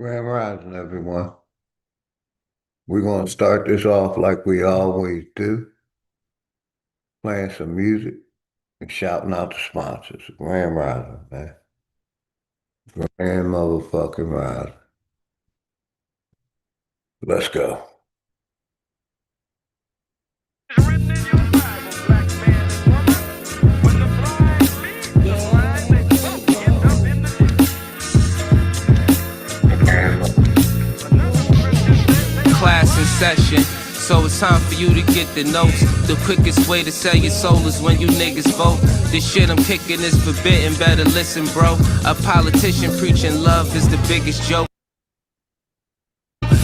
Grand Rising, everyone. We're going to start this off like we always do, playing some music and shouting out the sponsors. Grand Rising, man. Grand motherfucking Rising. Let's go. Class in session, so it's time for you to get the notes. The quickest way to sell your soul is when you niggas vote. This shit I'm kicking is forbidden, better listen, bro. A politician preaching love is the biggest joke.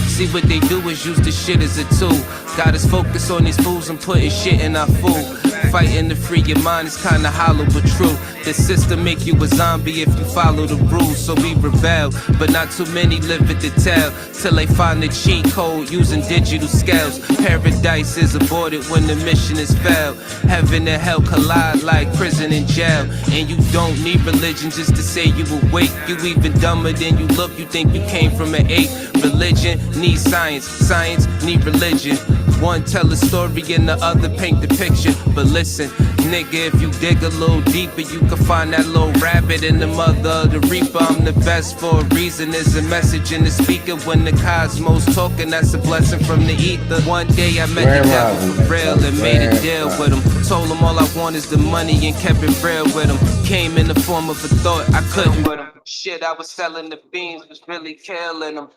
See what they do is use the shit as a tool. Got us focused on these fools and putting shit in our food. Fighting to free your mind is kinda hollow but true. The system make you a zombie if you follow the rules, so we rebel. But not too many live it to tell, till they find the cheat code using digital scales. Paradise is aborted when the mission is failed. Heaven and hell collide like prison and jail. And you don't need religion just to say you awake. You even dumber than you look, you think you came from an ape. Religion needs science, science need religion. One tell a story and the other paint the picture. But listen, nigga, if you dig a little deeper, you can find that little rabbit in the mother of the reaper. I'm the best for a reason. There's a message in the speaker when the cosmos talking. That's a blessing from the ether. One day I met the devil for real and made a deal with him. Told him all I want is the money and kept it real with him. Came in the form of a thought I couldn't with him. Shit, I was selling the beans, was really killing them.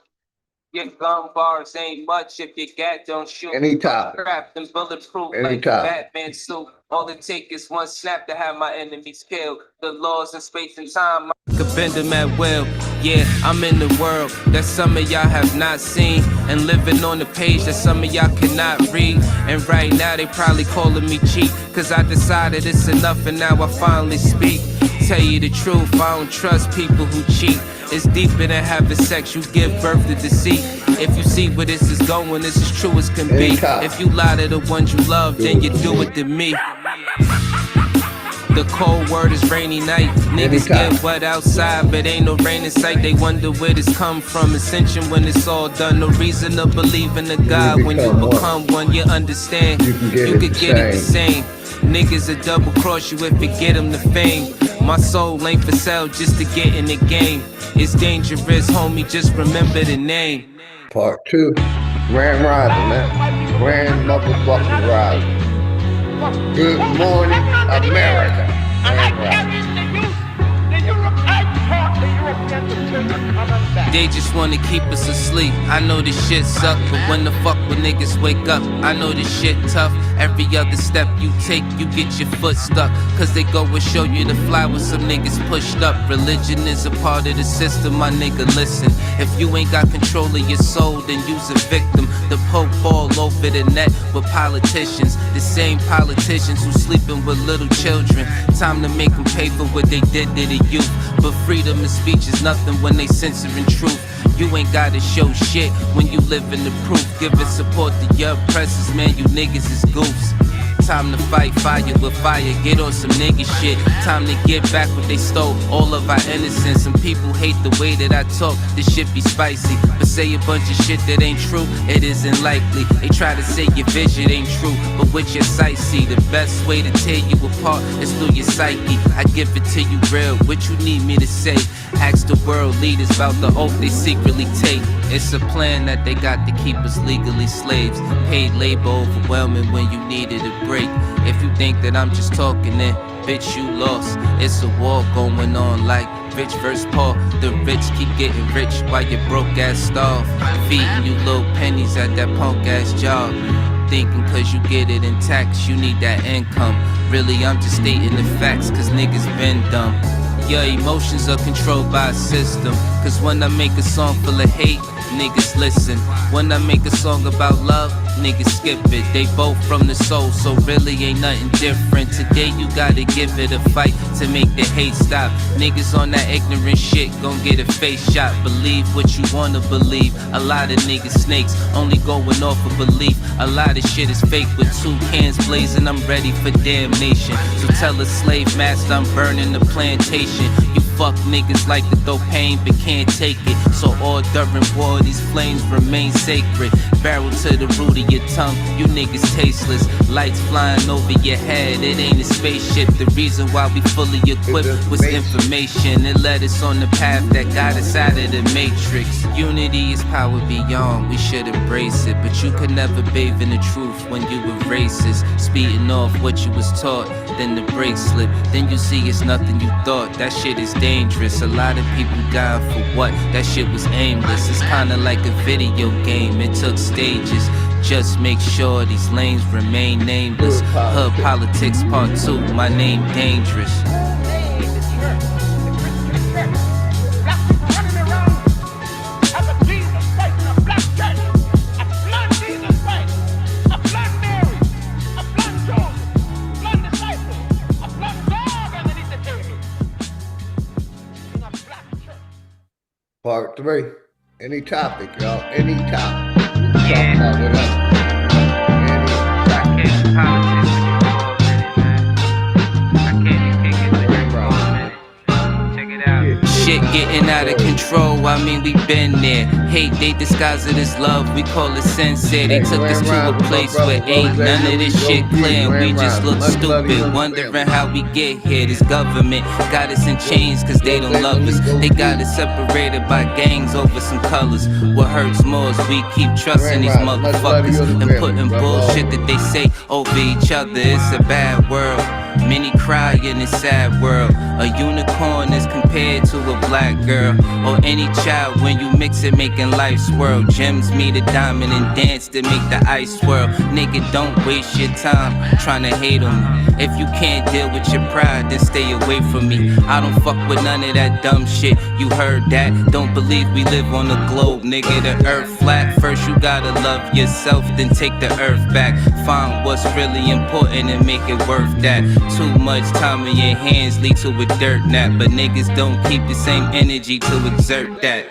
Your gun bars ain't much if your gat don't shoot. Anytime. Strapped and bulletproof Anytime. like a Batman suit. All it take is one snap to have my enemies killed. The laws of space and time, I could bend them at will. Yeah, I'm in the world that some of y'all have not seen, and living on the page that some of y'all cannot read. And right now they probably calling me cheap, cause I decided it's enough and now I finally speak. Tell you the truth, I don't trust people who cheat. It's deeper than having sex, you give birth to deceit. If you see where this is going, this is true as can be. If you lie to the ones you love, then you do it to me. The cold word is rainy night. Niggas get wet outside, but ain't no rain in sight. They wonder where this come from. Ascension when it's all done. No reason to believe in a God. When you become one, you understand. You could get it the same. Niggas will double cross you if you get them the fame. My soul ain't for sale just to get in the game. It's dangerous, homie, just remember the name. Part 2. Grand Rising, man. Grand motherfucking Rising. Good morning, America. Grand Rising. They just wanna keep us asleep. I know this shit suck, but when the fuck when niggas wake up, I know this shit tough. Every other step you take, you get your foot stuck. Cause they go and show you the fly with some niggas pushed up. Religion is a part of the system, my nigga, listen. If you ain't got control of your soul, then you's a victim. The Pope all over the net with politicians. The same politicians who sleeping with little children. Time to make them pay for what they did to the youth. But freedom of speech is nothing when they censoring truth. You ain't gotta show shit when you live in the proof. Giving support to your oppressors, man, you niggas is goofs. Time to fight fire with fire, get on some nigga shit. Time to get back what they stole, all of our innocence. Some people hate the way that I talk, this shit be spicy. But say a bunch of shit that ain't true, it isn't likely. They try to say your vision ain't true, but with your sight see. The best way to tear you apart is through your psyche. I give it to you real, what you need me to say. Ask the world leaders about the oath they secretly take. It's a plan that they got to keep us legally slaves. Paid labor overwhelming when you needed a break. If you think that I'm just talking, then bitch you lost. It's a war going on like rich versus poor. The rich keep getting rich while your broke ass starve. Feeding you little pennies at that punk ass job. Thinking cause you get it in tax, you need that income. Really I'm just stating the facts cause niggas been dumb. Your emotions are controlled by a system. Cause when I make a song full of hate, niggas listen. When I make a song about love, niggas skip it. They both from the soul, so really ain't nothing different. Today you gotta give it a fight to make the hate stop. Niggas on that ignorant shit gon' get a face shot. Believe what you wanna believe. A lot of niggas snakes, only going off of belief. A lot of shit is fake with 2 cans blazing. I'm ready for damnation. So tell a slave master I'm burning the plantation. You Fuck niggas like to throw pain but can't take it. So all during war these flames remain sacred. Barrel to the root of your tongue, you niggas tasteless. Lights flying over your head, it ain't a spaceship. The reason why we fully equipped was information. It led us on the path that got us out of the matrix. Unity is power beyond, we should embrace it. But you could never bathe in the truth when you were racist. Speeding off what you was taught, then the brakes slip. Then you see it's nothing you thought, that shit is dangerous. A lot of people dying for what? That shit was aimless. It's kinda like a video game, it took stages. Just make sure these lanes remain nameless. Hood politics part 2, my name dangerous. Part 3. Any topic, y'all. Any topic. Yeah. Talk about whatever. Shit getting out of control, I mean we been there. Hate they disguise it as love, we call it sincere. They took us to a place where ain't none of this shit clear. We just look stupid, wondering how we get here. This government got us in chains cause they don't love us. They got us separated by gangs over some colors. What hurts more is we keep trusting these motherfuckers and putting bullshit that they say over each other. It's a bad world, many cry in this sad world. A unicorn is compared to a black girl, or any child when you mix it making life swirl. Gems meet a diamond and dance to make the ice swirl. Nigga, don't waste your time trying to hate on me. If you can't deal with your pride, then stay away from me. I don't fuck with none of that dumb shit, you heard that? Don't believe we live on a globe, nigga, the earth flat. First you gotta love yourself, then take the earth back. Find what's really important and make it worth that. Too much time in your hands lead to a dirt nap, but niggas don't keep the same energy to exert that.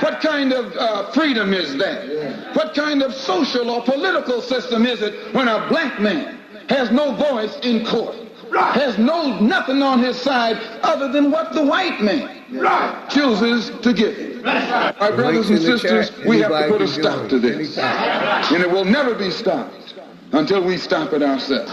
What kind of freedom is that? What kind of social or political system is it when a black man has no voice in court, has nothing on his side other than what the white man chooses to give him? My brothers and sisters, we have to put a stop to this, and it will never be stopped until we stop it ourselves.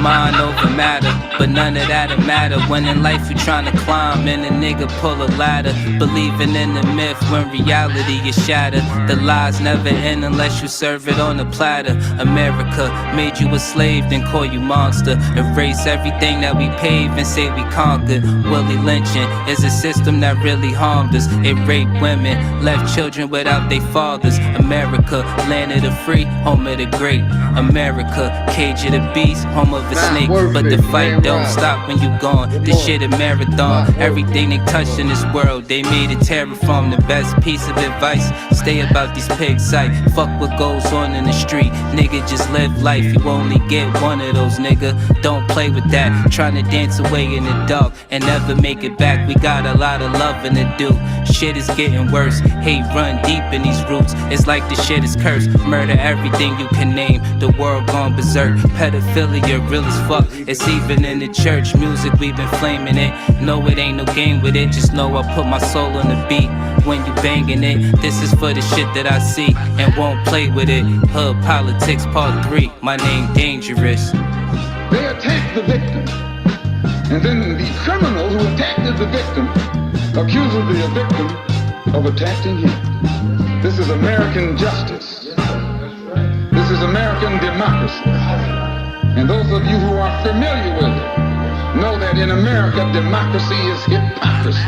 Mind over matter, but none of that'll matter when in life you're trying to climb and a nigga pull a ladder. Believing in the myth when reality is shattered. The lies never end unless you serve it on a platter. America made you a slave, then call you monster. Erase everything that we paved and say we conquered. Willie lynching is a system that really harmed us. It raped women, left children without their fathers. America, land of the free, home of the great. America, cage of the beast, home of a snake. But the fight don't stop when you gone. This shit a marathon. Everything they touched in this world, they made it terraform. The best piece of advice, stay about these pig sight. Fuck what goes on in the street, nigga, just live life. You only get one of those, nigga. Don't play with that. Trying to dance away in the dark and never make it back. We got a lot of loving to do. Shit is getting worse. Hate run deep in these roots. It's like the shit is cursed. Murder everything you can name. The world gone berserk. Pedophilia real as fuck. It's even in the church music, we've been flaming it. No, it ain't no game with it. Just know I put my soul on the beat when you banging it. This is for the shit that I see and won't play with it. Hood politics part 3, my name dangerous. They attack the victim, and then the criminals who attacked the victim accuse the victim of attacking him. This is American justice. This is American democracy. And those of you who are familiar with it know that in America, democracy is hypocrisy.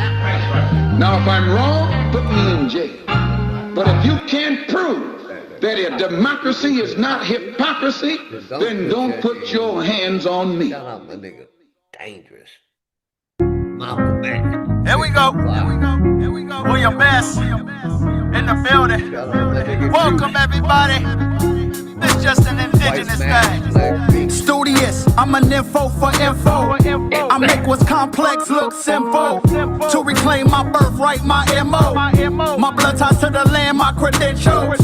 Now, if I'm wrong, put me in jail. But if you can't prove that a democracy is not hypocrisy, then don't put your hands on me. Shut up, my nigga. Dangerous. Malcolm X. Here we go. Here we go. William Bass in the building. Welcome, everybody. This is just an indigenous thing. Studious, I'm an info for info. I make what's complex look simple. To reclaim my birthright, my MO. My blood ties to the land, my credentials.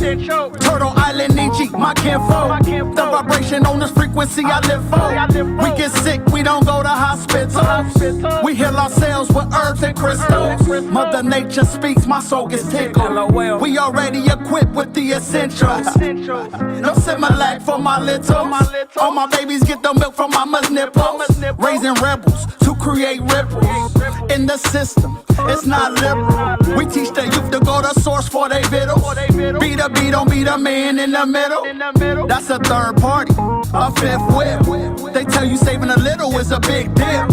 Turtle Island, Nietzsche, my kinfolk. The vibration on this frequency I live for. We get sick, we don't go to hospitals. We heal ourselves with herbs and crystals. Mother Nature speaks, my soul gets tickled. We already equipped with the essentials. No Similac for my little. All my babies get the milk from mama's nipples. Raising rebels to create ripples in the system. It's not liberal. We teach the youth to go to source for they vittles. Be the B, don't be the man in the middle. That's a third party, a fifth whip. They tell you saving a little is a big deal.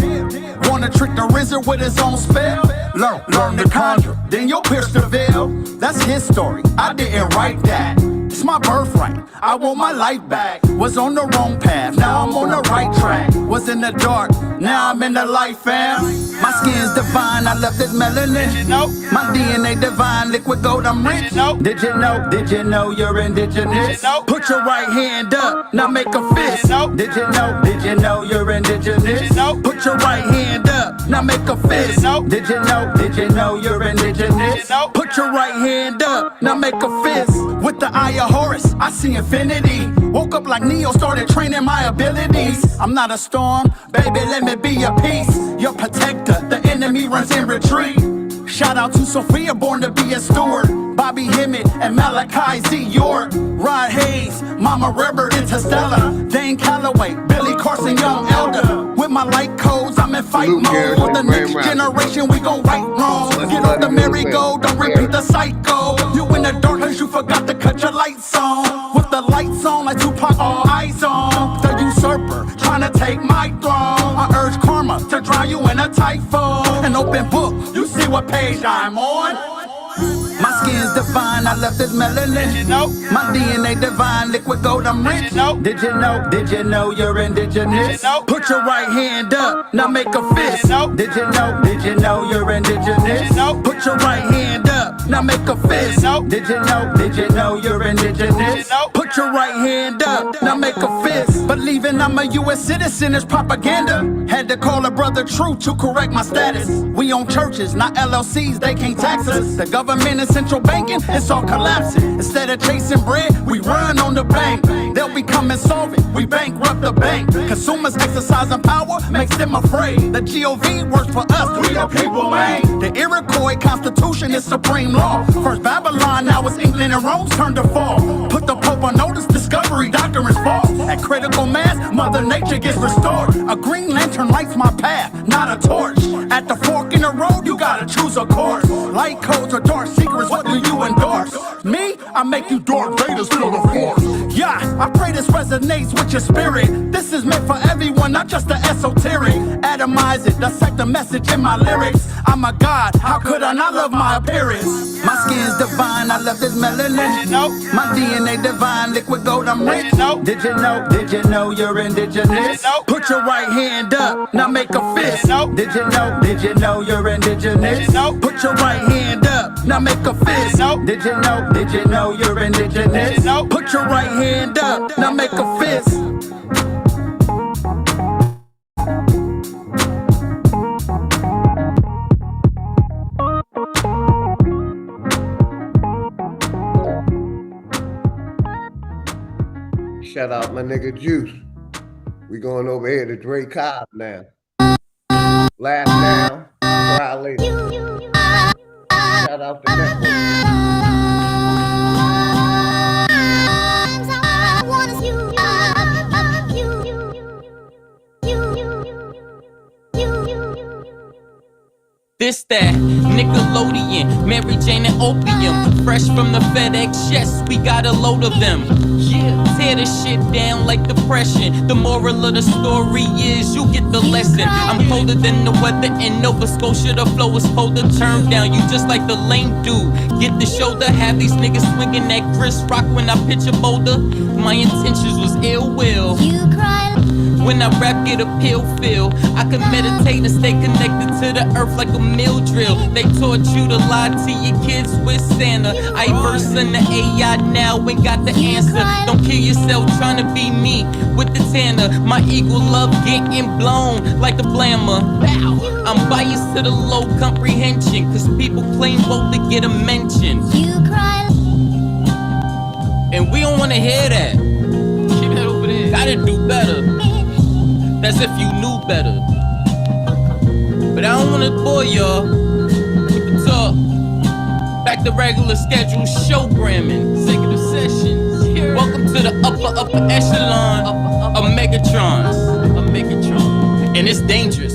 Wanna trick the wizard with his own spell? Learn to conjure, then you'll pierce the veil. That's his story, I didn't write that. It's my birthright, I want my life back. Was on the wrong path, now I'm on the right track. Was in the dark, now I'm in the light, fam. My skin's divine, I love this melanin. My DNA divine, liquid gold, I'm rich. Did you know you're indigenous? Put your right hand up, now make a fist. Did you know you're indigenous? Put your right hand up, now make a fist. Did you know you're indigenous? Put your right hand up, now make a fist. With the eye of Horus, I see infinity. Woke up like Neo, started training my abilities. I'm not a storm, baby, let me be your peace. Your protector, the enemy runs in retreat. Shout out to Sophia, born to be a steward. Bobby Hemmett and Malachi Z. York. Rod Hayes, Mama Rubber, Interstellar. Dane Calloway, Billy Carson, Young Elder. With my light codes, I'm in fight mode. For the next generation, we gon' right wrong. Get off the merry-go, don't repeat the cycle. You in the dark cause you forgot to cut your lights on. With the lights on like Tupac, all eyes on. The usurper, trying to take my throne. I urge karma to drown you in a typhoon. An open book, you see what page I'm on. My skin's divine, I love this melanin. My DNA divine, liquid gold, I'm rich. Did you know you're indigenous? Put your right hand up, now make a fist. Did you know you're indigenous? Put your right hand up, now make a fist. Did you know you're indigenous? Put your right hand up, now make a fist. Believing I'm a US citizen is propaganda. Had to call a brother true to correct my status. We own churches, not LLCs, they can't tax us. The government and central banking, it's all collapsing. Instead of chasing bread, we run on the bank. They'll become insolvent, we bankrupt the bank. Consumers exercising power makes them afraid. The GOV works for us, we the people, man. The Iroquois Constitution is supreme law. First Babylon, now it's England and Rome's turn to fall. Put the Pope on notice, discovery doctrine is false. At critical mass, Mother Nature gets restored. A green lantern lights my path, not a torch. At the fork in the road, you gotta choose a course. Light codes or dark secrets, what do you endorse? Me, I make you Darth Vader's feel the force. Yeah, I pray this resonates with your spirit. This is meant for everyone, not just the esoteric. Atomize it, dissect the message in my lyrics. I'm a god, how could I not love my appearance? My skin's divine, I love this melanin. My DNA divine, liquid gold, I'm rich. Did you know you're indigenous? Put your right hand up, now make a fist. Did you know you're indigenous? Put your right hand up, now make a fist. Did you know you're indigenous? Put your right hand up, now make a fist. Shout out my nigga Juice. We going over here to Dre Cobb now. Last down, try later. Shout out to Network. This that Nickelodeon, Mary Jane and opium. Fresh from the FedEx chest, we got a load of them. Yeah, tear this shit down like depression. The moral of the story is you get the lesson. I'm colder than the weather in Nova Scotia. The flow is cold to turn down. You just like the lame dude. Get the shoulder, have these niggas swinging that Chris Rock when I pitch a boulder. My intentions was ill will. You cry. When I rap, get a pill feel. I can meditate and stay connected to the earth like a mill drill. They taught you to lie to your kids with Santa. I verse in the AI now, ain't got the answer. Don't kill yourself trying to be me. with the tanner. My eagle love getting blown like the blammer. Bow. I'm biased to the low comprehension, cause people claim both to get a mention. You cry. And we don't wanna hear that. Keep that over there. Gotta do better. That's if you knew better. But I don't wanna bore y'all with the talk. Back to regular schedule showgramming. Executive sessions. Welcome to the upper echelon of Megatrons. And it's dangerous.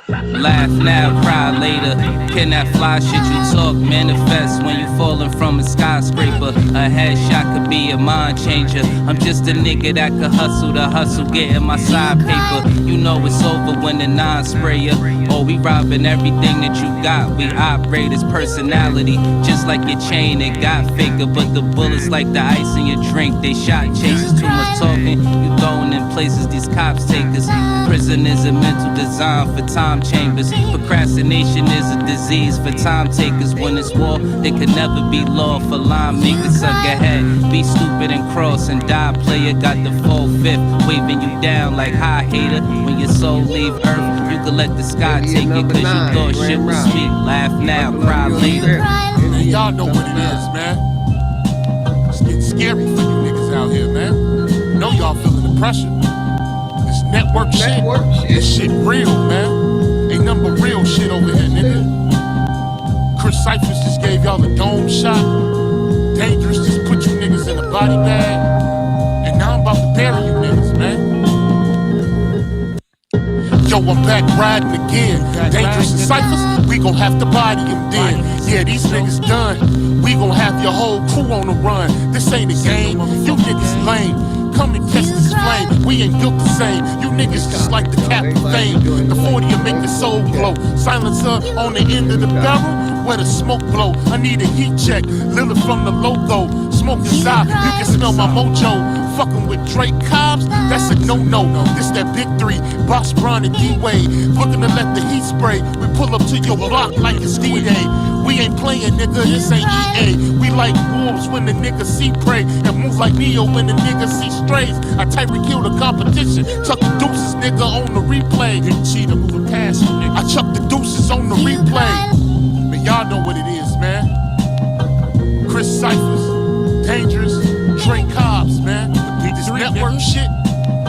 Laugh now, cry later. Can that fly shit you talk manifest when you falling from a skyscraper? A headshot could be a mind changer. I'm just a nigga that could hustle the hustle, getting my side paper. You know it's over when the non-sprayer. Oh, we robbing everything that you got. We operate as personality, just like your chain, it got faker. But the bullets like the ice in your drink, they shot chasers. Too much talking, you throwing in places these cops take us. Prison is a mental design for time chambers. Procrastination is a disease for time takers. When it's war, there could never be law for line makers. Suck ahead, be stupid and cross and die. Player got the full fifth, waving you down like high hater. When your soul leave earth, you could let the sky take it, cause you thought shit was sweet. Laugh now, cry later. Man, y'all know what it is, man. It's getting scary for you niggas out here, man. Know y'all feeling the pressure. This network shit, this shit real, man. Ain't nothing but real shit over here, nigga. Chris Cyphers just gave y'all a dome shot. Dangerous just put you niggas in a body bag. And now I'm about to bury you niggas, man. Yo, I'm back riding again. Dangerous and Cyphers, we gon' have to body him then. Yeah, these niggas done. We gon' have your whole crew on the run. This ain't a game, you niggas lame. Come and catch this flame, we ain't built the same. You niggas just like the Captain Fame. The 40'll make the soul glow. Silencer on the end of the barrel, where the smoke blow. I need a heat check, Lily from the logo. Smoke inside, you can smell my mojo. Fucking with Drake Cobbs, that's a no-no. This that big three, Boss Brown and D-Wade. Looking to let the heat spray. We pull up to your block like it's D-Day. We ain't playing, nigga, this ain't EA. We like wolves when the niggas see prey, and move like Neo when the niggas see strays. I Tyreek kill the competition, chuck the deuces, nigga, on the replay. Didn't cheat, I'm moving past you, nigga. I chuck the deuces on the replay. But y'all know what it is, man. Chris Cyphers, Dangerous, Drake Cobbs, man. This network shit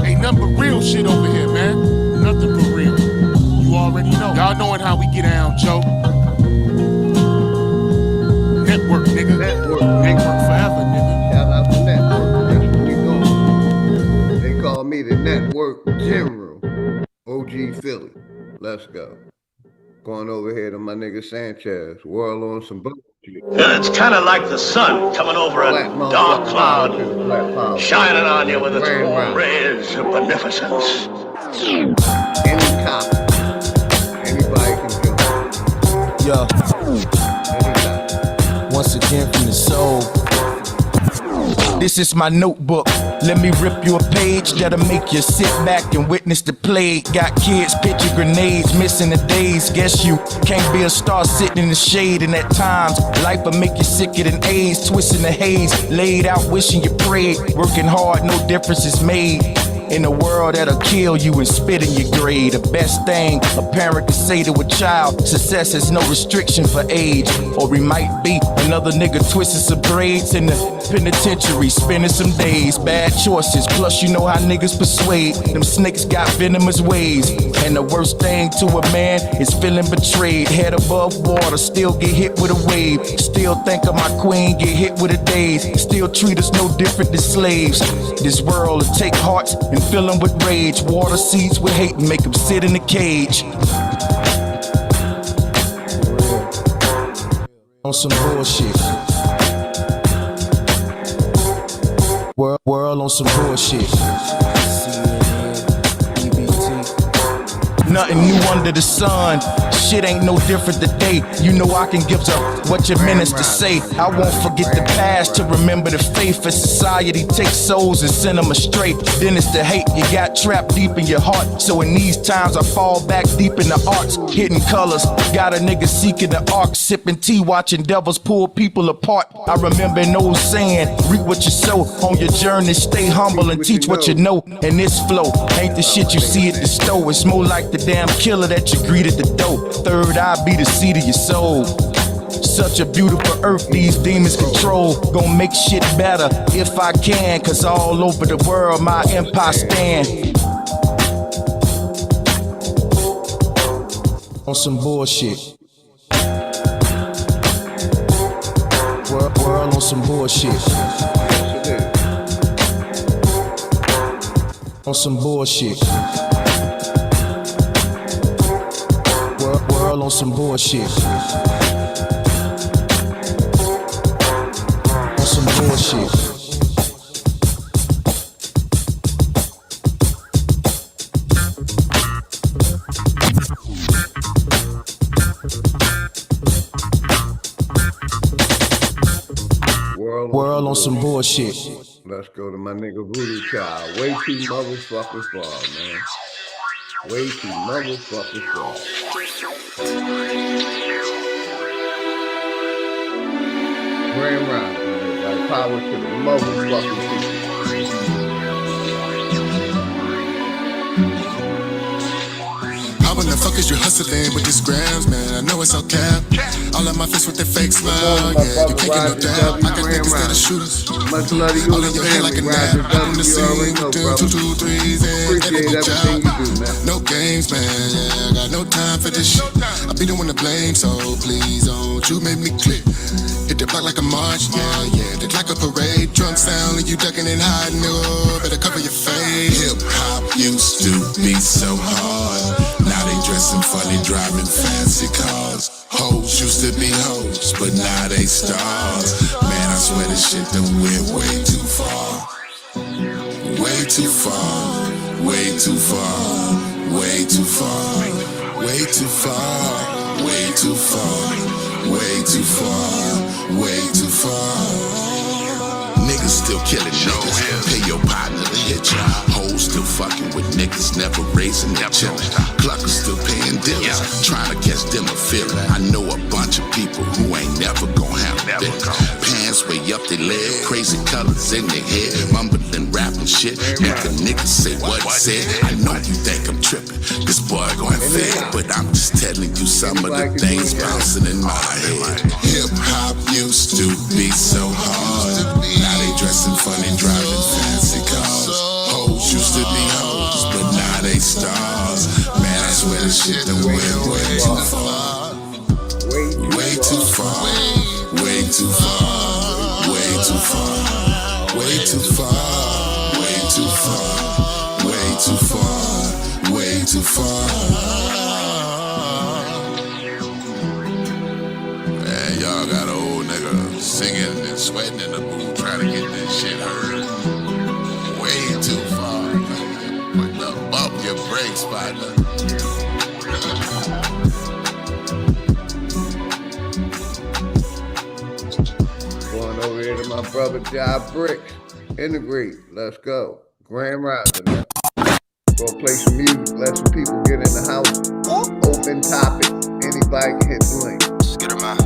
ain't nothing but real shit over here, man. Nothing but real. You already know. Y'all knowing how we get down, Joe. Network, nigga. Network forever, nigga. Shout out to Network. That's what we doing. They call me the Network General. OG Philly. Let's go. Going over here to my nigga Sanchez. World on some bullshit. It's kind of like the sun coming over a dark cloud, shining on you with its warm rays of beneficence. Any cop, anybody can do it. Yeah. Once again from the soul. This is my notebook. Let me rip you a page that'll make you sit back and witness the plague. Got kids pitching grenades, missing the days. Guess you can't be a star sitting in the shade. And at times, life will make you sicker than AIDS. Twisting the haze, laid out wishing you prayed. Working hard, no difference is made. In a world that'll kill you and spit in your grave. The best thing a parent can say to a child, success has no restriction for age. Or we might be another nigga twisting some braids in the penitentiary, spending some days. Bad choices, plus you know how niggas persuade. Them snakes got venomous ways. And the worst thing to a man is feeling betrayed. Head above water, still get hit with a wave. Still think of my queen, get hit with a daze. Still treat us no different than slaves. This world will take hearts and fill them with rage. Water seeds with hate and make them sit in the cage. On some bullshit. World on some bullshit. Nothing new under the sun. shit ain't no different today. You know I can give up what your minutes to say. I won't forget the past to remember the faith. As society takes souls and send them astray, then it's the hate you got trapped deep in your heart. So in these times I fall back deep in the arts, hitting colors. Got a nigga seeking the arc, sipping tea, watching devils pull people apart. I remember an old saying, reap what you sow. On your journey, stay humble and teach what you know. And this flow ain't the shit you see at the store. It's more like the damn killer that you greet at the door. Third eye be the seed of your soul. Such a beautiful earth these demons control. Gonna make shit better if I can, cause all over the world my empire stand. On some bullshit. World on some bullshit. On some bullshit. World on some bullshit. On some bullshit. World on some bullshit. Let's go to my nigga Voodoo Child. Way too motherfucking far, man. Way too motherfucking far. Grand Rising, man. Like power to the motherfucking people. How in the fuck is you hustling with these grams, man? I know it's all cap. All of my fists with their fake smile, yeah. You can't get no doubt. I got niggas that are shooters. Much love to you All and in your your head like family. a nap. Riders I'm up, the you scene already know, with them brother. 2, 2, 3s and Appreciate every everything you do, man. No games, man. Yeah, I got no time for this shit. I be the one to blame, so please don't you make me click. Hit the block like a march, yeah, yeah. Look like a parade. Drunk sound and you ducking and hiding. Oh, better cover your face. Hip hop used to be so hard. Now they dressing funny, driving fancy cars. Hoes used to be hoes, but now they stars. Man, I swear this shit done went way too far. Way too far. Way too far. Way too far. Way too far. Way too far. Way too far. Way too far. Niggas still killing niggas. Pay your partner to hit ya. Hoes still fucking with niggas, never raising their children. Cluckers still paying dealers, trying to catch them a feeling. I know a bunch of people who ain't never gonna have it. Pants way up their leg, crazy colors in their head, mumbling, rapping shit. Make the niggas say what he said. I know you think I'm tripping, this boy going fed, but I'm just telling you some of the things bouncing in my head. Hip hop used to be so hard. Now they dressing funny, driving fancy cars. Hoes used to be hoes, but now they stars. Man, I swear this shit done went way too far. Way too far. Way too far. Way too far. Way too far. Way too far. Way too far. Way too far. Man, y'all got an old nigga singing and sweating in the booth trying to get this shit heard. Way too far. Put the bump your brakes, partner. Going over here to my brother Jai Bricks. Integrate. Let's go. Grand Rising, man. Gonna play some music. Let some people get in the house. Open topic. Anybody can hit the link. Just get them out.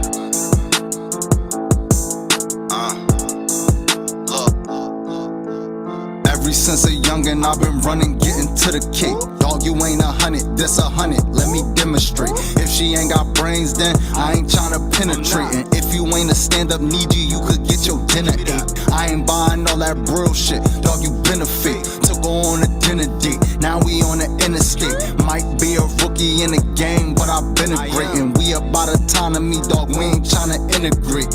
Ever since a youngin', I've been running, getting to the cake. Dog, you ain't 100, this 100, let me demonstrate. If she ain't got brains, then I ain't tryna penetrate. And if you ain't a stand-up needy, you could get your dinner ate. I ain't buying all that real shit, dog, you benefit. Took her on a dinner date, now we on the interstate. Might be a rookie in the game, but I've been a great. And we about autonomy, dog, we ain't tryna integrate.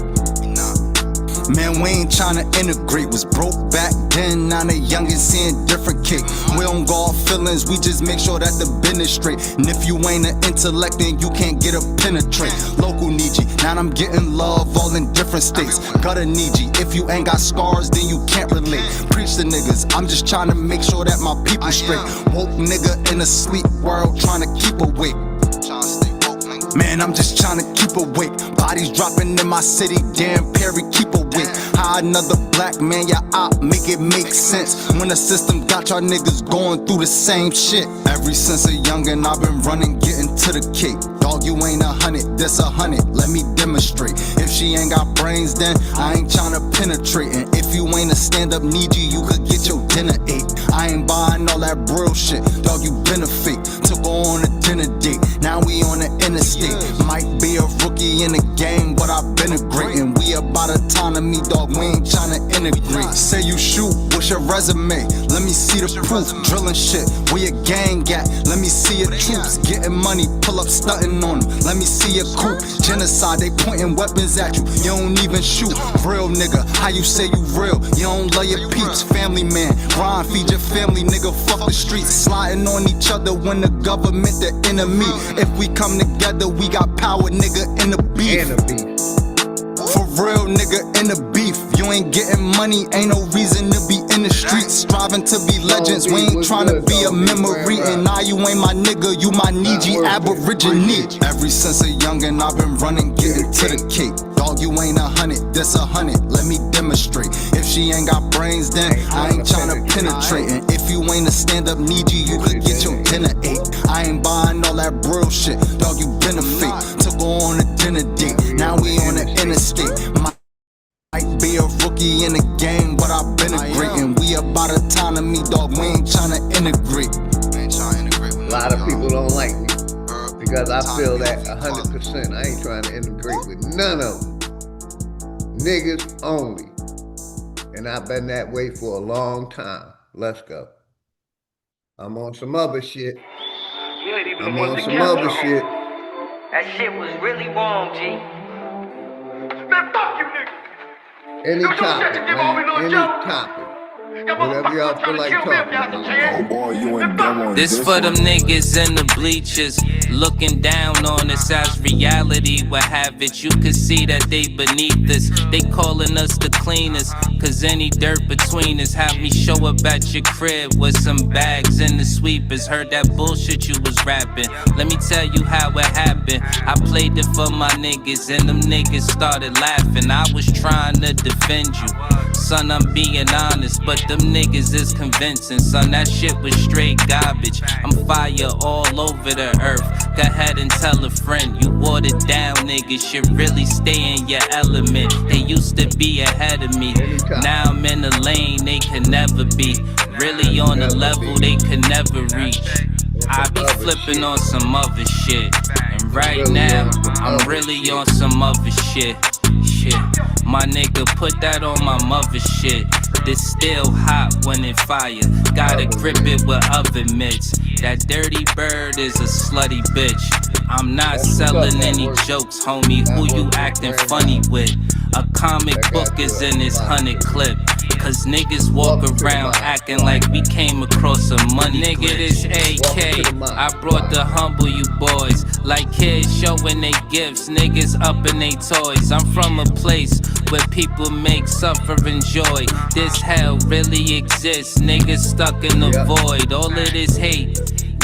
Man, we ain't tryna integrate. Was broke back then, now the youngest seeing different cake. We don't go off feelings, we just make sure that the business straight. And if you ain't an intellect, then you can't get a penetrate. Local need you, now I'm getting love all in different states. Gotta need you, if you ain't got scars, then you can't relate. Preach to niggas, I'm just tryna make sure that my people straight. Woke nigga in a sleep world, tryna keep awake. Man, I'm just trying to keep awake. Bodies dropping in my city, damn Perry, keep awake. How another black man, yeah, I make it make sense. When the system got y'all niggas going through the same shit. Ever since a youngin', I've been running, getting to the cake. Dog, you ain't 100, this 100, let me demonstrate. If she ain't got brains, then I ain't tryna penetrate. And if you ain't a stand-up need you could get your dinner ate. I ain't buying all that real shit, dog, you been a fake. Took her on a dinner date, now we on the interstate. Might be a rookie in the game, but I've been a great. And we about autonomy, dog, we ain't tryna integrate. Say you shoot, what's your resume? Let me see the proof. Drilling shit, where your gang at? Let me see your troops. Getting money, pull up stunting on them. Let me see your coupe. Genocide, they pointing weapons at you. You don't even shoot. Real nigga, how you say you real? You don't love your peeps. Family man, Ron, feed your family, nigga, fuck the streets. Sliding on each other when the government the enemy. If we come together, we got power, nigga, in the beef. For real, nigga, in the beef. You ain't getting money, ain't no reason to be in the streets. Striving to be legends, we ain't trying to be a memory. And now you ain't my nigga, you my Niji Aborigine. Ever since a youngin', I've been running, getting to the cake. Dog, you ain't 100, this 100, let me demonstrate. If she ain't got brains, then I ain't tryna penetrate. And if you ain't a stand-up need you could get your dinner ate. I ain't buying all that real shit, dog, you been a fake. Took her on a dinner date, now we on the interstate. Might be a rookie in the game, but I've been a great. And we about autonomy, dog, we ain't tryna integrate. A lot of people don't like me because I feel that 100%. I ain't trying to integrate with none of them. Niggas only. And I've been that way for a long time. Let's go. I'm on some other shit. I'm on some other shit. That shit was really wrong, G. Man, fuck you, nigga. Any topic, man. Any topic. Whatever y'all feel like talking about. This for them niggas in the bleachers, looking down on us as reality would have it. You could see that they beneath us. They calling us the cleaners, cause any dirt between us have me show up at your crib with some bags and the sweepers. Heard that bullshit you was rapping. Let me tell you how it happened. I played it for my niggas and them niggas started laughing. I was trying to defend you, son, I'm being honest, but them niggas is convincing, son, that shit was straight garbage. I'm fire all over the earth. Go ahead and tell a friend, you watered down niggas should really stay in your element. They used to be ahead of me, now I'm in the lane they can never be. Really on the level they could never reach. I be flipping on some other shit, and right now I'm really on some other shit. My nigga, put that on my mother shit. This still hot when it fire. Gotta grip it with oven mitts. That dirty bird is a slutty bitch. I'm not selling any jokes, homie. Who you acting funny with? A comic book is in this 100 clip. Cause niggas walk around acting like we came across a money nigga, this AK, I brought to humble you boys. Like kids showing they gifts, niggas up in they toys. I'm from a place where people make, suffer, enjoy. This hell really exists, niggas stuck in the void. All of this hate,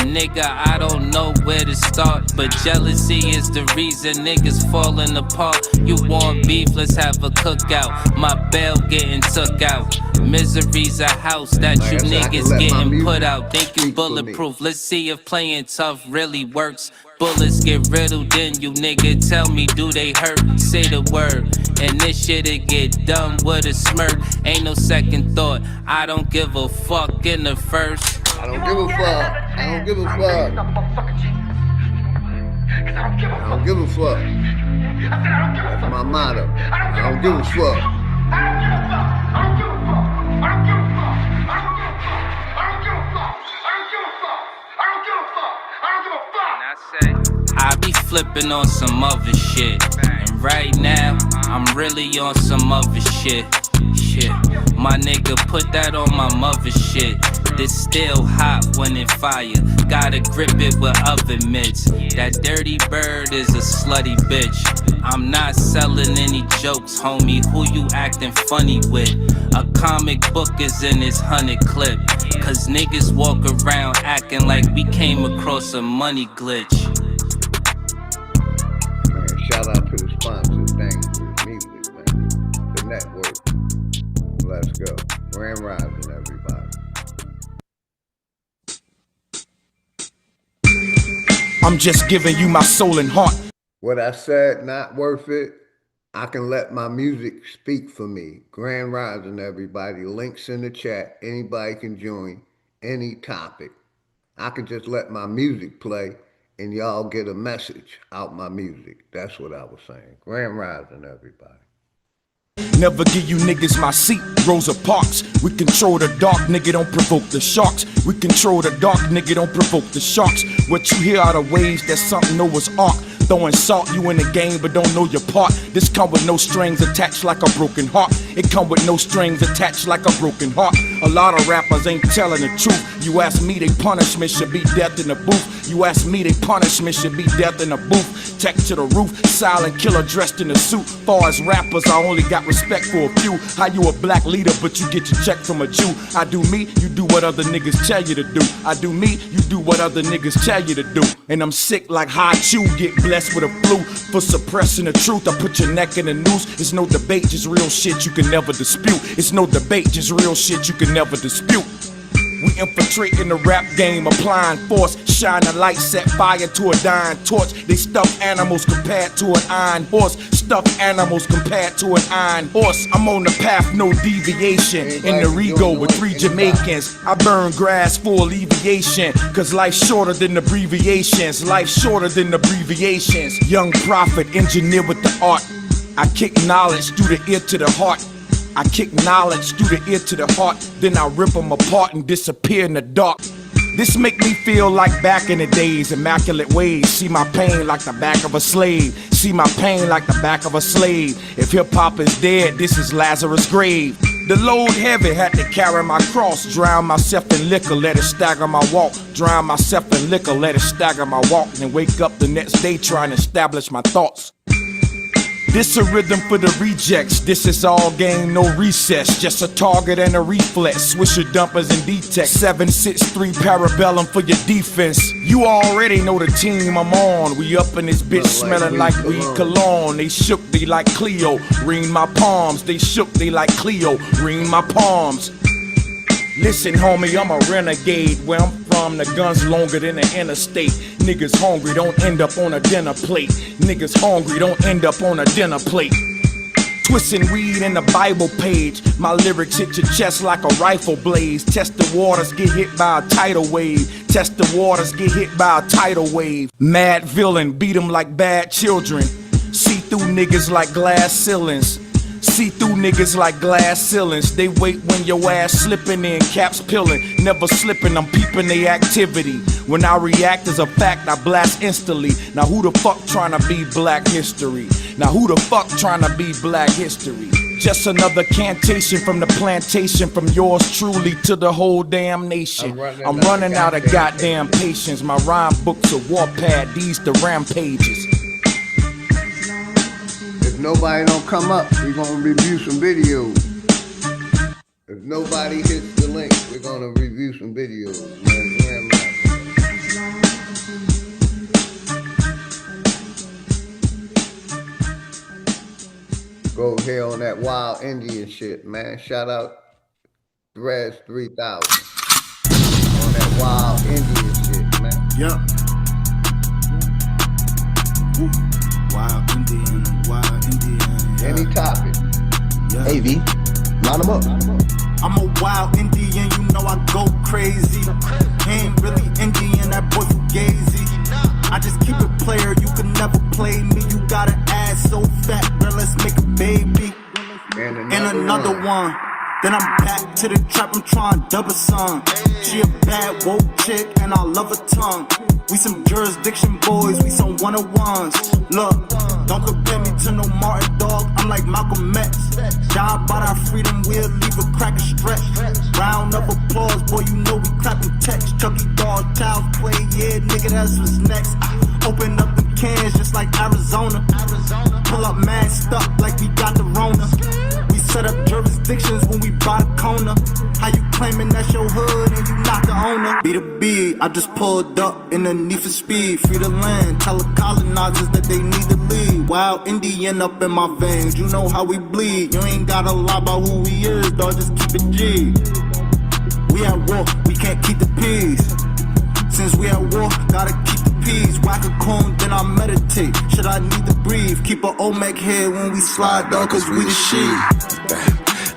nigga, I don't know where to start. But jealousy is the reason niggas falling apart. You want beef, let's have a cookout. My bail getting took out. Misery's a house that you niggas getting put out. Think you bulletproof, let's see if playing tough really works. Bullets get riddled in you, nigga, tell me, do they hurt? Say the word, and this shit'll get done with a smirk. Ain't no second thought, I don't give a fuck in the first. I don't give a fuck. I don't give a fuck. I don't give a fuck. That's my motto. I don't give a fuck. I don't give a fuck. I don't give a fuck. I don't give a fuck. I don't give a fuck. I don't give a fuck. I don't give a fuck. I don't give a fuck. I don't give a fuck. And I say, I be flipping on some other shit. And right now, I'm really on some other shit. My nigga, put that on my mother shit. This still hot when it fire. Gotta grip it with oven mitts. That dirty bird is a slutty bitch. I'm not selling any jokes, homie. Who you acting funny with? A comic book is in this 100 clip. Cause niggas walk around acting like we came across a money glitch. shout out to the sponsors, Dangerous Music, man. The network. Let's go. Grand Rising, everybody. I'm just giving you my soul and heart. What I said, not worth it. I can let my music speak for me. Grand Rising, everybody. Links in the chat. Anybody can join any topic. I can just let my music play and y'all get a message out my music. That's what I was saying. Grand Rising, everybody. Never give you niggas my seat, Rosa Parks. We control the dark, nigga, don't provoke the sharks. We control the dark, nigga, don't provoke the sharks. What you hear are the waves that something Noah's Ark. Throwing salt, you in the game but don't know your part. This come with no strings attached like a broken heart. It come with no strings attached like a broken heart. A lot of rappers ain't telling the truth. You ask me, they punishment should be death in the booth. You ask me, they punishment should be death in the booth. Tech to the roof, silent killer dressed in a suit. Far as rappers, I only got respect for a few. How you a black leader but you get your check from a Jew? I do me, you do what other niggas tell you to do. I do me, you do what other niggas tell you to do. And I'm sick like hot you get blessed with a flu for suppressing the truth. I put your neck in the noose. It's no debate, just real shit you can never dispute. It's no debate, just real shit you can never dispute. We infiltrate in the rap game, applying force, shine a light, set fire to a dying torch. They stuff animals compared to an iron horse. Stuffed animals compared to an iron horse. I'm on the path, no deviation. In the Rego with 3 Jamaicans. I burn grass for alleviation. Cause life's shorter than abbreviations. Life's shorter than abbreviations. Young prophet, engineer with the art. I kick knowledge through the ear to the heart. I kick knowledge through the ear to the heart. Then I rip them apart and disappear in the dark. This make me feel like back in the days, immaculate ways. See my pain like the back of a slave. See my pain like the back of a slave. If hip-hop is dead, this is Lazarus' grave. The load heavy, had to carry my cross. Drown myself in liquor, let it stagger my walk. Drown myself in liquor, let it stagger my walk. And wake up the next day trying to establish my thoughts. This a rhythm for the rejects. This is all game, no recess. Just a target and a reflex. Swisher dumpers and D-Tech. 763 parabellum for your defense. You already know the team I'm on. We up in this bitch smelling like weed cologne. They shook, they like Cleo. Ring my palms. They shook, they like Cleo. Ring my palms. Listen, homie, I'm a renegade. Where I'm from, the gun's longer than the interstate. Niggas hungry, don't end up on a dinner plate. Niggas hungry, don't end up on a dinner plate. Twisting weed in the Bible page. My lyrics hit your chest like a rifle blaze. Test the waters, get hit by a tidal wave. Test the waters, get hit by a tidal wave. Mad villain, beat them like bad children. See through niggas like glass ceilings. See through niggas like glass ceilings. They wait when your ass slipping in, caps peeling. Never slipping, I'm peeping they activity. When I react as a fact, I blast instantly. Now who the fuck tryna be black history? Now who the fuck tryna be black history? Just another cantation from the plantation. From yours truly to the whole damn nation. I'm running out of goddamn patience. My rhyme book's a warpad, these the rampages. If nobody don't come up, we're gonna review some videos. If nobody hits the link, we're gonna review some videos. Go here on that wild Indian shit, man. Shout out Threads 3000 on that wild Indian shit, man. Yeah. Wild Indian, wild Indian. Yeah. Any topic. Yeah. AV, line them up. I'm a wild Indian, you know I go crazy. Ain't really Indian, that boy fugazi. I just keep it player, you can never play me. You got an ass so fat, girl, let's make a baby. And another one. Then I'm back to the trap, I'm trying double song. She a bad woke chick and I love her tongue. We some jurisdiction boys, we some 101s. Look, don't compare me to no Martin dog, I'm like Malcolm X. Job about our freedom, we'll leave a cracker stretch. Round of applause, boy, you know we clapping text. Chucky dog, child's play, yeah, nigga, that's what's next. Open up the cans just like Arizona. Pull up mad stuff like we got the Rona. We Set up jurisdictions when we buy the corner. How you claiming that's your hood and you not the owner? Be the B, I just pulled up in the need for speed. Free the land, tell the colonizers that they need to leave. Wild Indian up in my veins, you know how we bleed. You ain't gotta lie about who we is, dog, just keep it G. We at war, we can't keep the peace. Since we at war, gotta keep the peace. Whack a coon, then I meditate. Should I need to breathe? Keep a Olmec head when we slide, dog, cause we the shit.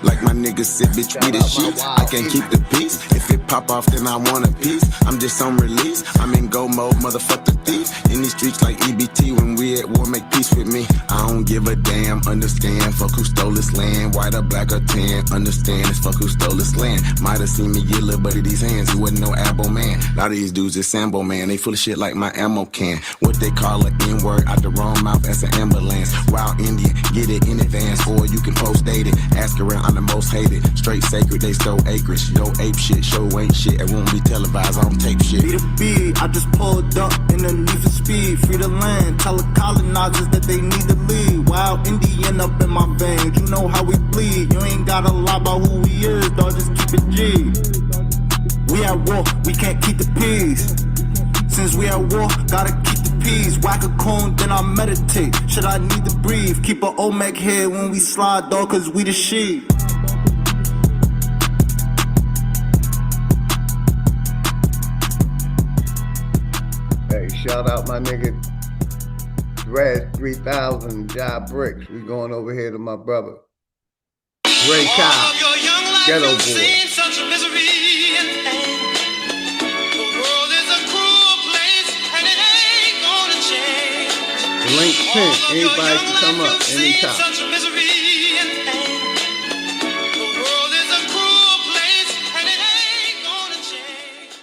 Like my niggas said, bitch, we the shit. I can't keep the peace. If it pop off, then I want a piece. I'm just on release. I'm in go mode, motherfuck the thief. In these streets like EBT, when we at war, make peace with me. I don't give a damn, understand. Fuck who stole this land, white or black or tan. Understand, it's fuck who stole this land. Might have seen me get little buddy these hands. He wasn't no abo man. A lot of these dudes is Sambo man. They full of shit like my ammo can. What they call an N-word out the wrong mouth as an ambulance. Wild Indian, get it in advance, or you can post date it. Ask around, I'm the most hated. Straight sacred, they stole acreage. Go ape shit, show ain't shit. It won't be televised, I don't tape shit. Be the B, I just pulled up in the need for speed. Free the land, tell the colonizers that they need to leave. Wild Indian up in my veins, you know how we bleed. You ain't gotta lie about who we is, dog, just keep it G. We at war, we can't keep the peace. Since we at war, gotta keep the peace. Whack a coon, then I meditate. Should I need to breathe? Keep a Olmec head when we slide, dog, cause we the shit. Hey, shout out my nigga Dredge 3000 Job Bricks. We going over here to my brother Ray Cobb, Ghetto Boy. Such a misery and pain. The world is a cruel place and it ain't gonna change. The link pink. Anybody can come up anytime. Such a misery and pain. The world is a cruel place and it ain't gonna change.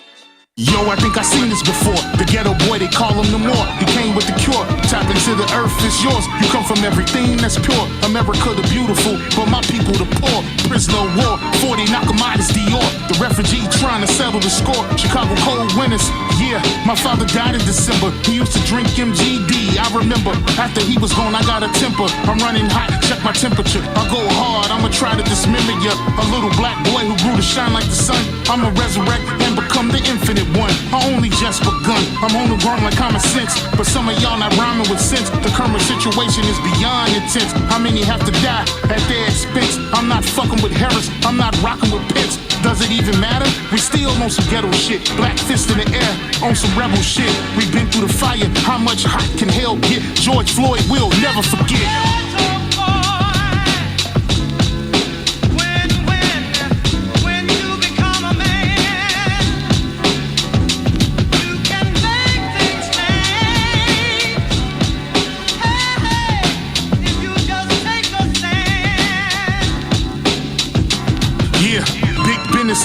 Yo, I think I seen this before. The ghetto boy, they call him the more. He came with the cure. Tap into the earth, it's yours. You come from everything that's pure. America the beautiful, but my people the poor. Prisoner of war, 40 Nakamada's Dior. The refugee trying to settle the score. Chicago cold winters, yeah. My father died in December. He used to drink MGD. I remember after he was gone, I got a temper. I'm running hot, check my temperature. I go hard, I'ma try to dismember ya. A little black boy who grew to shine like the sun. I'ma resurrect and become the infinite one. I only just begun. I'm homegrown like common sense, but some of y'all not rhyming with sense. The current situation is beyond intense. How many have to die at their expense? I'm not fucking with Harris, I'm not rocking with Pence. Does it even matter? We still on some ghetto shit. Black fist in the air, on some rebel shit. We've been through the fire, how much hot can hell get? George Floyd will never forget.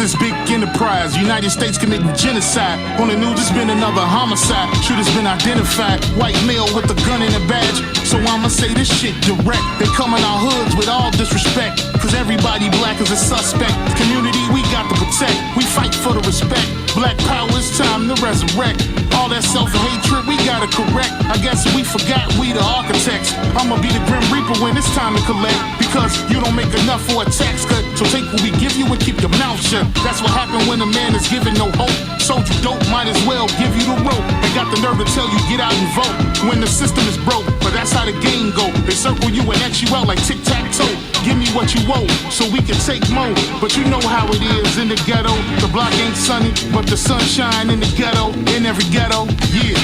Is big enterprise. United States committing genocide. On the news, it's been another homicide. Shooters been identified. White male with a gun and a badge. So I'ma say this shit direct. They come in our hoods with all disrespect. Cause everybody black is a suspect. Community we got to protect. We fight for the respect. Black power, it's time to resurrect. All that self-hatred we gotta correct. I guess we forgot we the architects. I'ma be the Grim Reaper when it's time to collect. Because you don't make enough for a tax cut. So take what we give you and keep your mouth shut. That's what happened when a man is given no hope. Sold you dope, might as well give you the rope. They got the nerve to tell you get out and vote when the system is broke. But that's how the game go. They circle you and X you out like tic-tac-toe. Give me what you owe so we can take more. But you know how it is in the ghetto. The block ain't sunny, but the sunshine in the ghetto. In every ghetto, yeah.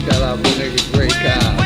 Shout out my nigga Ray Cobb.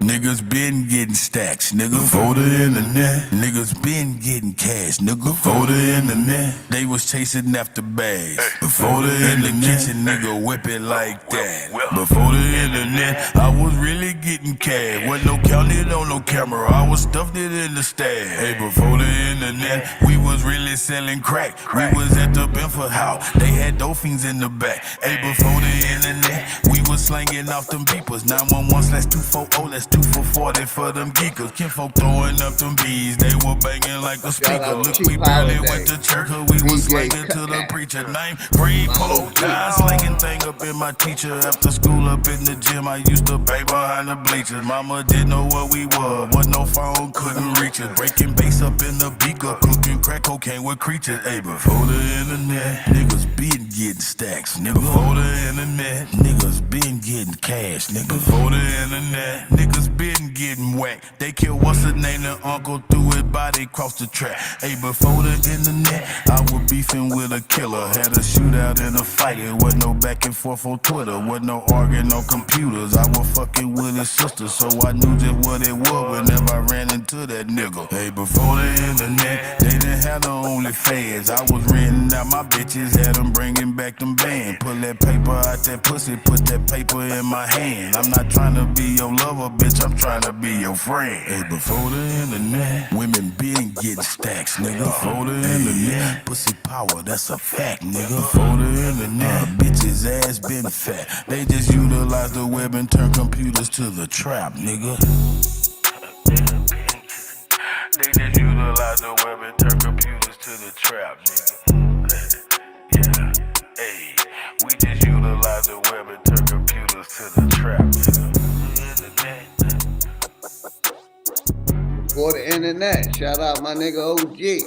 Niggas been getting stacks, nigga. Before the internet, niggas been getting cash, nigga. Before the internet, they was chasing after bags. Before the internet, kitchen nigga whip it like that. Before the internet, I was really getting cash. Wasn't no counted on no camera, I was stuffed it in the stash. Hey, before the internet, we was really selling crack. We was at the Benford house, they had dolphins in the back. Hey, before the internet, we was slanging off them beepers. 911/240, that's 2 for 40 for them geekers. Kinfolk throwing up them bees, they were banging like a speaker. Look, we barely went to church, cause we was slanging to the preacher. Name grade pole, time slinging thing up in my teacher. After school up in the gym, I used to bang behind the bleachers. Mama didn't know what we were, wasn't no phone, couldn't reach us. Breaking bass up in the beaker, cooking crack cocaine with creatures. Hey, before the internet, niggas been getting stacks, nigga. Before the internet, niggas been getting cash, nigga. Before the internet, niggas been getting whacked. They killed what's her name, the uncle threw his body across the track. Hey, before the internet, I was beefing with a killer. Had a shootout and a fight, it wasn't no back and forth on Twitter. Wasn't no arguing on computers, I was fucking with his sister. So I knew just what it was whenever I ran into that nigga. Hey, before the internet, they didn't have no OnlyFans. I was renting out my bitches, had them bringing back them bands. Pull that paper out that pussy, put that paper in my hand. I'm not trying to be your lover, bitch, I'm trying to be your friend. Hey, before the internet, women been getting stacks, nigga. Before the internet, pussy power, that's a fact, nigga. Before the internet, bitches ass been fat. They just utilize the web and turn computers to the trap, nigga. They just utilize the web and turn computers to the trap, nigga. Yeah, hey, we just utilize the web and turn computers to the trap, nigga. For the internet, shout out my nigga OG.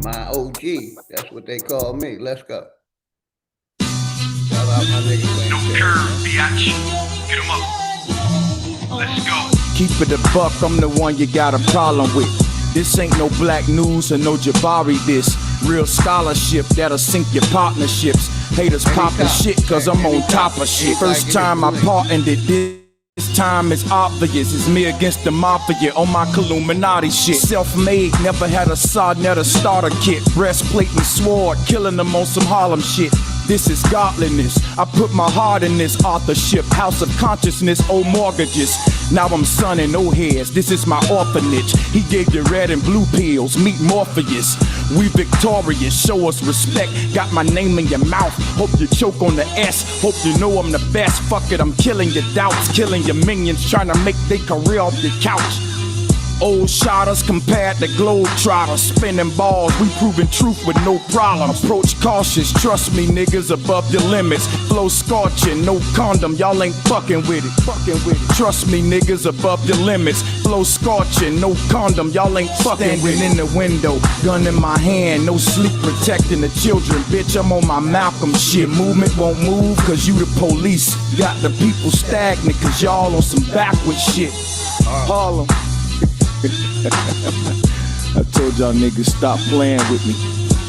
My OG, that's what they call me. Let's go. Shout out my nigga. No curve, biatch. Get him up. Let's go. Keep it a buck, I'm the one you got a problem with. This ain't no black news or no Jabari this. Real scholarship that'll sink your partnerships. Haters poppin' shit cause I'm on top of shit. First time I partnered it, this time it's obvious. It's me against the mafia on my Illuminati shit. Self-made, never had a Sardinetta starter kit. Breastplate and sword, killing them on some Harlem shit. This is godliness. I put my heart in this authorship. House of consciousness, old mortgages. Now I'm sunning no heads. This is my orphanage. He gave you red and blue pills. Meet Morpheus. We victorious. Show us respect. Got my name in your mouth. Hope you choke on the S. Hope you know I'm the best. Fuck it, I'm killing your doubts. Killing your minions. Trying to make their career off your couch. Old shotters compared to globetrotters. Spinning balls, we proving truth with no problem. Approach cautious, trust me niggas above your limits. Flow scorching, no condom, y'all ain't fucking with it. Trust me niggas above your limits. Flow scorching, no condom, y'all ain't fucking with it. Standing in the window, gun in my hand, no sleep protecting the children. Bitch, I'm on my Malcolm shit. Movement won't move cause you the police. Got the people stagnant cause y'all on some backward shit. Harlem. I told y'all niggas stop playing with me.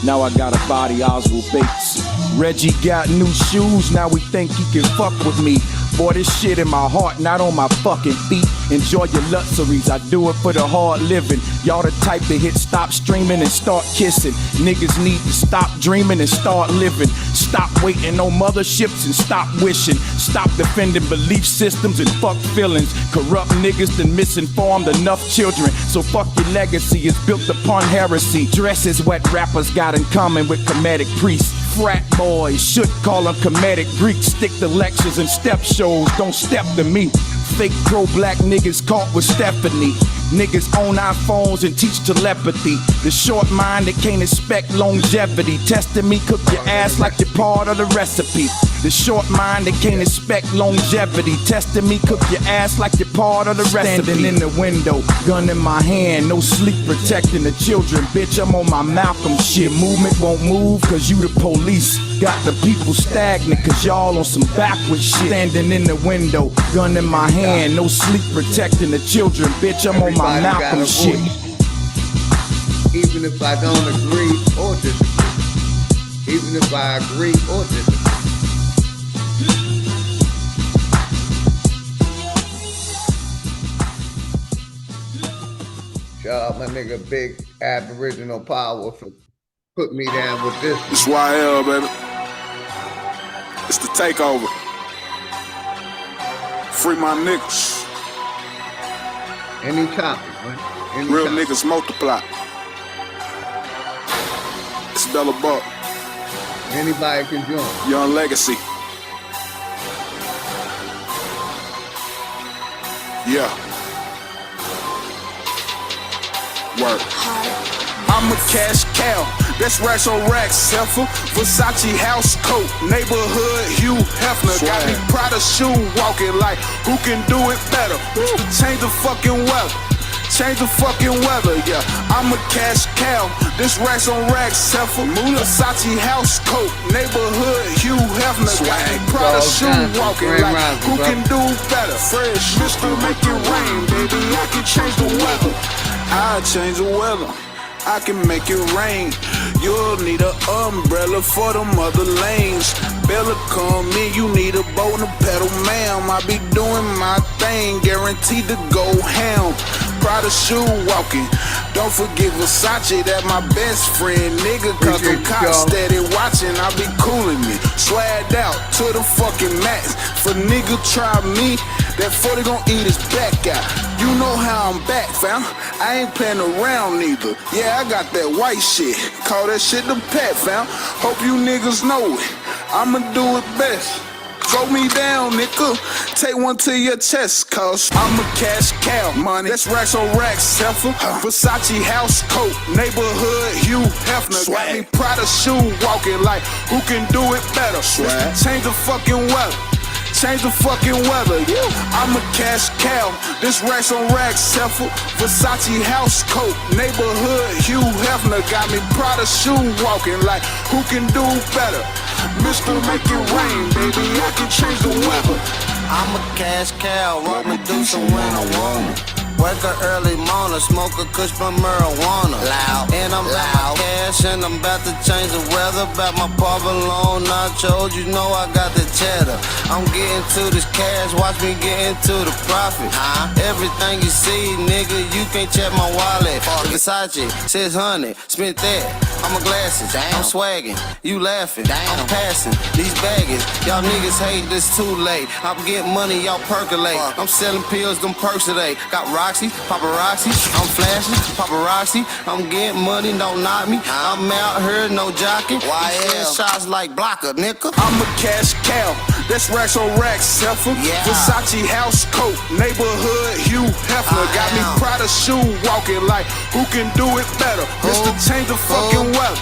Now I got a body Oswald Bates. Reggie got new shoes, now we think he can fuck with me. Boy, this shit in my heart, not on my fucking feet. Enjoy your luxuries, I do it for the hard living. Y'all the type to hit stop streaming and start kissing. Niggas need to stop dreaming and start living. Stop waiting on motherships and stop wishing. Stop defending belief systems and fuck feelings. Corrupt niggas done misinformed enough children. So fuck your legacy, it's built upon heresy. Dresses what rappers got in common with comedic priests. Frat boys, should call them comedic Greeks. Stick to lectures and step shows, don't step to me. Fake pro-black niggas caught with Stephanie. Niggas own iPhones and teach telepathy. The short mind that can't expect longevity. Testing me, cook your ass like you're part of the recipe. The short mind that can't expect longevity. Testing me, cook your ass like you're part of the recipe. Standing in the window, gun in my hand, no sleep protecting the children. Bitch, I'm on my Malcolm shit. Movement won't move cause you the police. Got the people stagnant cause y'all on some backward shit. Standing in the window, gun in my hand, no sleep protecting the children. Bitch, I'm on my Malcolm shit. Even if I don't agree or disagree. Even if I agree or disagree. my nigga Big Aboriginal Power for putting me down with this. It's YL, baby. It's the takeover. Free my niggas. Any topic, man. Any Real topic. niggas multiply. It's Bella Buck. Anybody can join. Young Legacy. Yeah. Work. I'm a cash cow, that's racks on racks, Heffer. Versace house coat, neighborhood Hugh Hefner. Got me Prada shoe walking like, who can do it better? Change the fucking weather. Change the fucking weather, yeah. I'm a cash cow. This racks on racks, Heffer. Versace house coat, neighborhood Hugh Hefner. Got me Prada shoe walking like, who can do better? Fresh, Mr. Make It Rain, baby. I can change the weather. I'll change the weather. I can make it rain. You'll need an umbrella for them other lanes. Bella come in, you need a boat and a pedal, ma'am. I be doing my thing, guaranteed to go ham. Prada shoe walking. Don't forget Versace, that my best friend, nigga. Cause them cops steady watching, I be cooling me. Swagged out to the fucking max. For nigga try me, that 40 gon' eat his back out. You know how I'm back, fam. I ain't playing around neither. Yeah, I got that white shit. Call that shit the pet, fam. Hope you niggas know it. I'ma do it best. Throw me down, nigga. Take one to your chest, cause I'm a cash cow. Money, that's racks on racks, Heffer. Versace house coat, neighborhood Hugh Hefner. Got me Prada shoe walking like, who can do it better? Change the fucking weather. Change the fucking weather, yeah. I'm a cash cow. This racks on racks, Heffer. Versace house coat, neighborhood Hugh Hefner. Got me Prada shoe walking like, who can do better? Mr. Make It Rain, baby, I can change the weather. I'm a cash cow, roll Medusa when I want it. Wake up early morning, smoke a kush from marijuana. Loud, and I'm loud. Cash and I'm about to change the weather. About my provolone nachos, you know I got the cheddar. I'm getting to this cash, watch me get into the profit. Everything you see, nigga, you can't check my wallet. Versace, 600, spent that. I'm a glasses, I'm swagging, you laughing, I'm passing these baggage. Y'all niggas hate this too late. I'm getting money, y'all percolate. I'm selling pills, them perks today. Got Roxy, paparazzi, I'm flashing, paparazzi. I'm getting money, don't knock me. I'm out here, no jockey. Shots like blocker, nigga. I'm a cash cow, that's racks on racks, Heffer. Versace house coat, neighborhood Hugh Hefner. Got me Prada shoe walking like, who can do it better? Mr. Change the fucking weather.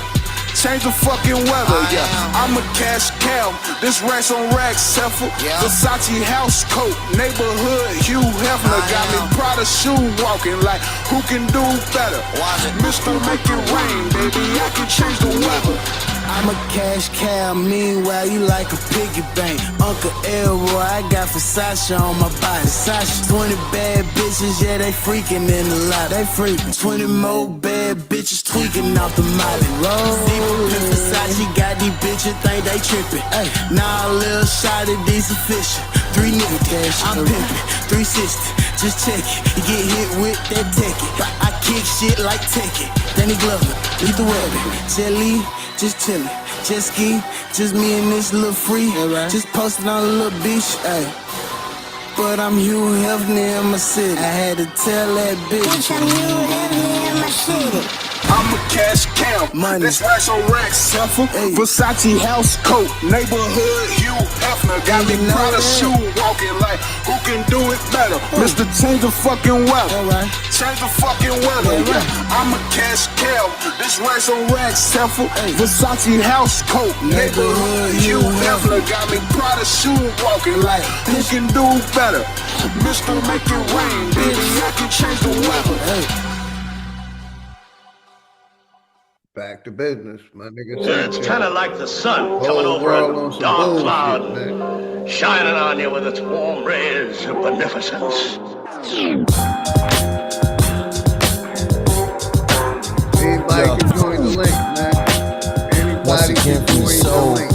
Change the fucking weather, yeah. I'm a cash cow. This racks on racks, Heffer. Versace house coat, neighborhood Hugh Hefner. Got me Prada shoe walking like, who can do better? Mr. Make It Rain, baby, I can change the weather. I'm a cash cow, meanwhile you like a piggy bank. Uncle Elroy, I got Versace on my body. Versace, 20 bad bitches, yeah, they freaking in the lot. They freaking 20 more bad bitches tweaking off the molly. Roll, Versace got these bitches think they trippin'. Ay, now a little shot of these official. 3 nigga cash, I'm pimpin'. 360, just check it. You get hit with that ticket. I kick shit like Tekken. Danny Glover, lethal weapon. Jelly. Just chillin', just ski, just me and this little free. Just posted on a little beach, ayy. But I'm Hugh Hefner in my city. I had to tell that bitch. Bitch, I'm Hugh Hefner in my city. I'm a cash cow, money. This racks on racks, Heffer. Versace house coat, neighborhood Hugh Hefner. Got me Prada shoe walking like, who can do it better? Mr. Change the fucking weather. Change the fucking weather, yeah. I'm a cash cow. This racks on racks, Heffer. Versace house coat, neighborhood Hugh Hefner. Got me Prada shoe walking like, who can do better? Mr. Make It Rain, baby, I can change the weather. Back to business, my nigga. It's kind of like the sun coming over a dark cloud, shining on you with its warm rays of beneficence. Anybody can join the link, man. Anybody can join the link.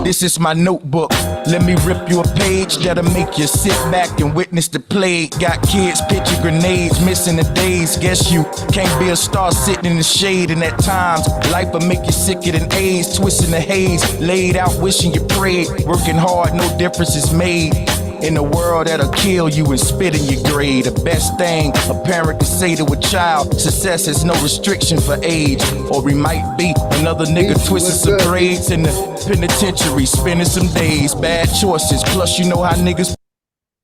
This is my notebook. Let me rip you a page that'll make you sit back and witness the plague. Got kids pitching grenades, missing the days. Guess you can't be a star sitting in the shade. And at times, life will make you sicker than AIDS. Twisting the haze, laid out wishing you prayed. Working hard, no difference is made. In a world that'll kill you and spit in your grade. The best thing a parent can say to a child: success is no restriction for age. Or we might be another nigga twisting some braids in the penitentiary, spending some days. Bad choices, plus you know how niggas.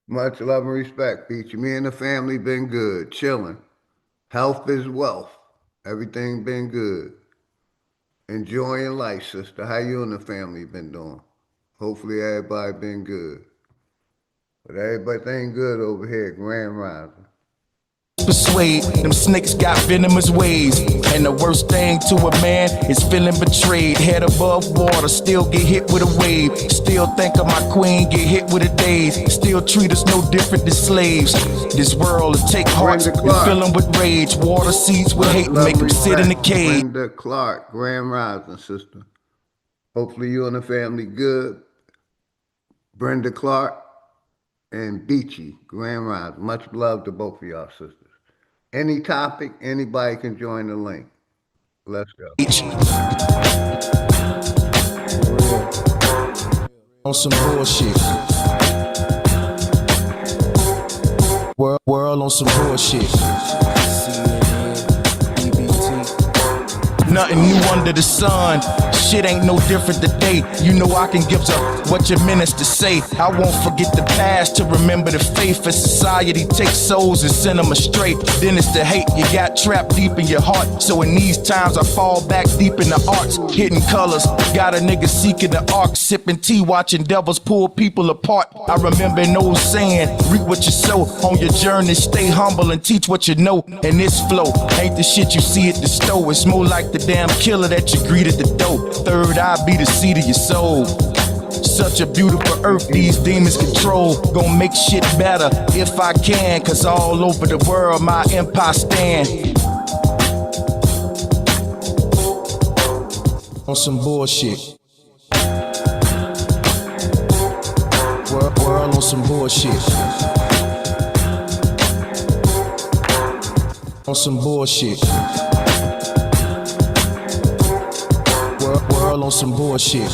Much love and respect, Peachy. Me and the family been good, chilling. Health is wealth. Everything been good. Enjoying life, sister. How you and the family been doing? Hopefully everybody been good. But everything good over here at Grand Rising. Persuade, them snakes got venomous ways. And the worst thing to a man is feeling betrayed. Head above water, still get hit with a wave. Still think of my queen, get hit with a daze. Still treat us no different than slaves. This world will take hearts and fill them with rage. Water seeds with hate and make them sit in the cage. Brenda Clark, Grand Rising, sister. Hopefully you and the family good. Brenda Clark and Beachy, Grand Rising. Much love to both of y'all sisters. Any topic, anybody can join the link. Let's go. On some bullshit. World on some bullshit. Nothing new under the sun. Shit ain't no different today. You know I can give up what your ministers say. I won't forget the past to remember the faith. As society takes souls and send them astray, then it's the hate you got trapped deep in your heart. So in these times I fall back deep in the arts, hidden colors. Got a nigga seeking the arc, sipping tea, watching devils pull people apart. I remember an old saying, reap what you sow. On your journey, stay humble and teach what you know. And this flow ain't the shit you see at the store. It's more like the damn killer that you greet at the door. Third eye be the seed of your soul. Such a beautiful earth these demons control. Gonna make shit better if I can, cause all over the world my empire stand. On some bullshit. World on some bullshit. On some bullshit. World on some bullshit.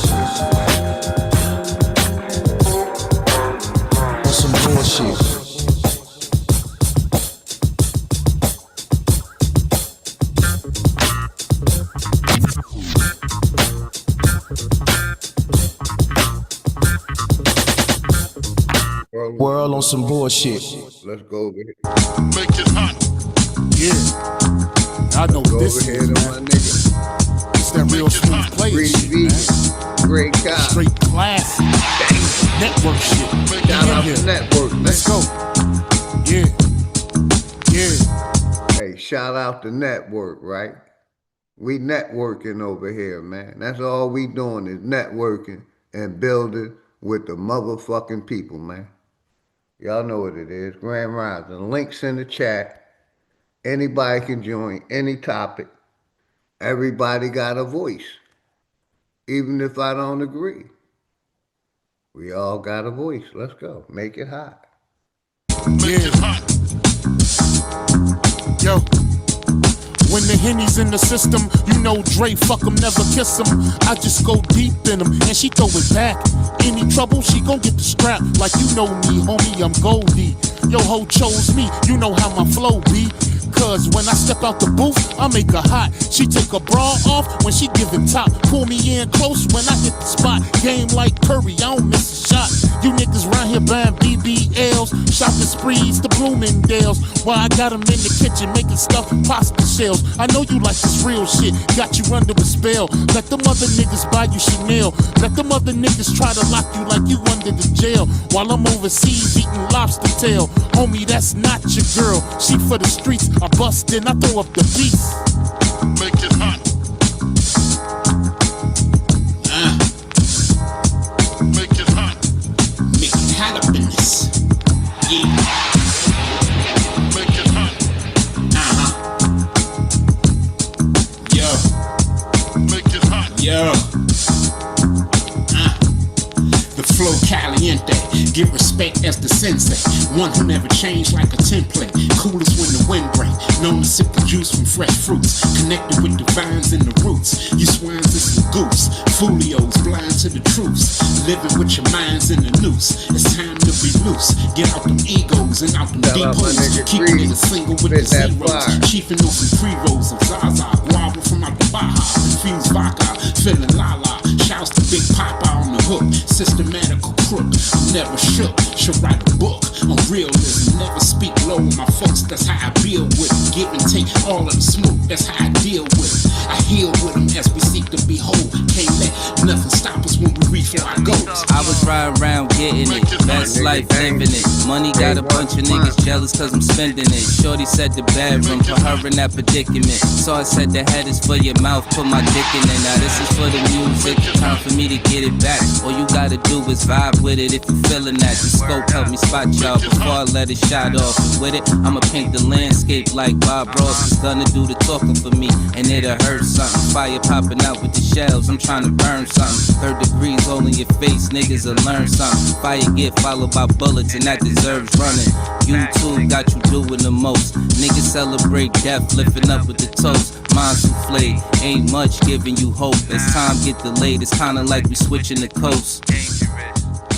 On some bullshit. World on some bullshit. Let's go over here. Make it hot. Yeah. I know go this over here is, to man. my nigga. It's that real smooth player shit, man. Great cop. Straight class. Network shit. Shout out to network. Let's go. Yeah. Yeah. Hey, shout out to network, right? We networking over here, man. That's all we doing is networking and building with the motherfucking people, man. Y'all know what it is. Grand Rising. Links in the chat. Anybody can join any topic. Everybody got a voice. Even if I don't agree. We all got a voice. Let's go. Make it hot. Make it hot. Yo. When the Henny's in the system, you know Dre, fuck 'em, never kiss 'em. I just go deep in 'em, and she throw it back. Any trouble, she gon' get the strap. Like you know me, homie, I'm Goldie. Yo ho chose me, you know how my flow be. Cause when I step out the booth, I make her hot. She take her bra off when she giving top. Pull me in close when I hit the spot. Game like Curry, I don't miss a shot. You niggas round here buying BBLs, shopping sprees to Bloomingdale's. While I got 'em in the kitchen making stuff pasta shells. I know you like this real shit, got you under a spell. Let them other niggas buy you Chanel. Let them other niggas try to lock you like you under the jail. While I'm overseas eating lobster tail. Homie, that's not your girl. She for the streets. I bust in, I throw up the beats. Make it hot. Make it hot. Make it hot up in this. Yeah. Make it hot. Yo. Make it hot. Yo. respect as the sensei. One who never changed like a template. Coolest when the wind break. Known to sip the juice from fresh fruits. Connected with the vines and the roots. You swines is some goose. Folios blind to the truths. Living with your minds in the noose. It's time to be loose. Get out them egos and out them depots. Keeping it a single with the zeros. Chiefing on some pre-rolls of Zaza. Guava from out the Baja. Infused vodka. Feeling la-la. Shouts to Big Papa on the hook. Systematical crook. I'm never shook. Should write a book on realism. Never speak low with my folks. That's how I build with it. Give and take all of the smoke. That's how I deal with it. I heal with them as we seek to behold. Can't let nothing stop us when we reach for our goals. I was riding around getting it. Best life living it. Money got a bunch of niggas jealous cause I'm spending it. Shorty said the bedroom put her in that predicament. So I said the head is for your mouth. Put my dick in it. Now this is for the music. Time for me to get it back. All you gotta do is vibe with it if you feeling that. The scope help me spot y'all before I let it shot off. And with it, I'ma paint the landscape like Bob Ross is gonna do the talking for me. And it'll hurt something. Fire popping out with the shells. I'm trying to burn something. 3rd degrees all in your face. Niggas will learn something. Fire get followed by bullets and that deserves running. YouTube got you doing the most. Niggas celebrate death, lifting up with the toast. Mind souffle, ain't much giving you hope. As time get delayed, it's kinda like we switching the coast.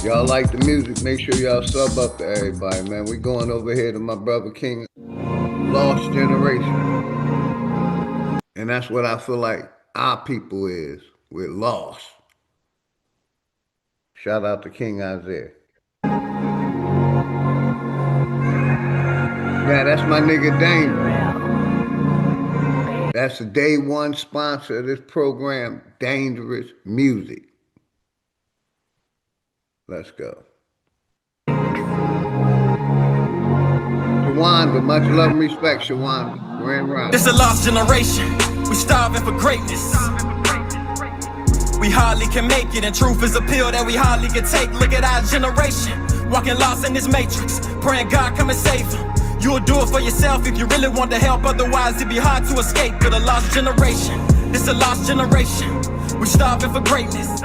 Y'all like the music, make sure y'all sub up to everybody, man. We going over here to my brother King, Lost Generation. And that's what I feel like our people is. We're lost. Shout out to King Isaiah. Yeah, that's my nigga Dangerous. That's the day one sponsor of this program, Dangerous Music. Let's go. Shawanda, much love and respect, Shawanda. Grand Rise. This a lost generation. We starving for greatness. We hardly can make it, and truth is a pill that we hardly can take. Look at our generation, walking lost in this matrix, praying God come and save them. You'll do it for yourself if you really want to help, otherwise it'd be hard to escape. But a lost generation, this a lost generation. We starving for greatness.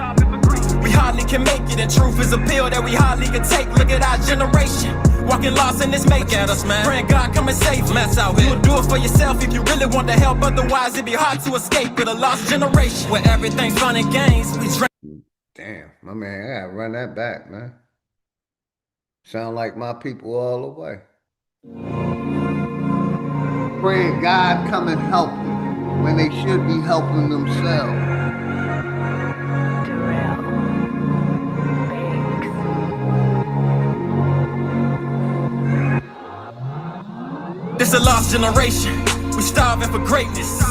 We hardly can make it, and truth is a pill that we hardly can take. Look at our generation, walking lost in this matrix. Look at us, man. Praying God come and save us. You'll do it for yourself if you really want to help, otherwise it'd be hard to escape. With a lost generation, where everything's fun and games, we drink. Damn, my man, I gotta run that back, man. Sound like my people all the way. Praying God come and help them when they should be helping themselves. This a lost generation. We starving for greatness.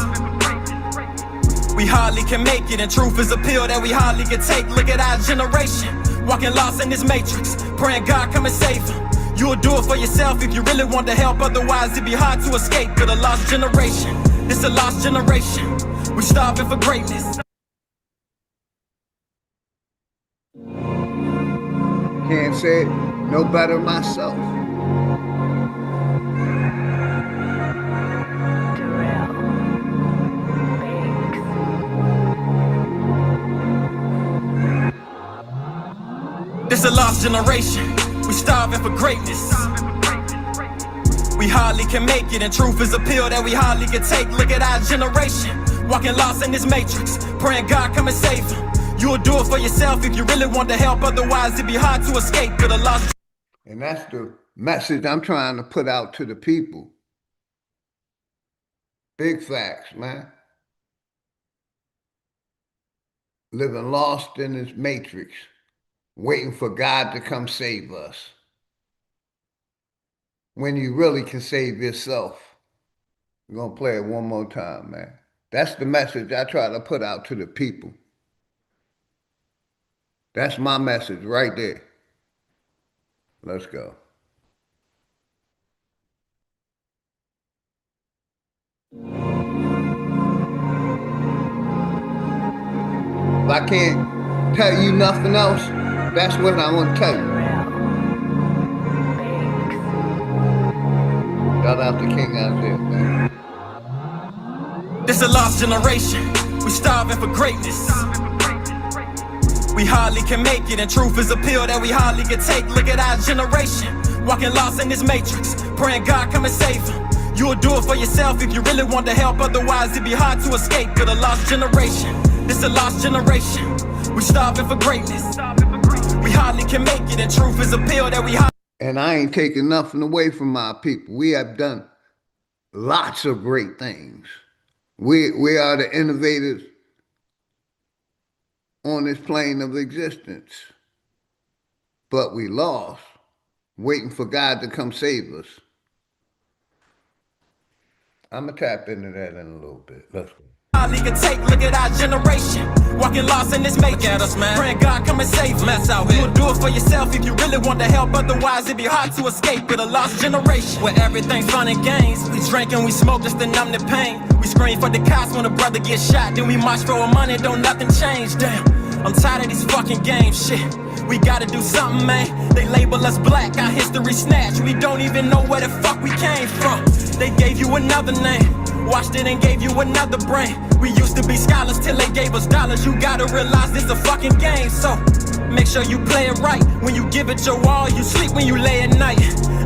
We hardly can make it, and truth is a pill that we hardly can take. Look at our generation, walking lost in this matrix, praying God come and save them. You'll do it for yourself if you really want to help, otherwise it'd be hard to escape. With a lost generation, this a lost generation. We starving for greatness. Can't say it no better myself. This a lost generation. We starving for greatness. We hardly can make it, and truth is a pill that we hardly can take. Look at our generation, walking lost in this matrix, praying God come and save them. You'll do it for yourself if you really want to help, otherwise it'd be hard to escape. With a lost. And that's the message I'm trying to put out to the people. Big facts, man. Living lost in this matrix, waiting for God to come save us, when you really can save yourself. We're going to play it one more time, man. That's the message I try to put out to the people. That's my message right there. Let's go. If I can't tell you nothing else, that's what I want to tell you. Shout out to King Isaiah, man. This a lost generation. We starving for greatness. We hardly can make it, and truth is a pill that we hardly can take. Look at our generation, walking lost in this matrix, praying God come and save them. You'll do it for yourself if you really want to help, otherwise it'd be hard to escape. But a lost generation, this a lost generation. We starving for greatness. We hardly can make it, and truth is a pill that we hardly. And I ain't taking nothing away from my people. We have done lots of great things. We are the innovators on this plane of existence. But we lost, waiting for God to come save us. I'm going to tap into that in a little bit. Let's go. Hardly can take, look at our generation, walking lost in this matrix. At us, man. Praying God come and save us. Out here. You'll do it for yourself if you really want to help, otherwise it'd be hard to escape. With a lost generation, where everything's fun and games. We drink and we smoke just to numb the pain. We scream for the cops when a brother gets shot, then we march for our money, don't nothing change. Damn, I'm tired of these fucking games, shit. We gotta do something, man. They label us black, our history snatched. We don't even know where the fuck we came from. They gave you another name, watched it and gave you another brain. We used to be scholars till they gave us dollars. You gotta realize this a fucking game, so make sure you play it right. When you give it your all, you sleep when you lay at night.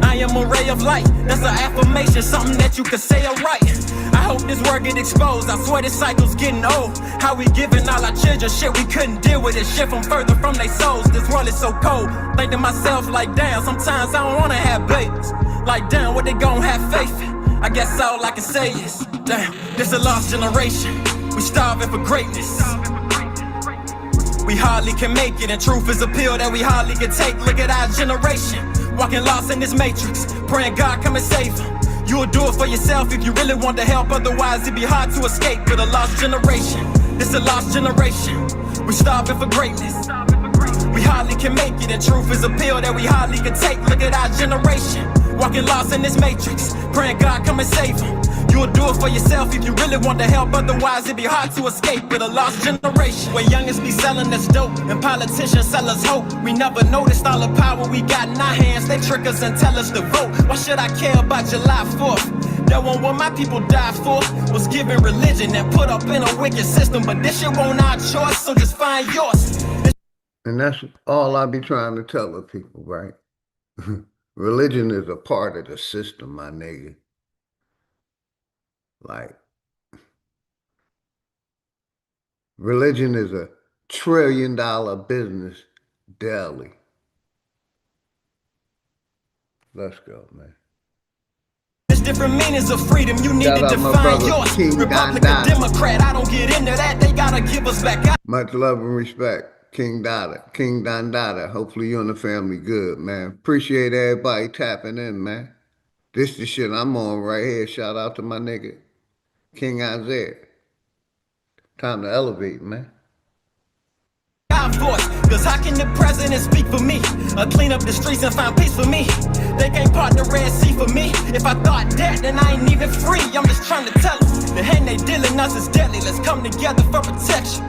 I am a ray of light, that's an affirmation, something that you can say alright. I hope this word get exposed, I swear this cycle's getting old. How we giving all our children shit we couldn't deal with it. Shit from further from their souls, this world is so cold. Think to myself like damn, sometimes I don't wanna have babies. Like damn, what they gon' have faith in? I guess all I can say is, damn, this a lost generation. We starving for greatness. We hardly can make it, and truth is a pill that we hardly can take. Look at our generation, walking lost in this matrix, praying God come and save them. You'll do it for yourself if you really want to help, otherwise it'd be hard to escape. With a lost generation, this a lost generation. We starving for greatness. We hardly can make it, and truth is a pill that we hardly can take. Look at our generation, walking lost in this matrix, praying God come and save them. You'll do it for yourself if you really want to help, otherwise it'd be hard to escape. With a lost generation, where youngins be selling us dope and politicians sell us hope. We never noticed all the power we got in our hands. They trick us and tell us to vote. Why should I care about July 4th? That one what my people died for was giving religion and put up in a wicked system. But this shit won't our choice, so just find yours. And that's all I be trying to tell the people, right? Religion is a part of the system, my nigga. Like, religion is a $1 trillion business daily. Let's go, man. There's different meanings of freedom, you need to define yours. Republican, Democrat, I don't get into that, they gotta give us back. Much love and respect, King Dada, King Don Dada. Hopefully you and the family good, man. Appreciate everybody tapping in, man. This the shit I'm on right here. Shout out to my nigga, King Isaiah. Time to elevate, man. Voice, cause how can the president speak for me? Clean up the streets and find peace for me. They can't part the Red Sea for me. If I thought that, then I ain't even free. I'm just trying to tell them, the hand they dealing us is deadly. Let's come together for protection.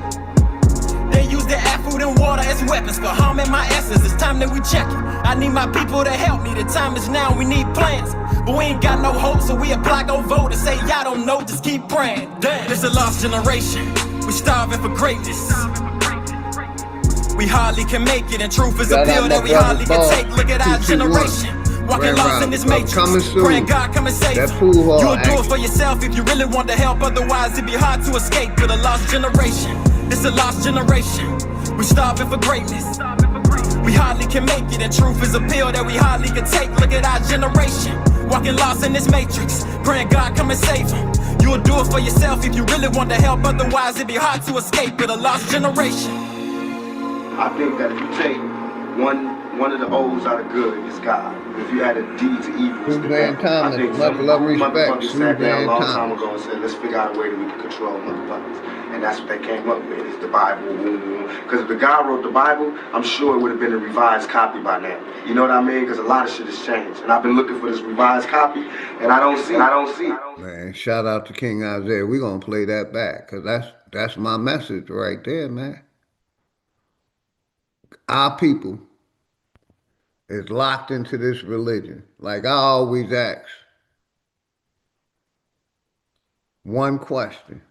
They use their air, food, and water as weapons for harming my essence. It's time that we check it. I need my people to help me. The time is now, we need plans. But we ain't got no hope, so we apply, go vote and say y'all don't know, just keep praying. Damn, this a lost generation. We starving for greatness. We hardly can make it, and truth is a pill that we hardly can take. Look at our generation, walking lost in this matrix, praying God come and save us. You'll do it for yourself if you really want to help, otherwise it'd be hard to escape. With a lost generation, this a lost generation. We starving for greatness. We hardly can make it, and truth is a pill that we hardly can take. Look at our generation, walking lost in this matrix, praying God come and save them. You'll do it for yourself if you really want to help, otherwise it'd be hard to escape. With a lost generation. I think that if you take one of the O's out of good, it's God. If you had a D to evil, it's the devil. I think some motherfuckers sat down a long time ago and said, let's figure out a way that we can control motherfuckers. And that's what they came up with, is the Bible. Because if the guy wrote the Bible, I'm sure it would have been a revised copy by now. You know what I mean? Because a lot of shit has changed. And I've been looking for this revised copy, and I don't see it. Man, shout out to King Isaiah. We're going to play that back, because that's my message right there, man. Our people is locked into this religion. Like I always ask, one question.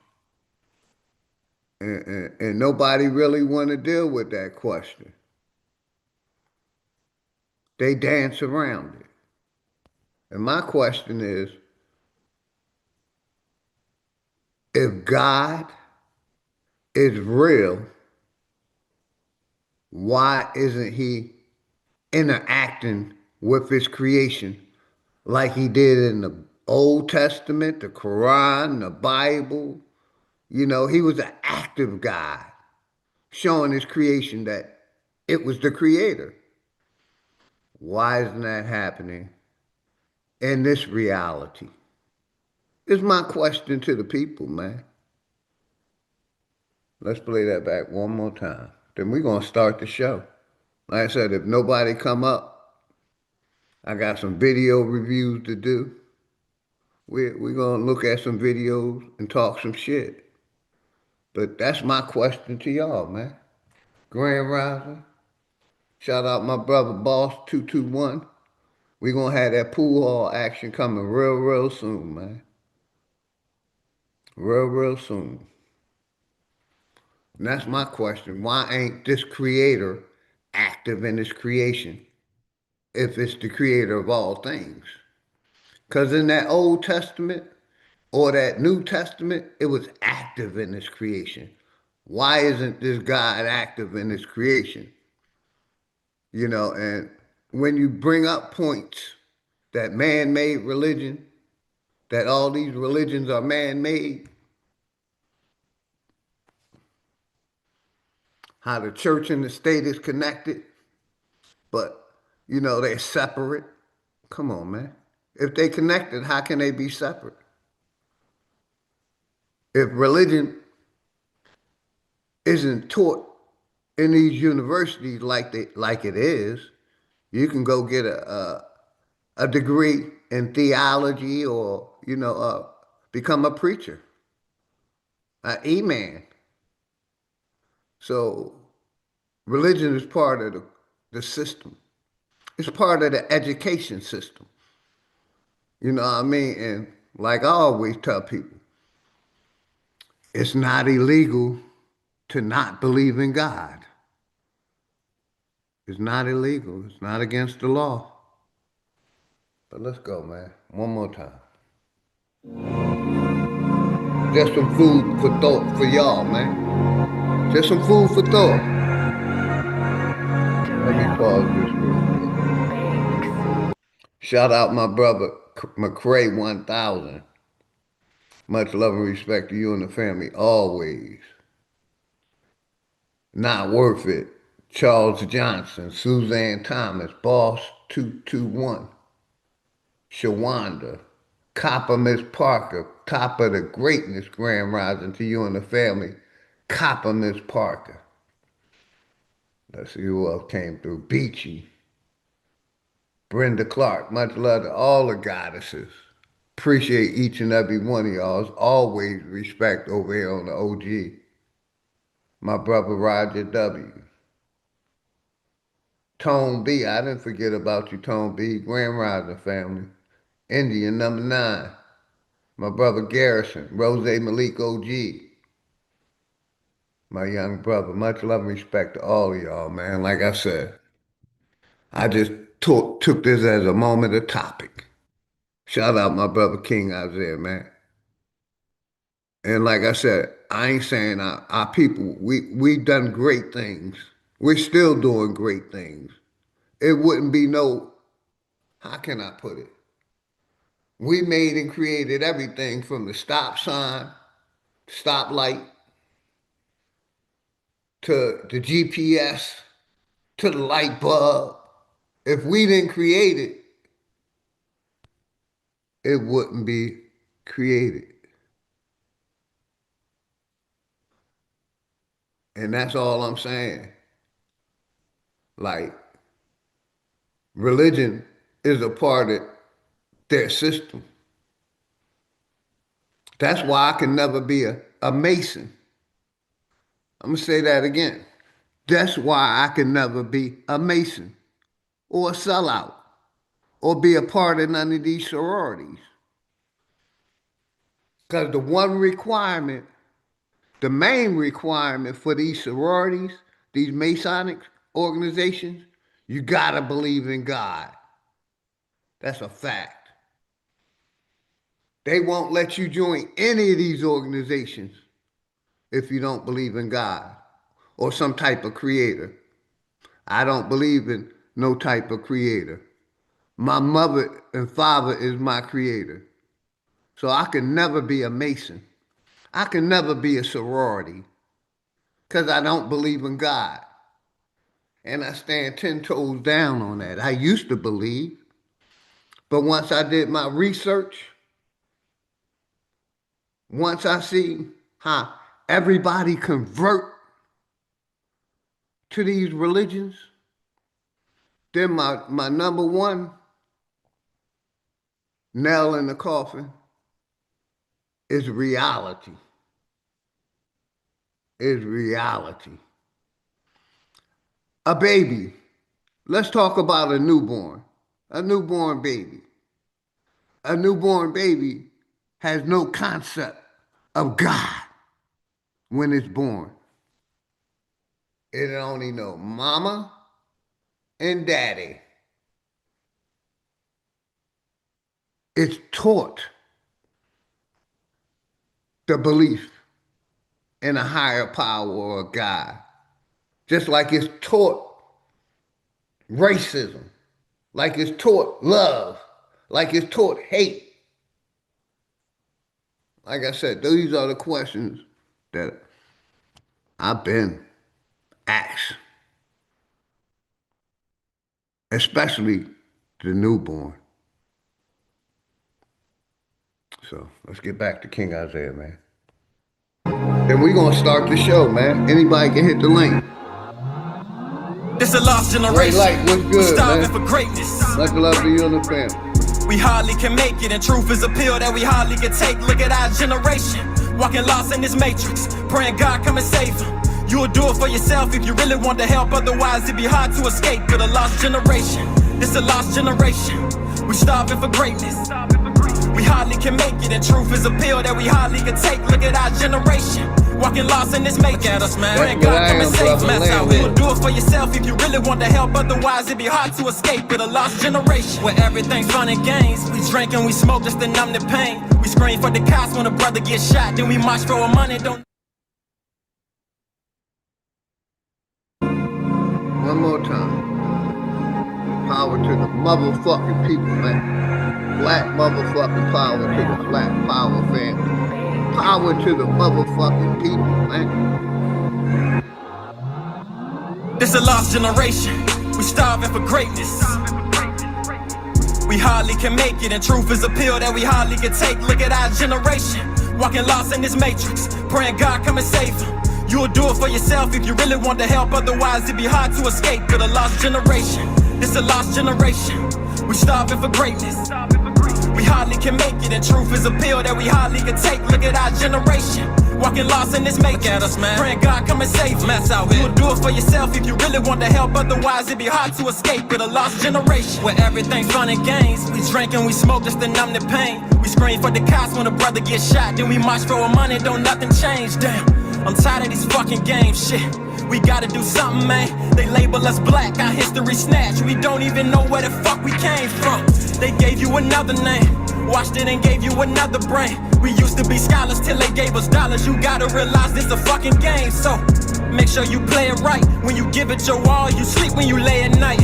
And nobody really want to deal with that question. They dance around it. And my question is, if God is real, why isn't he interacting with his creation like he did in the Old Testament, the Quran, the Bible? You know, he was an active God, showing his creation that it was the creator. Why isn't that happening in this reality? Is my question to the people, man. Let's play that back one more time. Then we're going to start the show. Like I said, if nobody come up, I got some video reviews to do. We're going to look at some videos and talk some shit. But that's my question to y'all, man. Grand Rising. Shout out my brother Boss 221. We're going to have that pool hall action coming real soon, man. Real soon. And that's my question. Why ain't this creator active in his creation if it's the creator of all things? Because in that Old Testament or that New Testament, it was active in his creation. Why isn't this God active in his creation? You know, and when you bring up points that man-made religion, that all these religions are man-made, how the church and the state is connected, but, you know, they're separate. Come on, man. If they connected, how can they be separate? If religion isn't taught in these universities like it is, you can go get a degree in theology or, you know, become a preacher, an imam. So religion is part of the system. It's part of the education system. You know what I mean? And like I always tell people, it's not illegal to not believe in God. It's not illegal. It's not against the law. But let's go, man. One more time. Just some food for thought for y'all, man. Just some food for thought. Let me pause this real quick. Shout out my brother McCray 1000. Much love and respect to you and the family always. Not worth it. Charles Johnson, Suzanne Thomas, Boss 221, Shawanda, Copper Miss Parker, top of the greatness, Grand Rising to you and the family, Copper Miss Parker. Let's see who else came through. Beachy, Brenda Clark, much love to all the goddesses. Appreciate each and every one of y'all. As always, respect over here on the OG. My brother Roger W. Tone B, I didn't forget about you, Tone B. Grand Rising family. Indian number 9. My brother Garrison. Rose Malik OG. My young brother. Much love and respect to all of y'all, man. Like I said, I just took this as a moment of topic. Shout out my brother King out there, man. And like I said, I ain't saying our people, we done great things. We're still doing great things. It wouldn't be no, how can I put it? We made and created everything from the stop sign, stoplight, to the GPS, to the light bulb. If we didn't create it, it wouldn't be created. And that's all I'm saying. Like, religion is a part of their system. That's why I can never be a Mason. I'm going to say that again. That's why I can never be a Mason or a sellout or be a part of none of these sororities. Because the one requirement The main requirement for these sororities, these Masonic organizations, you gotta believe in God. That's a fact. They won't let you join any of these organizations if you don't believe in God or some type of creator. I don't believe in no type of creator. My mother and father is my creator. So I can never be a Mason. I can never be a sorority because I don't believe in God. And I stand 10 toes down on that. I used to believe, but once I did my research, once I see how everybody convert to these religions, then my number one nail in the coffin is reality. Is reality. A baby. Let's talk about a newborn. A newborn baby. A newborn baby has no concept of God when it's born. It only know mama and daddy. It's taught the belief in a higher power or a God. Just like it's taught racism, like it's taught love, like it's taught hate. Like I said, these are the questions that I've been asked, especially the newborn. So let's get back to King Isaiah, man. Then we're gonna start the show, man. Anybody can hit the link. This a lost generation. Light, what's good, starving man? for greatness. Much love to you and the family. We hardly can make it, and truth is a pill that we hardly can take. Look at our generation, walking lost in this matrix, praying God come and save them. You'll do it for yourself if you really want to help, otherwise it'd be hard to escape. For the lost generation, this a lost generation. We starving for greatness. We hardly can make it, and truth is a pill that we hardly can take. Look at our generation, walking lost in this matrix. Look at us, man. Praying God come and save us. You'll do it for yourself if you really want to help, otherwise it'd be hard to escape. With a lost generation, where everything's fun and games. We drink and we smoke just to numb the pain. We scream for the cops when a brother gets shot, then we march for our money. Don't. One more time. Power to the motherfucking people, man. Black motherfucking power to the Black Power family. Power to the motherfucking people, man. This a lost generation. We starving for greatness. We hardly can make it, and truth is a pill that we hardly can take. Look at our generation, walking lost in this matrix, praying God come and save them. You'll do it for yourself if you really want to help, otherwise it'd be hard to escape. For the lost generation, this a lost generation. We starving for greatness. We hardly can make it, and truth is a pill that we hardly can take. Look at our generation, walking lost in this matrix. Look at us, man. Praying God come and save us out here. You'll do it for yourself if you really want to help, otherwise it'd be hard to escape. With a lost generation, where everything's fun and games. We drink and we smoke just to numb the pain. We scream for the cops when a brother gets shot, then we march for our money. Don't nothing change, damn. I'm tired of these fucking games, shit. We gotta do something, man. They label us black, our history snatched. We don't even know where the fuck we came from. They gave you another name, watched it and gave you another brain. We used to be scholars till they gave us dollars. You gotta realize this a fucking game, so make sure you play it right. When you give it your all, you sleep when you lay at night.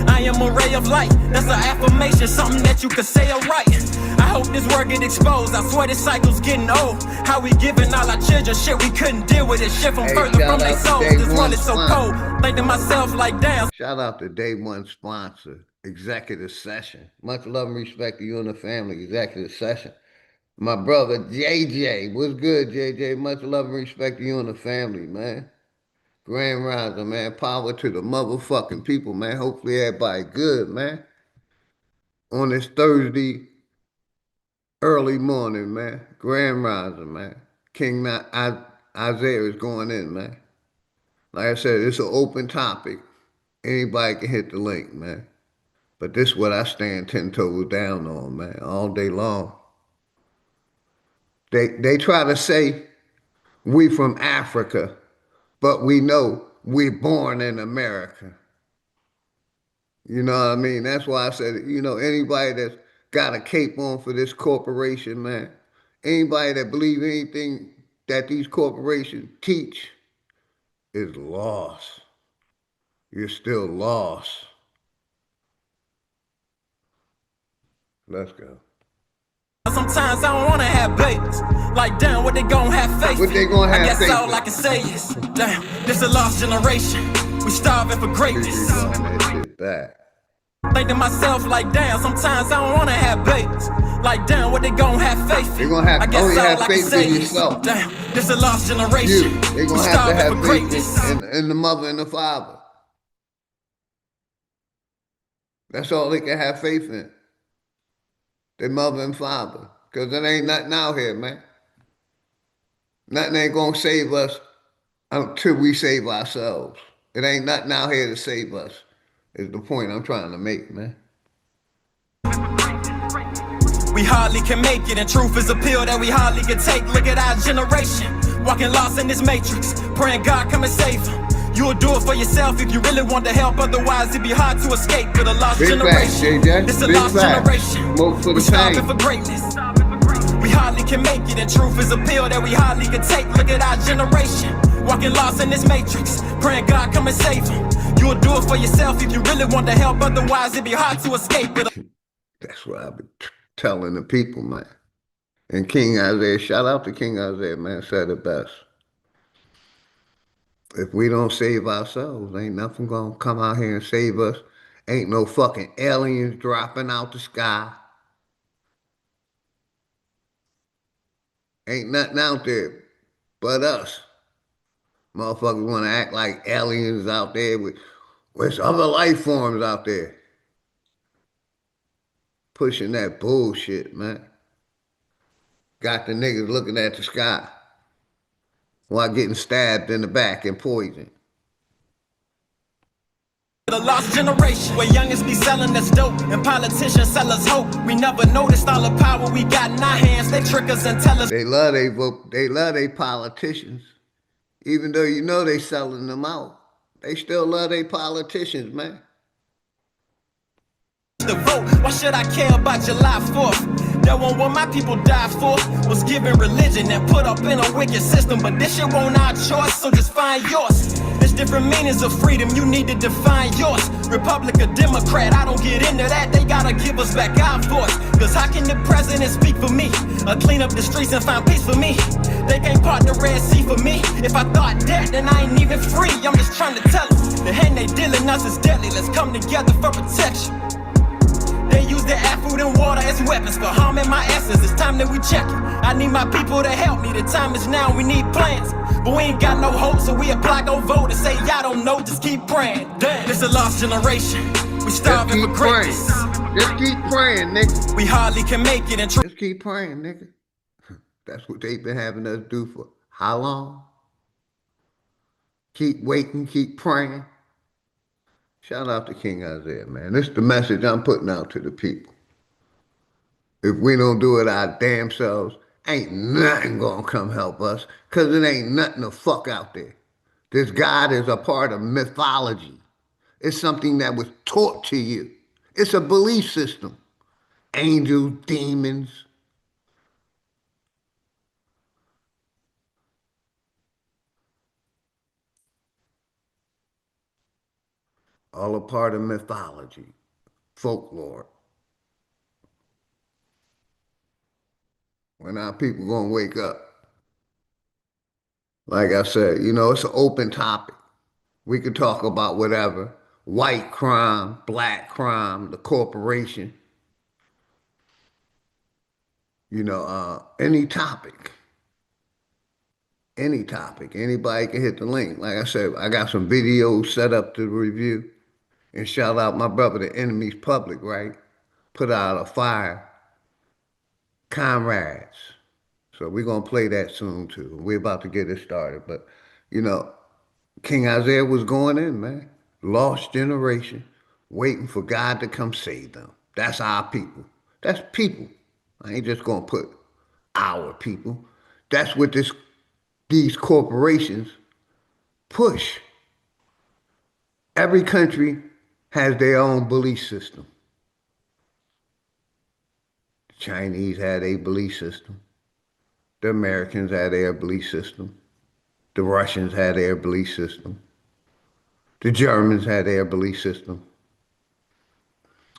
I am a ray of light, that's an affirmation, something that you could say alright. I hope this word get exposed, I swear this cycle's getting old. How we giving all our children shit, we couldn't deal with it. Shit from further from their souls, this world is so cold. Think to myself like damn. Shout out to day one sponsor, Executive Session. Much love and respect to you and the family, Executive Session. My brother JJ, what's good JJ? Much love and respect to you and the family, man. Grand Rising, man. Power to the motherfucking people, man. Hopefully everybody good, man. On this Thursday early morning, man. Grand Rising, man. King Isaiah is going in, man. Like I said, it's an open topic. Anybody can hit the link, man. But this is what I stand 10 toes down on, man, all day long. They try to say, We from Africa, but we know we're born in America. You know what I mean? That's why I said, anybody that's got a cape on for this corporation, man, anybody that believe anything that these corporations teach is lost. You're still lost. Let's go. Sometimes I don't wanna have babies. Like, damn, what they gon' have faith What they gonna have I guess faith all in? I can say is, damn, this a lost generation. We starving for greatness. Think to myself, like, damn, sometimes I don't wanna have babies. Like, damn, what they gon' have faith in? They gonna have I guess only all have I can faith say in is, yourself. damn, this a lost generation. They We gonna have to starving have for faith greatness. in the mother and the father. That's all they can have faith in. Their mother and father. Because it ain't nothing out here, man. Nothing ain't gonna save us until we save ourselves. It ain't nothing out here to save us, is the point I'm trying to make, man. We hardly can make it, and truth is a pill that we hardly can take. Look at our generation, walking lost in this matrix, praying God come and save them. You'll do it for yourself if you really want to help, otherwise it'd be hard to escape with a lost generation. This a lost generation. We starving for greatness. We hardly can make it, and truth is a pill that we hardly can take. Look at our generation, walking lost in this matrix, praying God come and save them. You'll do it for yourself if you really want to help, otherwise it'd be hard to escape with a That's what I've been telling the people, man. And King Isaiah, shout out to King Isaiah, man, said it best. If we don't save ourselves, ain't nothing gonna come out here and save us. Ain't no fucking aliens dropping out the sky. Ain't nothing out there but us. Motherfuckers want to act like aliens out there with other life forms out there. Pushing that bullshit, man. Got the niggas looking at the sky while getting stabbed in the back and poisoned. The lost generation, where youngins be selling us dope and politicians sell us hope. We never noticed all the power we got in our hands. They trick us and tell us they love they vote. They love they politicians, even though you know they selling them out. They still love they politicians, man. to vote. Why should I care about July 4th? That one what my people died for was given religion and put up in a wicked system. But this shit won't our choice, so just find yours. There's different meanings of freedom, you need to define yours. Republic or Democrat, I don't get into that. They gotta give us back our voice. Cause how can the president speak for me? Or clean up the streets and find peace for me? They can't part the Red Sea for me. If I thought that, then I ain't even free. I'm just trying to tell them, the hand they dealing us is deadly. Let's come together for protection. They use their air, food, and water as weapons for harming my essence. It's time that we check it. I need my people to help me. The time is now, we need plans. But we ain't got no hope, so we apply, go vote and say, y'all don't know, just keep praying. Damn, this a lost generation. We starving for greatness. Just keep praying, nigga. We hardly can make it. And just keep praying, nigga. That's what they've been having us do for how long? Keep waiting, keep praying. Shout out to King Isaiah, man. This is the message I'm putting out to the people. If we don't do it our damn selves, ain't nothing gonna come help us, because it ain't nothing to fuck out there. This God is a part of mythology. It's something that was taught to you. It's a belief system. Angels, demons. All a part of mythology, folklore. When our people gonna wake up? Like I said, you know, it's an open topic. We could talk about whatever. White crime, black crime, the corporation. You know, any topic. Any topic. Anybody can hit the link. Like I said, I got some videos set up to review. And shout out my brother, the Enemy's Public, right? Put out a fire. Comrades. So we're going to play that soon, too. We're about to get it started. But, you know, King Isaiah was going in, man. Lost generation, waiting for God to come save them. That's our people. That's people. I ain't just going to put our people. That's what this these corporations push. Every country has their own belief system. The Chinese had a belief system. The Americans had their belief system. The Russians had their belief system. The Germans had their belief system.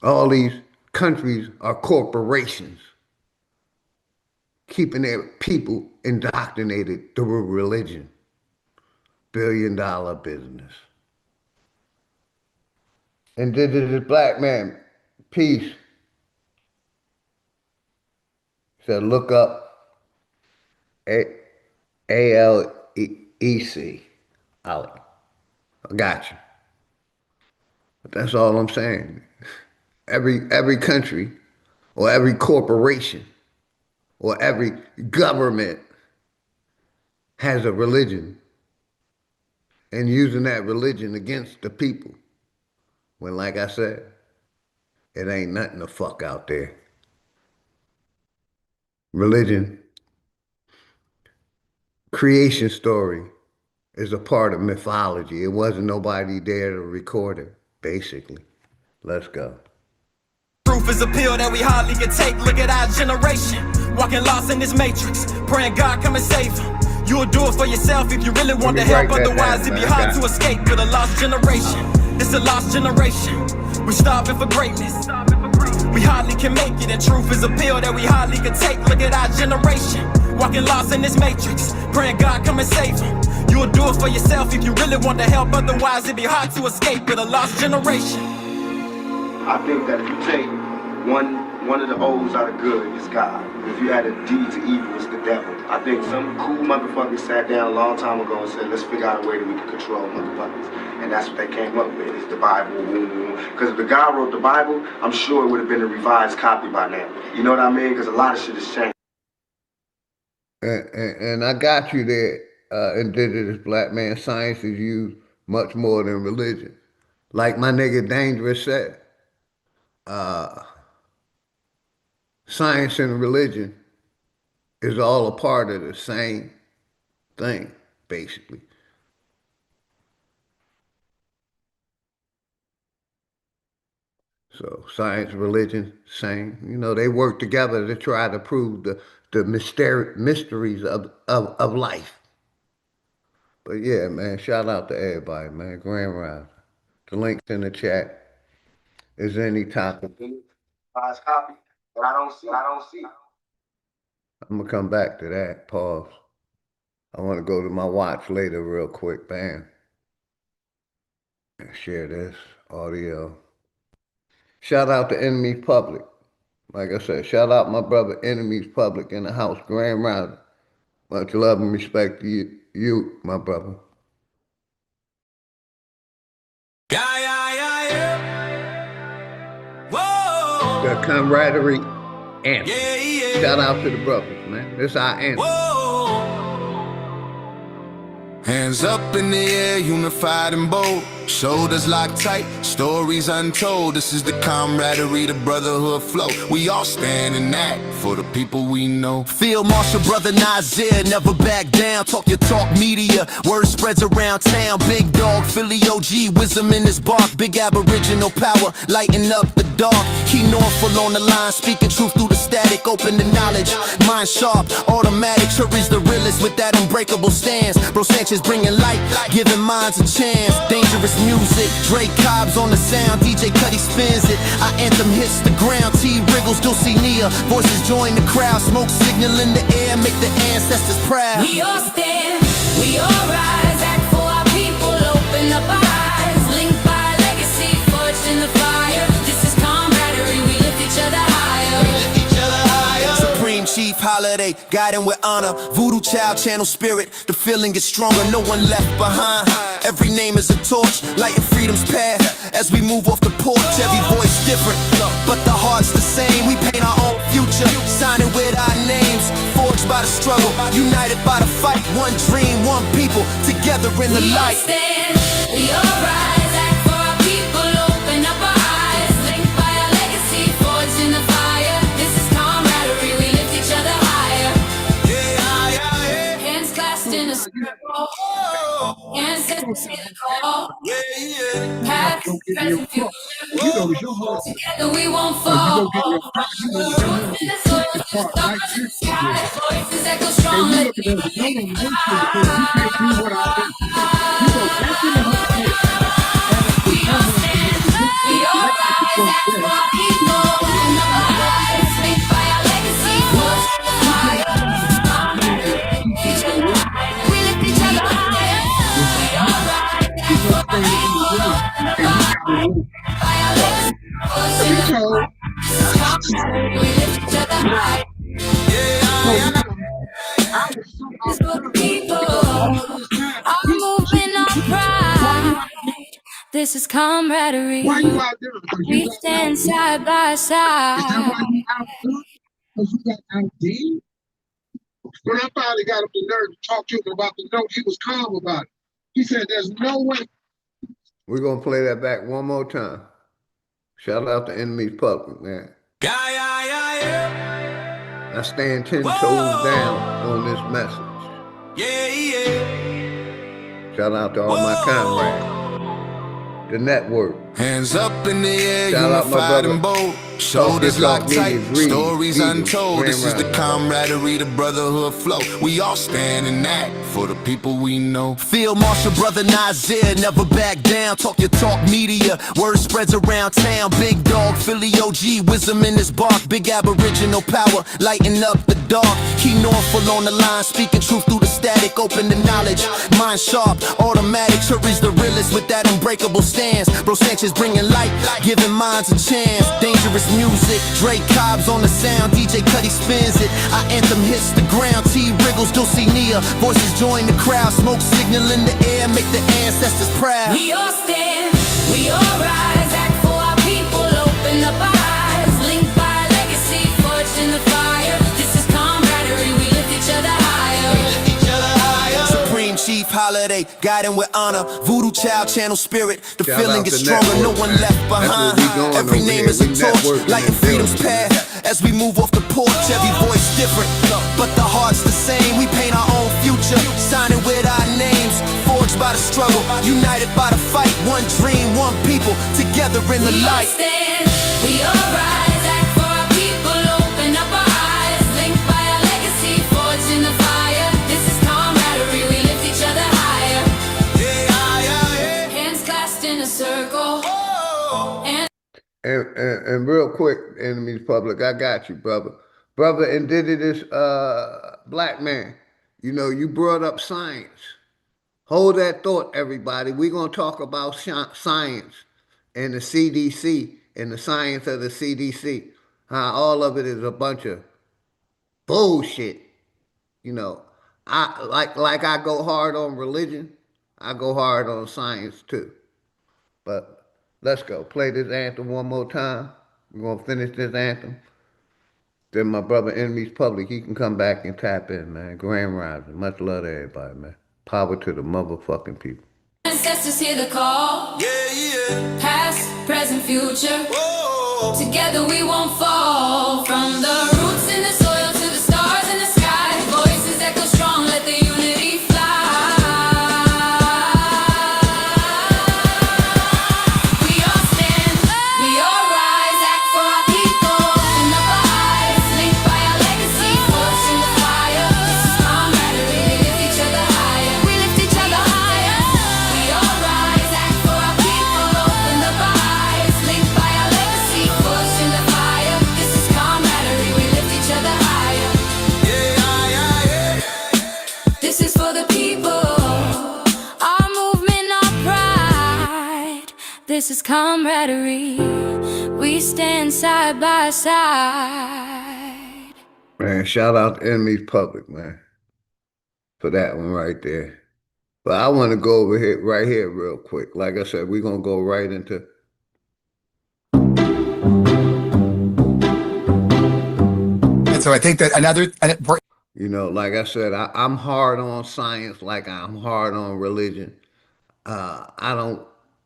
All these countries are corporations keeping their people indoctrinated through religion. $1 billion business. Indigenous black man, peace. Said look up ALEC. Ali. I got you. But that's all I'm saying. Every country or every corporation or every government has a religion and using that religion against the people. When, like I said, it ain't nothing to fuck out there. Religion, creation story is a part of mythology. It wasn't nobody there to record it, basically. Let's go. Proof is a pill that we hardly can take. Look at our generation, walking lost in this matrix, praying God come and save them. You'll do it for yourself if you really want to help. Otherwise, it'd be hard to escape with a lost generation. It's a lost generation. We're starving for greatness. We hardly can make it, and truth is a pill that we hardly can take. Look at our generation, walking lost in this matrix, praying God come and save them. You'll do it for yourself if you really want to help. Otherwise, it'd be hard to escape with a lost generation. I think that if you take one of the O's out of good, it's God. If you had a D to evil, it's the devil. I think some cool motherfuckers sat down a long time ago and said, let's figure out a way that we can control motherfuckers. And that's what they came up with, is the Bible. Because if the guy wrote the Bible, I'm sure it would have been a revised copy by now. You know what I mean? Because a lot of shit has changed. And I got you there, indigenous black man. Science is used much more than religion. Like my nigga Dangerous said, science and religion is all a part of the same thing, basically. So science, religion, same. You know, they work together to try to prove the mysteries of life. But yeah, man, shout out to everybody, man. Grand Rising. The link's in the chat. Is there any topic? Copy, but I don't see. I'm gonna come back to that. Pause. I want to go to my watch later real quick. Bam. Share this audio. Shout out to Enemies Public. Like I said, shout out my brother Enemies Public in the house. Grand Rising. Much love and respect to you, my brother. Whoa. The camaraderie anthem. Shout out to the brothers, man. This our anthem. Hands up in the air, unified and bold. Shoulders locked tight, stories untold. This is the camaraderie, the brotherhood flow. We all stand in that for the people we know. Field Marshal Brother Nazir, never back down. Talk your talk media, word spreads around town. Big dog, Philly OG, wisdom in his bark. Big aboriginal power, lighting up the dark. He Norfolk on the line, speaking truth through the static. Open to knowledge, mind sharp, automatic. Sure is the realest with that unbreakable stance. Bro Sanchez bringing light, giving minds a chance. Dangerous music, Drake Cobb's on the sound. DJ Cuddy spins it, our anthem hits the ground. T wriggles, Dulcinea, voices join the crowd. Smoke signal in the air, make the ancestors proud. We all stand, we all rise. Act for our people, open up our eyes. Linked by legacy, forged in the fire. This is camaraderie, we lift each other higher. We lift each other higher. Supreme Chief Holiday, guiding with honor. Voodoo Child, channel spirit, the feeling gets stronger. No one left behind. Every name is a torch, lighting freedom's path. As we move off the porch, every voice different, but the heart's the same. We paint our own future, signing with our names. Forged by the struggle, united by the fight. One dream, one people, together in the light. We all stand, we all rise. Act for our people, open up our eyes. Linked by our legacy, forged in the fire. This is camaraderie, we lift each other higher. Hands clasped in a ancestors hear the call. Past, present, future. Together we won't fall. From the roots in the soil to the stars in the sky. Voices echo strong. Let the unity fly. We all stand, we all rise, act for our people. Open up our eyes, linked by our legacy. Forged in the fire. We lift each other higher. We all rise, act for our people. Open up our eyes, linked by our legacy. Forged in the fire. This is commentary. We lift each other higher. It's for the people. Our movement, our pride. This is camaraderie. We stand side by side. When I finally got him the nerve to talk to him about the note, he was calm about it. He said, "There's no way." We're gonna play that back one more time. Shout out to Enemies Public, man. I stand 10 toes down on this message. Shout out to all my comrades. The network. Hands up in the air, Shout out my unified brother. and bold. Shoulders locked tight, stories Greedy, untold. This is the camaraderie, the brotherhood flow. We all stand in that for the people we know. Field Marshal Brother Nazir, never back down. Talk your talk media, word spreads around town. Big dog, Philly OG, wisdom in his bark. Big aboriginal power, lighting up the dark. Key Norfolk on the line, speaking truth through the static. Open to knowledge, mind sharp, automatic. Sure is the realest with that unbreakable stance. Bro Sanchez bringing light, giving minds a chance. Dangerous music, Drake Cobbs on the sound. DJ Cuddy spins it, our anthem hits the ground. T wriggles, Dulcinea, voices join the crowd. Smoke signal in the air, make the ancestors proud. We all stand, we all rise, act for our people. Open up our eyes, linked by legacy, forged in the fire. This is camaraderie, we lift each other higher. Supreme Chief Holiday, guiding with honor. Voodoo Child channel spirit, the feeling is stronger, no one left behind. Every name is a torch, lighting freedom's path. As we move off the porch, every voice different, but the heart's the same. We paint our own future, signing with our names. Forged by the struggle, united by the fight. One dream, one people, together in the light. We all stand, we all rise, act for our people. Open up our eyes, linked by our legacy, forged in the fire. This is camaraderie, we lift each other higher. Hands clasped in a circle. And real quick, Enemies Public, I got you, brother. Brother indigenous black man, you know, you brought up science. Hold that thought, everybody. We're going to talk about science and the CDC and the science of the CDC. How all of it is a bunch of bullshit. You know, I like I go hard on religion, I go hard on science too. But let's go. Play this anthem one more time. We're going to finish this anthem. Then my brother Enemies Public, he can come back and tap in, man. Grand Rising. Much love to everybody, man. Power to the motherfucking people. Ancestors hear the call. Past, present, future. Together we won't fall. From the roots in the soil to the stars in the sky. Voices echo strong, let the unity fly. We all stand, we all rise, act for our people. Open up our eyes, linked by our legacy, forged in the fire. This is camaraderie, we lift each other higher. We lift each other higher. We all rise, act for our people. Open up our eyes, linked by our legacy, forged in the fire. This is camaraderie, we lift each other higher. This is for the people, our movement, our pride. This is camaraderie, we stand side by side. Man, shout out to Enemies Public, man, for that one right there. But I want to go over here, right here, real quick. Like I said, we're going to go right into... And so I think that You know, like I said, I'm hard on science like I'm hard on religion. I don't,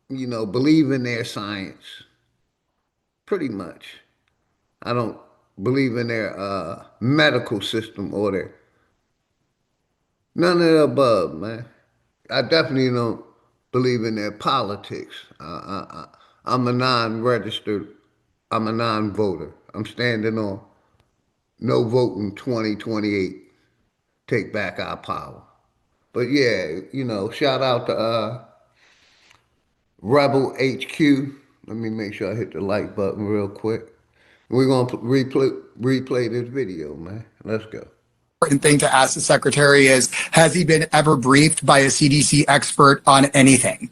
you know, believe in their science, pretty much. I don't believe in their medical system or their... None of the above, man. I definitely don't believe in their politics. I'm a non-registered, I'm a non-voter. I'm standing on no voting 2028, take back our power. But yeah, shout out to Rebel HQ. Let me make sure I hit the like button real quick. We're gonna replay this video, man. Let's go. Important thing to ask the secretary is, has he been ever briefed by a CDC expert on anything?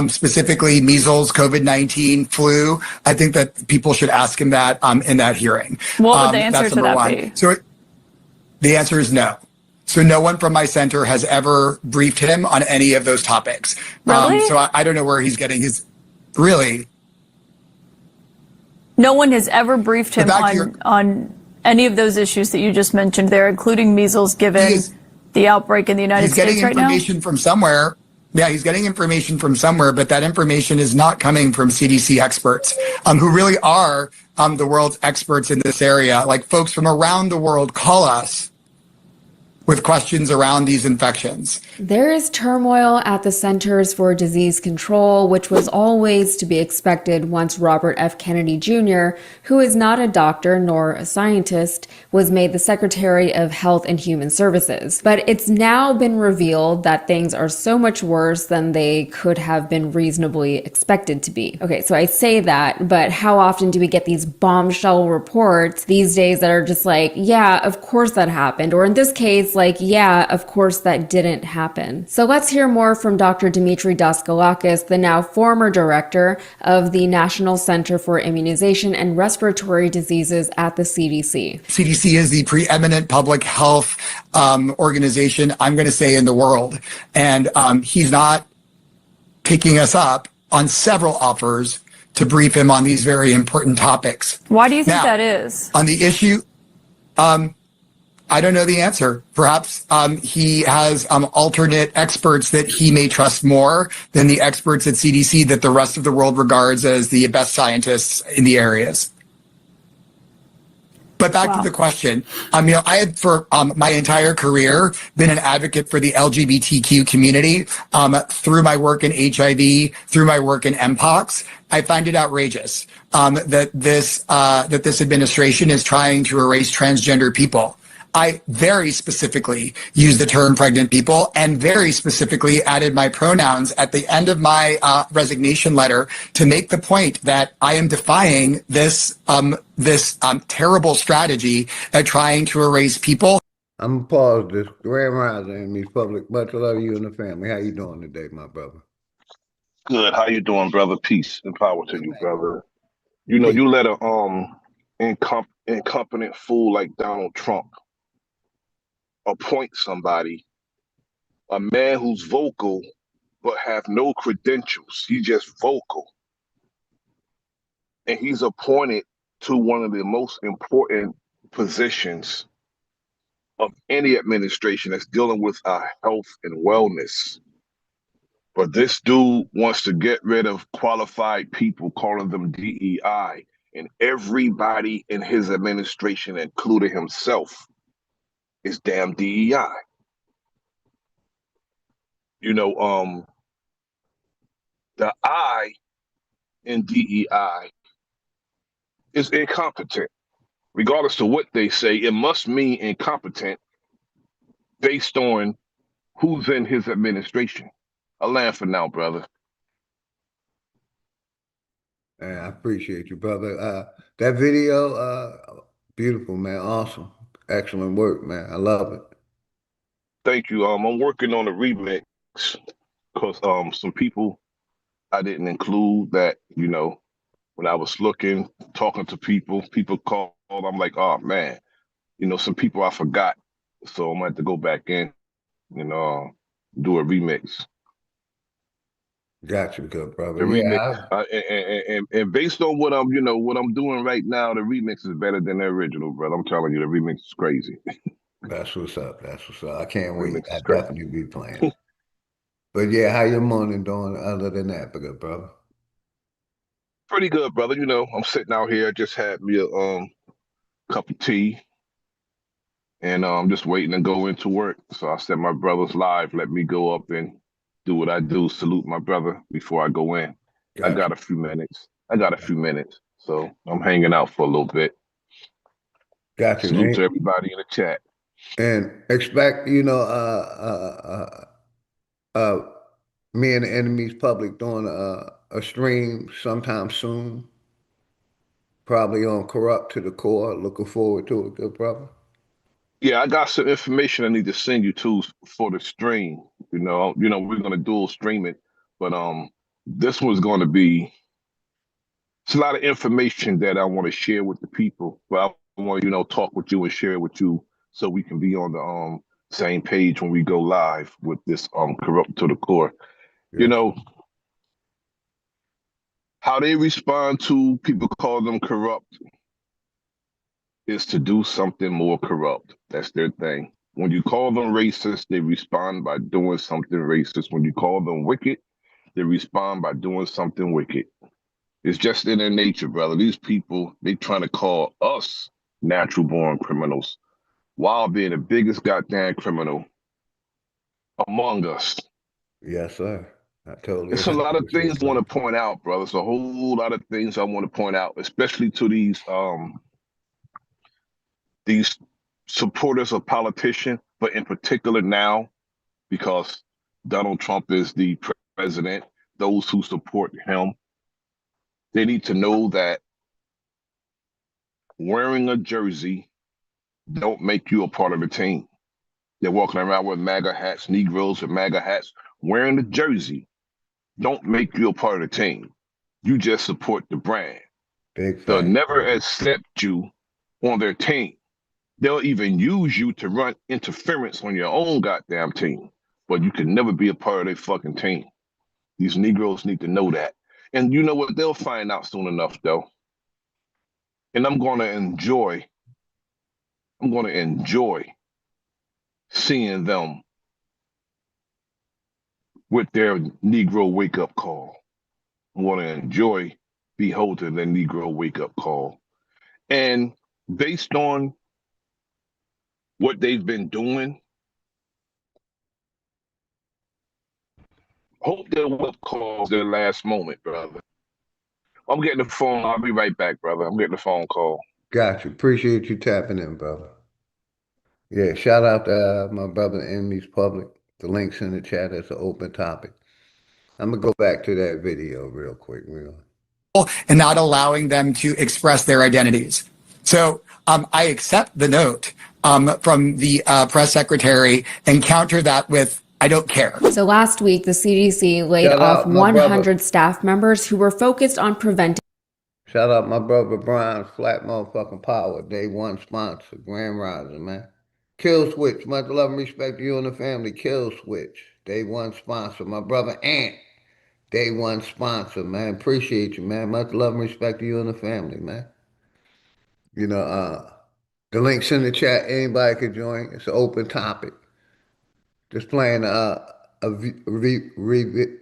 Specifically measles, COVID-19, flu. I think that people should ask him that in that hearing. What would the answer that's to number that one. be? So the answer is no. So no one from my center has ever briefed him on any of those topics. Really? So I don't know where he's getting his, really. No one has ever briefed him on any of those issues that you just mentioned there, including measles, given the outbreak in the United States right now? He's getting information from somewhere. Yeah, he's getting information from somewhere, but that information is not coming from CDC experts, who really are the world's experts in this area. Like, folks from around the world call us with questions around these infections. There is turmoil at the Centers for Disease Control, which was always to be expected once Robert F. Kennedy Jr., who is not a doctor nor a scientist, was made the Secretary of Health and Human Services. But it's now been revealed that things are so much worse than they could have been reasonably expected to be. Okay, so I say that, but how often do we get these bombshell reports these days that are just like, yeah, of course that happened, or in this case, like, yeah, of course that didn't happen. So let's hear more from Dr. Dimitri Daskalakis, the now former director of the National Center for Immunization and Respiratory Diseases at the CDC. CDC is the preeminent public health organization, I'm going to say, in the world. And he's not picking us up on several offers to brief him on these very important topics. Why do you think Now, that is? On the issue, I don't know the answer. Perhaps he has alternate experts that he may trust more than the experts at CDC that the rest of the world regards as the best scientists in the areas. But back to the question, I had for my entire career been an advocate for the LGBTQ community through my work in HIV, through my work in MPOX. I find it outrageous that this administration is trying to erase transgender people. I very specifically used the term pregnant people and very specifically added my pronouns at the end of my resignation letter to make the point that I am defying this terrible strategy at trying to erase people. I'm gonna pause this. Grand Rising, Miss Public. Much love you and the family. How you doing today, my brother? Good. How you doing, brother? Peace and power to you, brother. You know, you let a incompetent fool like Donald Trump appoint somebody, a man who's vocal but have no credentials. He's just vocal. And he's appointed to one of the most important positions of any administration that's dealing with our health and wellness. But this dude wants to get rid of qualified people, calling them DEI, and everybody in his administration, including himself, is damn DEI. You know, the I in DEI is incompetent. Regardless of what they say, it must mean incompetent based on who's in his administration. I'll land for now, brother. I appreciate you, brother. That video, beautiful, man. Awesome. Excellent work, man. I love it. Thank you. I'm working on a remix because some people I didn't include that, you know, when I was talking to people called, I'm like, oh man, you know, some people I forgot. So I'm gonna have to go back in and do a remix. Got you, good brother. The remix, and based on what I'm doing right now, the remix is better than the original, brother. I'm telling you, the remix is crazy. That's what's up. That's what's up. I can't wait. Remix I is crazy. definitely be playing. But yeah, how your morning doing other than that, good brother? Pretty good, brother. You know, I'm sitting out here. Just had me a cup of tea, and I'm just waiting to go into work. So I said, my brother's live. Let me go up and do what I do. Salute my brother before I go in. I Gotcha. got a few minutes. So I'm hanging out for a little bit. Gotcha. Salute to everybody in the chat. And expect, me and the enemy's public doing a stream sometime soon. Probably on Corrupt to the Core. Looking forward to it, good brother. Yeah, I got some information I need to send you to for the stream. We're gonna dual stream it, but this one's gonna be it's a lot of information that I want to share with the people. But I want to, talk with you and share it with you so we can be on the same page when we go live with this Corrupt to the Core. Yeah. You know, how they respond to people call them corrupt is to do something more corrupt. That's their thing. When you call them racist, they respond by doing something racist. When you call them wicked, they respond by doing something wicked. It's just in their nature, brother. These people, they trying to call us natural born criminals while being the biggest goddamn criminal among us. Yes, sir. I totally It's a lot of things I agree. want to point out, brother. It's a whole lot of things I want to point out, especially to these supporters of politicians, but in particular now, because Donald Trump is the president, those who support him, they need to know that wearing a jersey don't make you a part of the team. They're walking around with MAGA hats, Negroes with MAGA hats. Wearing the jersey don't make you a part of the team. You just support the brand. Big They'll fact. never accept you on their team. They'll even use you to run interference on your own goddamn team. But you can never be a part of their fucking team. These Negroes need to know that. And you know what? They'll find out soon enough, though. And I'm going to enjoy seeing them with their Negro wake up call. I want to enjoy beholding their Negro wake up call. And based on what they've been doing, hope their wake up call is their last moment, brother. I'm getting the phone. I'll be right back, brother. I'm getting the phone call. Gotcha. Appreciate you tapping in, brother. Yeah, shout out to my brother Enemy's Public. The link's in the chat. It's an open topic. I'm gonna go back to that video real quick. And not allowing them to express their identities. So I accept the note from the press secretary and counter that with, I don't care. So last week, the CDC laid off 100 staff members who were focused on preventing. Shout out my brother Brian, Flat Motherfucking Power, Day One sponsor, Grand Rising, man. Kill Switch, much love and respect to you and the family. Kill Switch, Day One sponsor. My brother Ant, Day One sponsor, man. Appreciate you, man. Much love and respect to you and the family, man. The link's in the chat. Anybody could join. It's an open topic. Just playing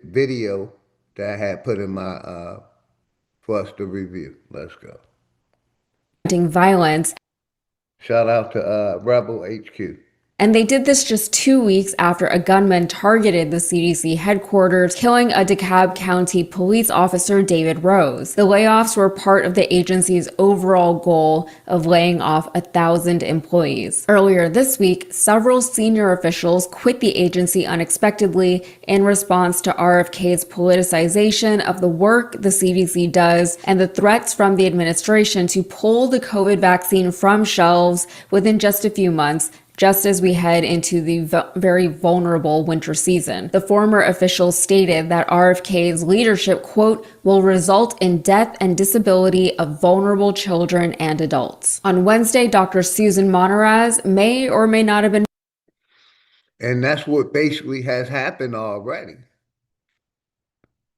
video that I had put in my for us to review. Let's go. Violence. Shout out to Rebel HQ. And they did this just 2 weeks after a gunman targeted the CDC headquarters, killing a DeKalb County police officer, David Rose. The layoffs were part of the agency's overall goal of laying off 1,000 employees. Earlier this week, several senior officials quit the agency unexpectedly in response to RFK's politicization of the work the CDC does and the threats from the administration to pull the COVID vaccine from shelves within just a few months, just as we head into the very vulnerable winter season. The former officials stated that RFK's leadership, quote, will result in death and disability of vulnerable children and adults. On Wednesday, Dr. Susan Montaraz may or may not have been. And that's what basically has happened already.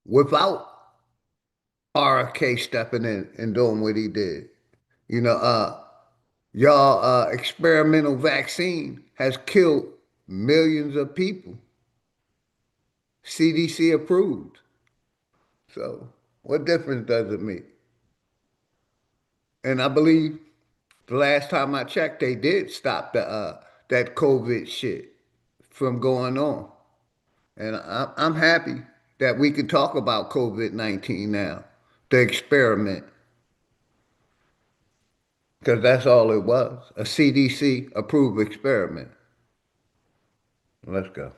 Without RFK stepping in and doing what he did. Y'all experimental vaccine has killed millions of people. CDC approved. So what difference does it make? And I believe the last time I checked, they did stop the that COVID shit from going on. And I'm happy that we can talk about COVID-19 now, the experiment, because that's all it was, a CDC approved experiment. Let's go.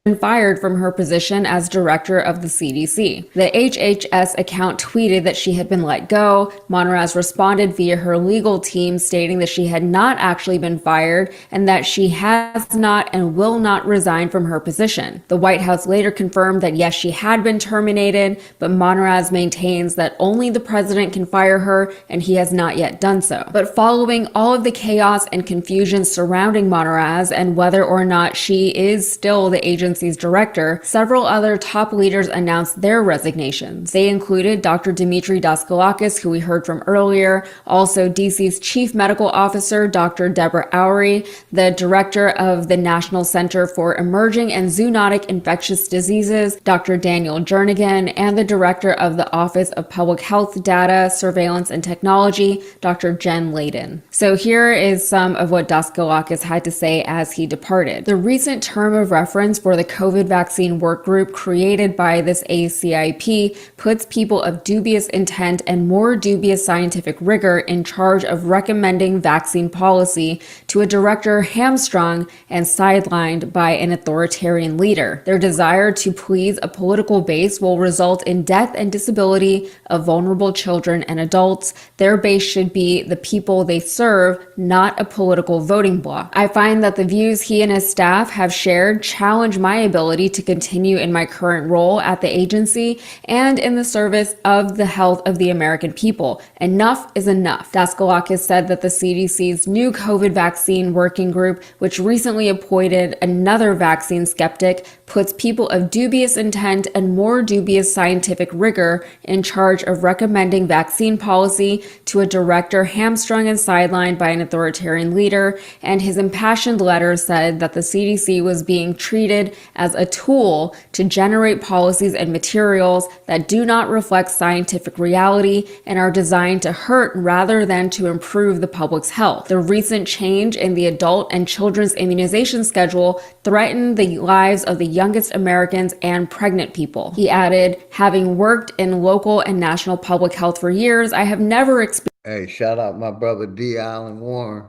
Been fired from her position as director of the CDC. The HHS account tweeted that she had been let go. Monraz responded via her legal team stating that she had not actually been fired and that she has not and will not resign from her position. The White House later confirmed that yes, she had been terminated, but Monraz maintains that only the president can fire her and he has not yet done so. But following all of the chaos and confusion surrounding Monraz and whether or not she is still the agency's director, several other top leaders announced their resignations. They included Dr. Dimitri Daskalakis, who we heard from earlier, also DC's chief medical officer, Dr. Deborah Oury, the director of the National Center for Emerging and Zoonotic Infectious Diseases, Dr. Daniel Jernigan, and the director of the Office of Public Health Data, Surveillance and Technology, Dr. Jen Layden. So here is some of what Daskalakis had to say as he departed. The recent term of reference for the COVID vaccine work group created by this ACIP puts people of dubious intent and more dubious scientific rigor in charge of recommending vaccine policy to a director hamstrung and sidelined by an authoritarian leader. Their desire to please a political base will result in death and disability of vulnerable children and adults. Their base should be the people they serve, not a political voting bloc. I find that the views he and his staff have shared challenge my ability to continue in my current role at the agency and in the service of the health of the American people. Enough is enough. Daskalakis said that the CDC's new COVID vaccine working group, which recently appointed another vaccine skeptic, puts people of dubious intent and more dubious scientific rigor in charge of recommending vaccine policy to a director hamstrung and sidelined by an authoritarian leader, and his impassioned letter said that the CDC was being treated as a tool to generate policies and materials that do not reflect scientific reality and are designed to hurt rather than to improve the public's health. The recent change in the adult and children's immunization schedule threatened the lives of the youngest Americans and pregnant people. He added, having worked in local and national public health for years, I have never experienced. Hey, shout out my brother D. Allen Warren.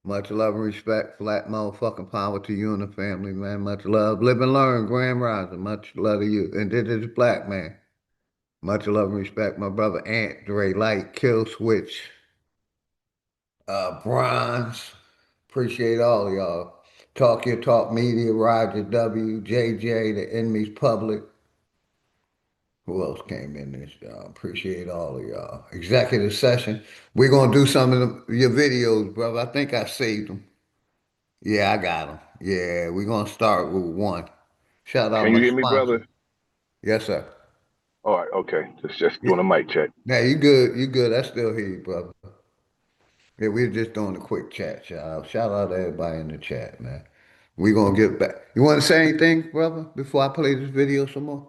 Much love and respect, flat motherfucking power to you and the family, man. Much love. Live and learn, Grand Rising. Much love to you. And this is Black Man. Much love and respect, my brother Ant, Dre Light, Kill Switch, Bronze. Appreciate all of y'all. Talk Your Talk Media, Roger W, JJ, The Enemy's Public. Who else came in this, y'all? Appreciate all of y'all. Executive session. We're going to do some of your videos, brother. I think I saved them. Yeah, I got them. Yeah, we're going to start with one. Shout out Can you my hear me, sponsor. brother? Yes, sir. All right, okay. Just doing a mic check. Now, you good. You good. I still hear you, brother. Yeah, we're just doing a quick chat, shout out. Shout out to everybody in the chat, man. We're going to get back. You want to say anything, brother, before I play this video some more?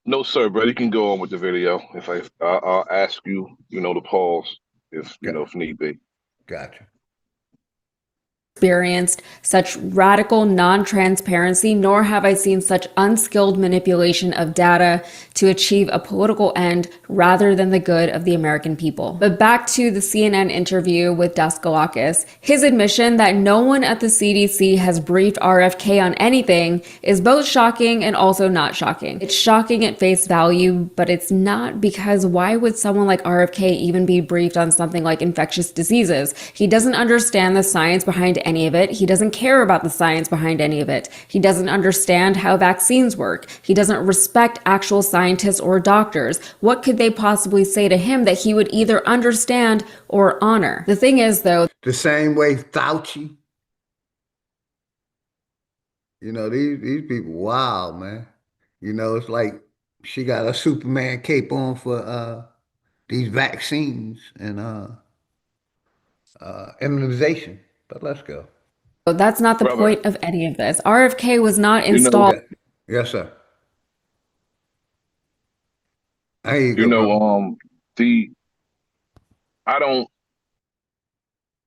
No, sir, brother. You can go on with the video. I'll ask you, to pause if if need be. Gotcha. Experienced such radical non-transparency, nor have I seen such unskilled manipulation of data to achieve a political end rather than the good of the American people. But back to the CNN interview with Daskalakis, his admission that no one at the CDC has briefed RFK on anything is both shocking and also not shocking. It's shocking at face value, but it's not, because why would someone like RFK even be briefed on something like infectious diseases? He doesn't understand the science behind any of it. He doesn't care about the science behind any of it. He doesn't understand how vaccines work. He doesn't respect actual scientists or doctors. What could they possibly say to him that he would either understand or honor? The thing is, though, the same way Fauci, these people, wow, man. It's like she got a Superman cape on for these vaccines and immunization. But let's go. That's not the point of any of this. RFK was not installed. Yes, sir. I don't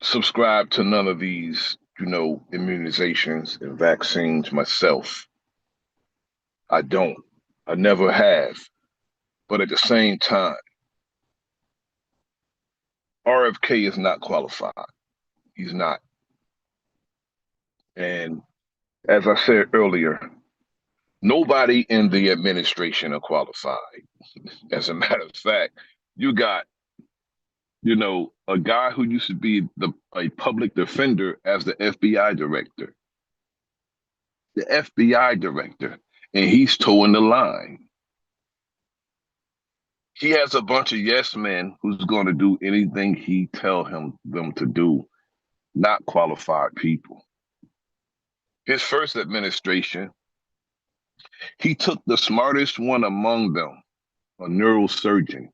subscribe to none of these immunizations and vaccines myself. I don't. I never have. But at the same time, RFK is not qualified. He's not. And as I said earlier, nobody in the administration are qualified. As a matter of fact, you got, a guy who used to be a public defender as the FBI director. The FBI director, and he's towing the line. He has a bunch of yes men who's going to do anything he tell them to do, not qualified people. His first administration, he took the smartest one among them, a neurosurgeon,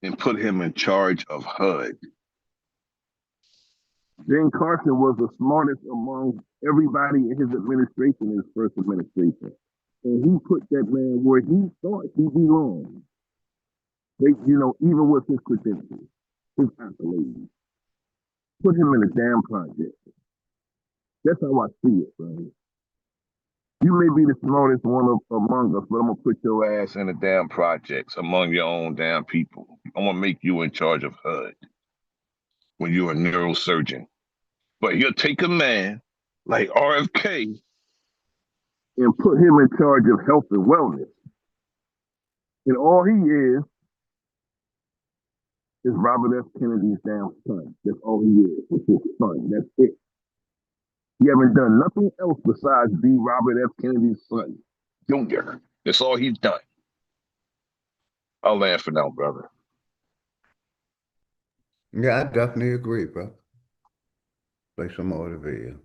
and put him in charge of HUD. Ben Carson was the smartest among everybody in his administration, his first administration. And he put that man where he thought he belonged. Even with his credentials, his accolades. Put him in a damn project. That's how I see it, bro. You may be the smartest one among us, but I'm gonna put your ass in the damn projects among your own damn people. I'm gonna make you in charge of HUD when you're a neurosurgeon. But you'll take a man like RFK and put him in charge of health and wellness. And all he is Robert F. Kennedy's damn son. That's all he is. It's his son. That's it. He haven't done nothing else besides be Robert F. Kennedy's son. Junior. That's all he's done. I'll land for now, brother. Yeah, I definitely agree, bro. Play some more of the video.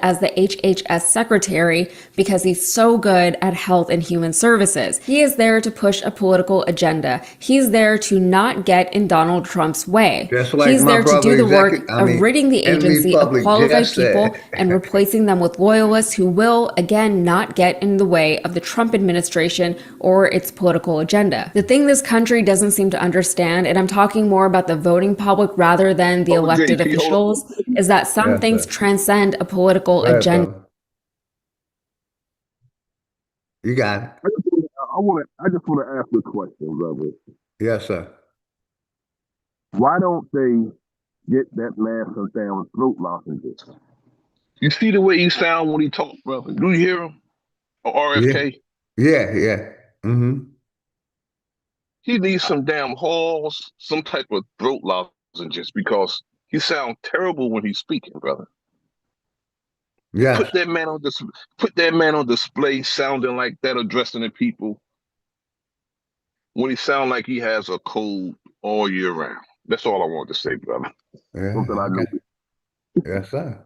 As the HHS secretary because he's so good at health and human services. He is there to push a political agenda. He's there to not get in Donald Trump's way. Like he's there to do the work of ridding the agency of qualified people and replacing them with loyalists who will, again, not get in the way of the Trump administration or its political agenda. The thing this country doesn't seem to understand, and I'm talking more about the voting public rather than the elected officials, is that some things transcend a political agenda. You got it. I just want to ask a question, brother. Yes, sir. Why don't they get that man some damn throat lozenges? You see the way he sound when he talk, brother? Do you hear him? Or RFK? Yeah. Mm-hmm. He needs some damn halls, some type of throat lozenges because he sound terrible when he's speaking, brother. Yes. Put that man on display sounding like that, addressing the people when he sound like he has a cold all year round. That's all I want to say, brother. Yeah, something I know. Yes, sir.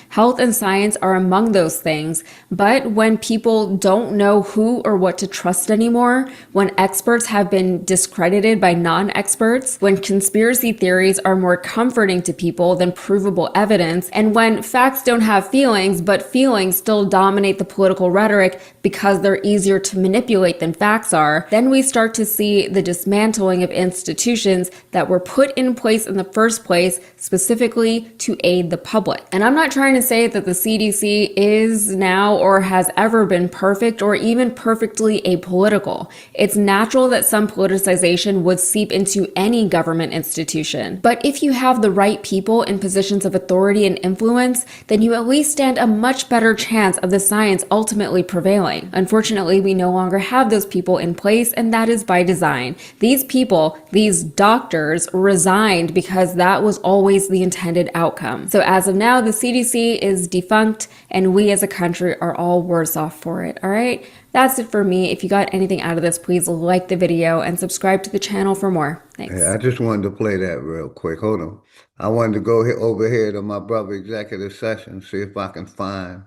Health and science are among those things, but when people don't know who or what to trust anymore, when experts have been discredited by non-experts, when conspiracy theories are more comforting to people than provable evidence, and when facts don't have feelings, but feelings still dominate the political rhetoric because they're easier to manipulate than facts are, then we start to see the dismantling of institutions that were put in place in the first place specifically to aid the public. And I'm not trying to say that the CDC is now or has ever been perfect or even perfectly apolitical. It's natural that some politicization would seep into any government institution. But if you have the right people in positions of authority and influence, then you at least stand a much better chance of the science ultimately prevailing. Unfortunately, we no longer have those people in place, and that is by design. These people, these doctors, resigned because that was always the intended outcome. So as of now, the CDC is defunct, and we as a country are all worse off for it, all right? That's it for me. If you got anything out of this, please like the video and subscribe to the channel for more. Thanks. Yeah, I just wanted to play that real quick. Hold on. I wanted to go over here to my brother executive session, see if I can find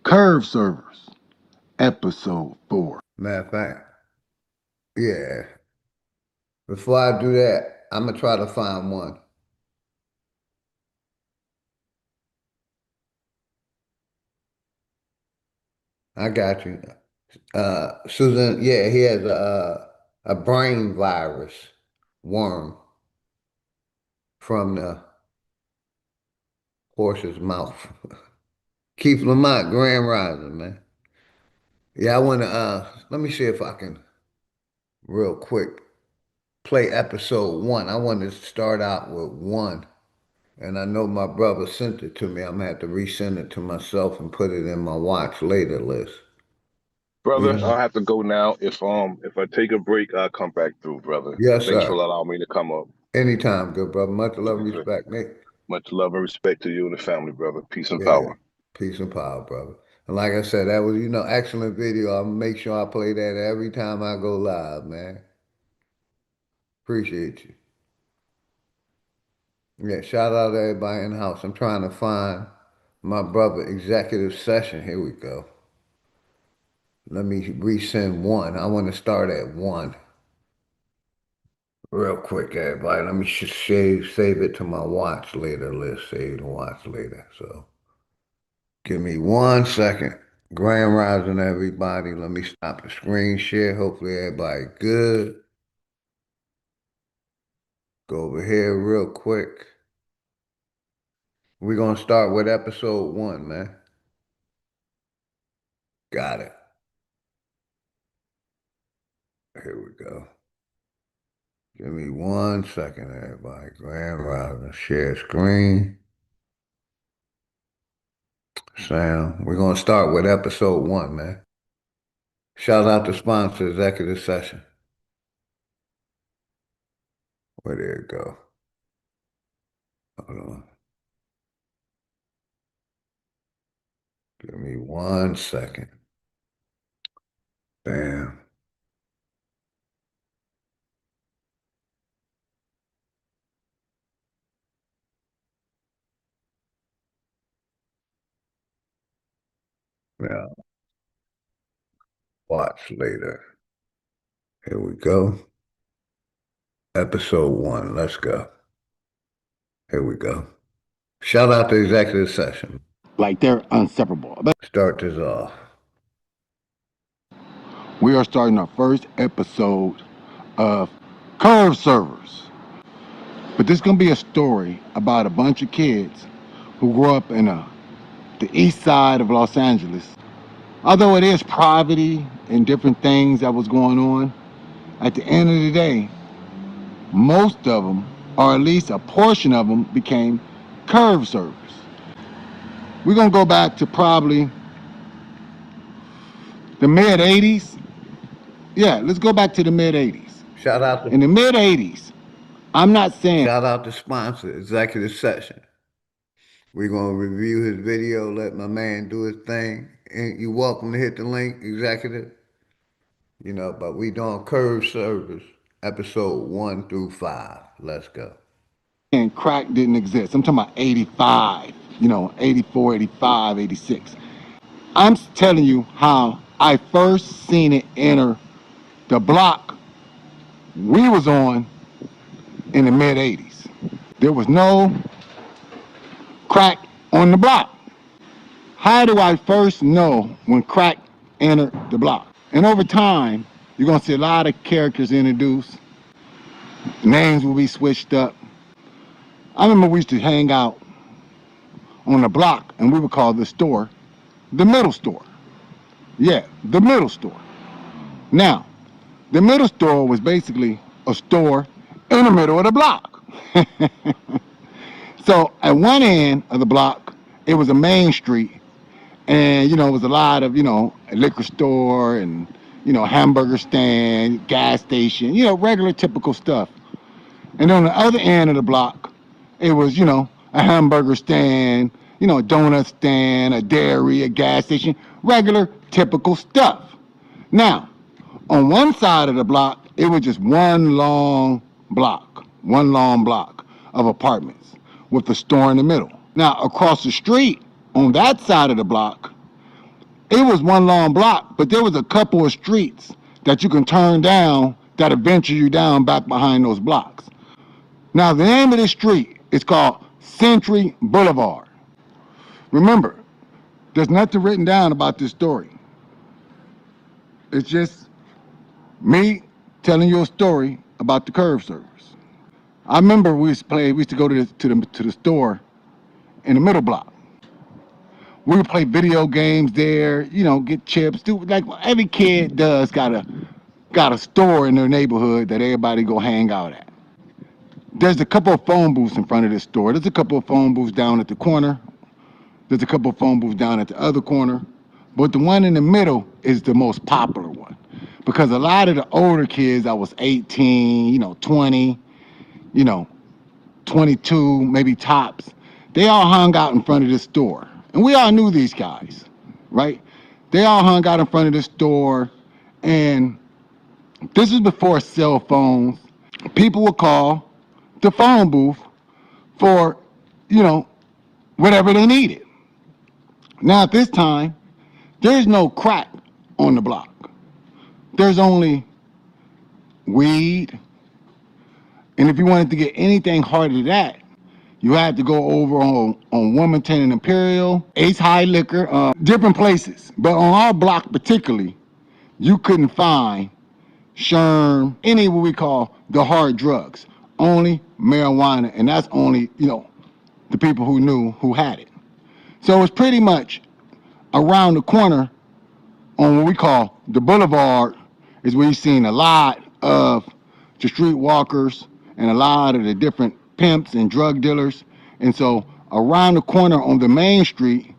Curve Servers, episode 4. Matter of fact, yeah. Before I do that, I'm going to try to find one. I got you. Susan, yeah, he has a brain virus. worm from the horse's mouth. Keith Lamont, Grand Rising, man. Yeah, I want to, let me see if I can, real quick, play episode 1. I want to start out with 1. And I know my brother sent it to me. I'm going to have to resend it to myself and put it in my watch later list. Brother, I'll have to go now. If I take a break, I'll come back through, brother. Yes, Thanks sir. for allowing me to come up. Anytime, good brother. Much love and respect, Nick. Much love and respect to you and the family, brother. Peace and Yeah. power. Peace and power, brother. And like I said, that was, excellent video. I'll make sure I play that every time I go live, man. Appreciate you. Yeah, shout out to everybody in the house. I'm trying to find my brother executive session. Here we go. Let me resend 1. I want to start at 1. Real quick, everybody. Let me save it to my watch later list. Save the watch later. So give me 1 second. Grand Rising, everybody. Let me stop the screen share. Hopefully everybody good. Go over here real quick. We're going to start with episode 1, man. Got it. Here we go. Give me 1 second, everybody. Grand Rising. Share screen. Sound. We're going to start with episode 1, man. Shout out to sponsor, executive session. Where did it go? Hold on. Give me 1 second. Bam. Now, watch later. Here we go. Episode 1. Let's go. Here we go. Shout out to executive session. Like they're inseparable. Start this off. We are starting our first episode of Curve Servers. But this is going to be a story about a bunch of kids who grew up in the east side of Los Angeles. Although it is poverty and different things that was going on, at the end of the day, most of them, or at least a portion of them, became curve servers. We're going to go back to probably the mid 80s. Yeah, let's go back to the mid 80s. Shout out to in the mid 80s. I'm not saying. Shout out to sponsor, executive session. We're going to review his video, let my man do his thing. And you're welcome to hit the link, executive. But we doing Curve Servers, episode 1 through 5. Let's go. And crack didn't exist. I'm talking about 85, 84, 85, 86. I'm telling you how I first seen it enter the block we was on in the mid 80s. There was no crack on the block. How do I first know when crack entered the block? And over time, you're gonna see a lot of characters introduced. Names will be switched up. I remember we used to hang out on the block and we would call the store the middle store. Yeah, the middle store. Now, the middle store was basically a store in the middle of the block. So at one end of the block, it was a main street, and it was a lot of a liquor store and hamburger stand, gas station, regular typical stuff. And on the other end of the block, it was a hamburger stand, a donut stand, a dairy, a gas station, regular typical stuff. Now, on one side of the block, it was just one long block of apartments with the store in the middle. Now, across the street, on that side of the block, it was one long block, but there was a couple of streets that you can turn down that'll venture you down back behind those blocks. Now, the name of this street is called Century Boulevard. Remember, there's nothing written down about this story. It's just me telling you a story about the curb service. I remember we used to go to the store in the middle block. We would play video games there, get chips. Do like every kid does got a store in their neighborhood that everybody go hang out at. There's a couple of phone booths in front of this store. There's a couple of phone booths down at the corner. There's a couple of phone booths down at the other corner. But the one in the middle is the most popular one. Because a lot of the older kids, I was 18, 20, 22, maybe tops, they all hung out in front of this store. And we all knew these guys, right? They all hung out in front of this store. And this is before cell phones. People would call the phone booth for, whatever they needed. Now at this time, there's no crack on the block. There's only weed. And if you wanted to get anything harder than that, you had to go over on Wilmington and Imperial, Ace High Liquor, different places. But on our block particularly, you couldn't find Sherm, any what we call the hard drugs. Only marijuana, and that's only, the people who knew who had it. So it's pretty much around the corner on what we call the boulevard is where you've seen a lot of the streetwalkers and a lot of the different pimps and drug dealers. And so around the corner on the main street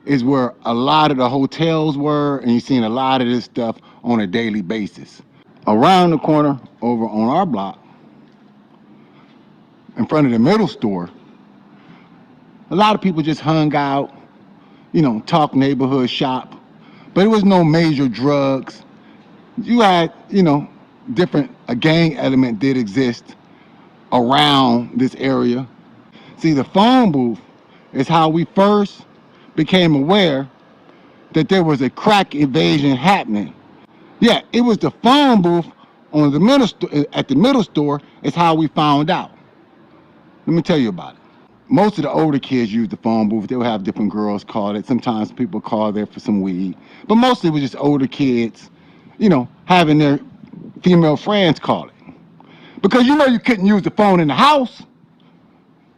is where a lot of the hotels were, and you've seen a lot of this stuff on a daily basis. Around the corner over on our block, in front of the middle store, a lot of people just hung out, talk neighborhood shop, but it was no major drugs. You had, different, a gang element did exist around this area. See, the phone booth is how we first became aware that there was a crack invasion happening. Yeah, it was the phone booth on the middle at the middle store is how we found out. Let me tell you about it. Most of the older kids use the phone booth. They would have different girls call it. Sometimes people call there for some weed. But mostly it was just older kids, having their female friends call it. Because you couldn't use the phone in the house.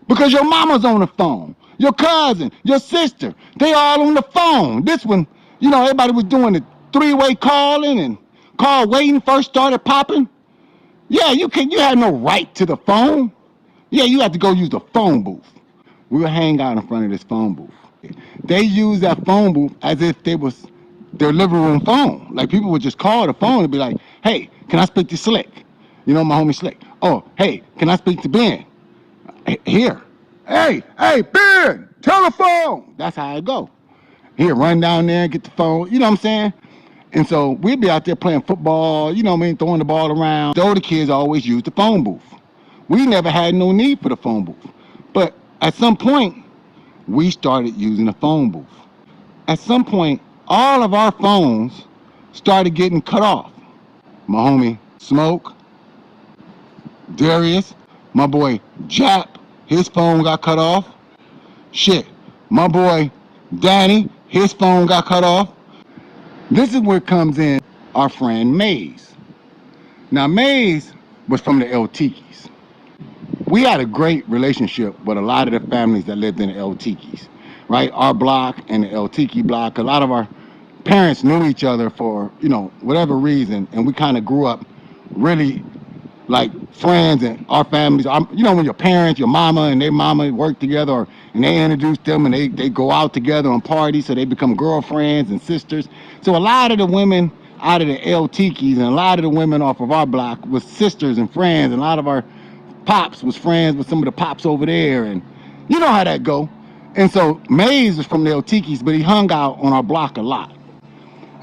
Because your mama's on the phone. Your cousin, your sister, they all on the phone. This one, everybody was doing the three-way calling and call waiting first started popping. Yeah, you had no right to the phone. Yeah, you had to go use the phone booth. We would hang out in front of this phone booth. They used that phone booth as if they was their living room phone. Like people would just call the phone and be like, hey, can I speak to Slick? My homie Slick. Oh, hey, can I speak to Ben? Here. Hey, Ben, telephone. That's how it go. Here, run down there and get the phone. You know what I'm saying? And so we'd be out there playing football, throwing the ball around. The older kids always used the phone booth. We never had no need for the phone booth. But at some point, we started using the phone booth. At some point, all of our phones started getting cut off. My homie Smoke, Darius, my boy Jap, his phone got cut off. Shit, my boy Danny, his phone got cut off. This is where comes in our friend Maze. Now Maze was from the El Tikis. We had a great relationship with a lot of the families that lived in the El Tikis, right? Our block and the El Tiki block, a lot of our parents knew each other for, whatever reason, and we kind of grew up really like friends, and our families, when your parents, your mama and their mama work together, and they introduce them and they go out together on parties, so they become girlfriends and sisters. So a lot of the women out of the El Tikis and a lot of the women off of our block was sisters and friends, and a lot of our pops was friends with some of the pops over there, and you know how that go. And so Maze was from the El Tikis, but he hung out on our block a lot.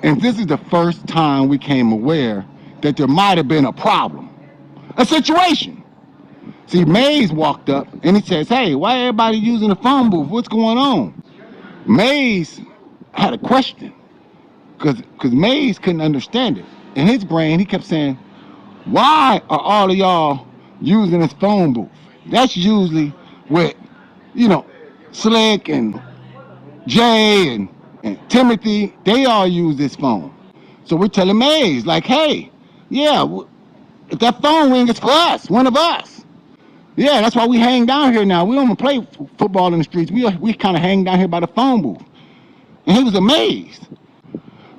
And this is the first time we came aware that there might have been a problem. A situation. See, Maze walked up and he says, hey, why everybody using the phone booth? What's going on? Maze had a question because Maze couldn't understand it. In his brain, he kept saying, why are all of y'all using this phone booth? That's usually with, Slick and Jay and Timothy, they all use this phone. So we're telling Maze, like, hey, yeah, if that phone ring, it's for us, one of us. Yeah, that's why we hang down here now. We don't play football in the streets. We kind of hang down here by the phone booth. And he was amazed.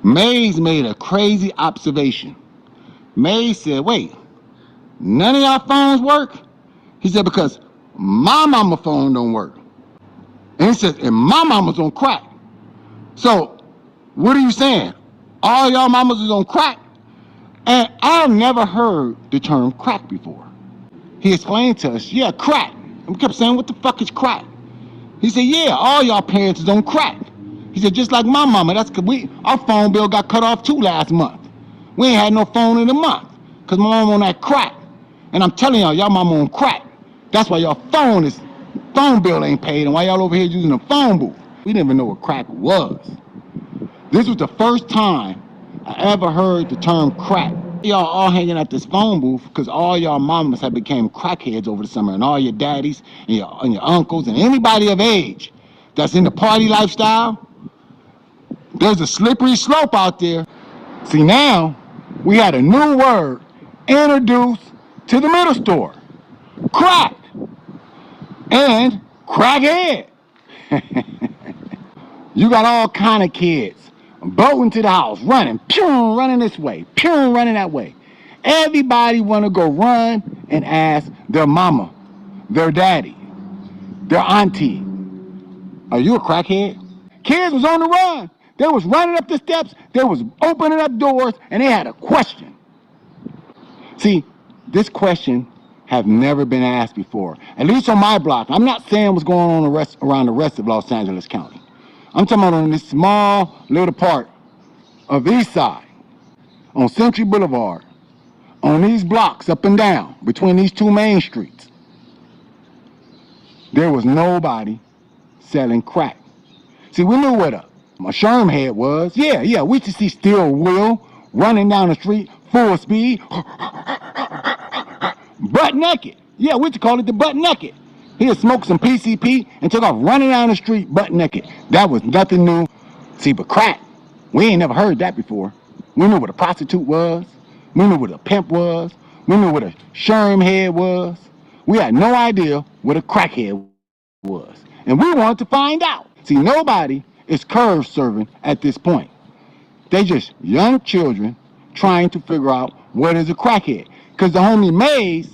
Mays made a crazy observation. Mays said, wait, none of y'all phones work? He said, because my mama phone don't work. And he said, and my mama's on crack. So, what are you saying? All y'all mamas is on crack? And I've never heard the term crack before. He explained to us, yeah, crack. And we kept saying, what the fuck is crack? He said, yeah, all y'all parents is on crack. He said, just like my mama, that's because our phone bill got cut off too last month. We ain't had no phone in a month because my mama on that crack. And I'm telling y'all mama on crack. That's why y'all phone bill ain't paid and why y'all over here using a phone booth. We didn't even know what crack was. This was the first time I ever heard the term crack. Y'all all hanging at this phone booth because all y'all mamas have became crackheads over the summer, and all your daddies and your uncles and anybody of age that's in the party lifestyle, there's a slippery slope out there. See, now we had a new word introduced to the middle store, crack and crackhead. You got all kind of kids bolting to the house, running, pew, running this way, pew, running that way. Everybody want to go run and ask their mama, their daddy, their auntie, are you a crackhead? Kids was on the run. They was running up the steps. They was opening up doors, and they had a question. See, this question have never been asked before, at least on my block. I'm not saying what's going on around the rest of Los Angeles County. I'm talking about on this small little part of the East Side, on Century Boulevard, on these blocks up and down, between these two main streets. There was nobody selling crack. See, we knew what a sherm head was. Yeah, we used to see Steel Will running down the street, full speed, butt naked. Yeah, we used to call it the butt naked. He'd smoke some PCP and took off running down the street butt naked. That was nothing new. See, but crack, we ain't never heard that before. We knew what a prostitute was. We knew what a pimp was. We knew what a sherm head was. We had no idea what a crackhead was. And we wanted to find out. See, nobody is curve serving at this point. They just young children trying to figure out what is a crackhead. Because the homie Mays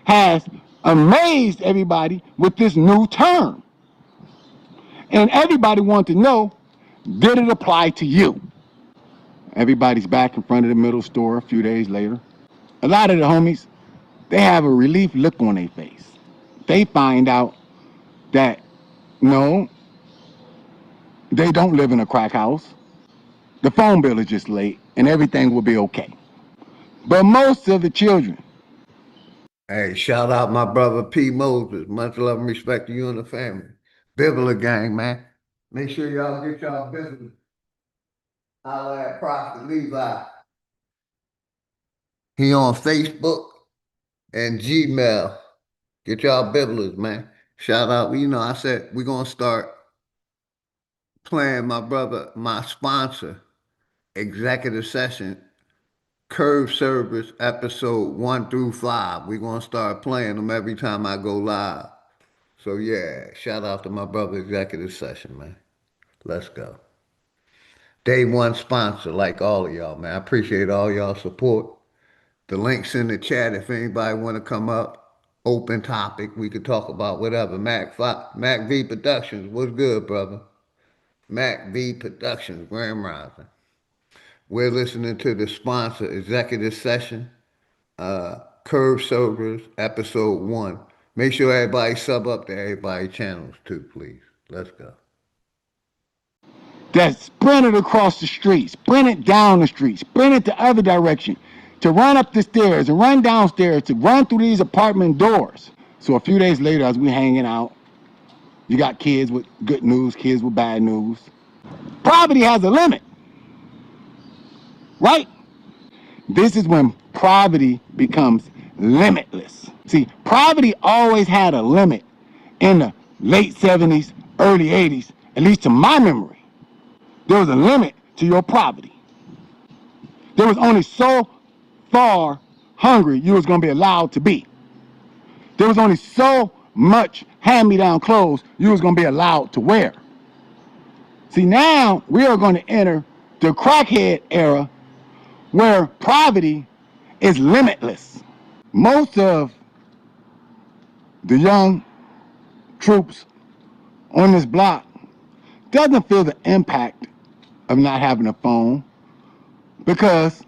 has amazed everybody with this new term. And everybody wanted to know, did it apply to you? Everybody's back in front of the middle store a few days later. A lot of the homies, they have a relief look on their face. They find out that, no, they don't live in a crack house. The phone bill is just late and everything will be okay. But most of the children. Hey, shout out my brother P. Moses. Much love and respect to you and the family. Bibler gang, man. Make sure y'all get y'all business. Holla at Prophet Levi. He on Facebook and Gmail. Get y'all Biblers, man. Shout out. You know, I said we're going to start playing my sponsor, executive session, Curve Service, episode 1 through 5. We're going to start playing them every time I go live. So, yeah, shout out to my brother, executive session, man. Let's go. Day one sponsor, like all of y'all, man. I appreciate all y'all support. The link's in the chat if anybody want to come up. Open topic. We could talk about whatever. Mac V Productions. What's good, brother? Mac V Productions, Grand Rising. We're listening to the sponsor executive session, Curve Servers, episode 1. Make sure everybody sub up to everybody's channels too, please. Let's go. That sprinted across the street, sprinted down the street, sprinted the other direction, to run up the stairs and run downstairs, to run through these apartment doors. So a few days later, as we hanging out, you got kids with good news, kids with bad news. Poverty has a limit, right? This is when poverty becomes limitless. See, poverty always had a limit in the late 70s, early 80s, at least to my memory. There was a limit to your poverty. There was only so far hungry you was gonna be allowed to be. There was only so much hand-me-down clothes you was gonna be allowed to wear. See, now we are going to enter the crackhead era where poverty is limitless. Most of the young troops on this block doesn't feel the impact of not having a phone because